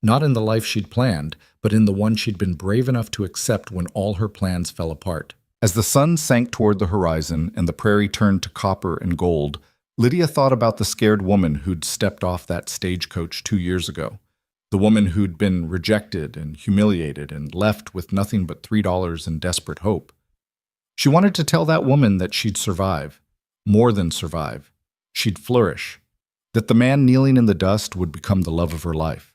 Not in the life she'd planned, but in the one she'd been brave enough to accept when all her plans fell apart. As the sun sank toward the horizon and the prairie turned to copper and gold, Lydia thought about the scared woman who'd stepped off that stagecoach 2 years ago. The woman who'd been rejected and humiliated and left with nothing but $3 and desperate hope. She wanted to tell that woman that she'd survive, more than survive. She'd flourish, that the man kneeling in the dust would become the love of her life,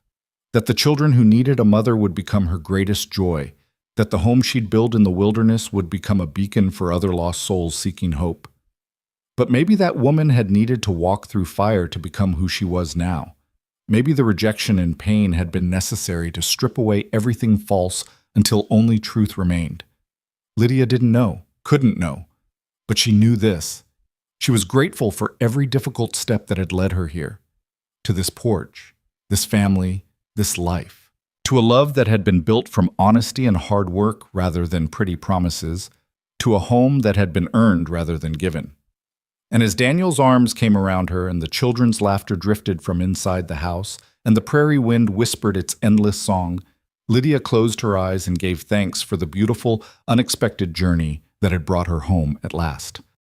that the children who needed a mother would become her greatest joy, that the home she'd build in the wilderness would become a beacon for other lost souls seeking hope. But maybe that woman had needed to walk through fire to become who she was now. Maybe the rejection and pain had been necessary to strip away everything false until only truth remained. Lydia didn't know, couldn't know, but she knew this. She was grateful for every difficult step that had led her here, to this porch, this family, this life, to a love that had been built from honesty and hard work rather than pretty promises, to a home that had been earned rather than given. And as Daniel's arms came around her and the children's laughter drifted from inside the house and the prairie wind whispered its endless song, Lydia closed her eyes and gave thanks for the beautiful, unexpected journey that had brought her home at last.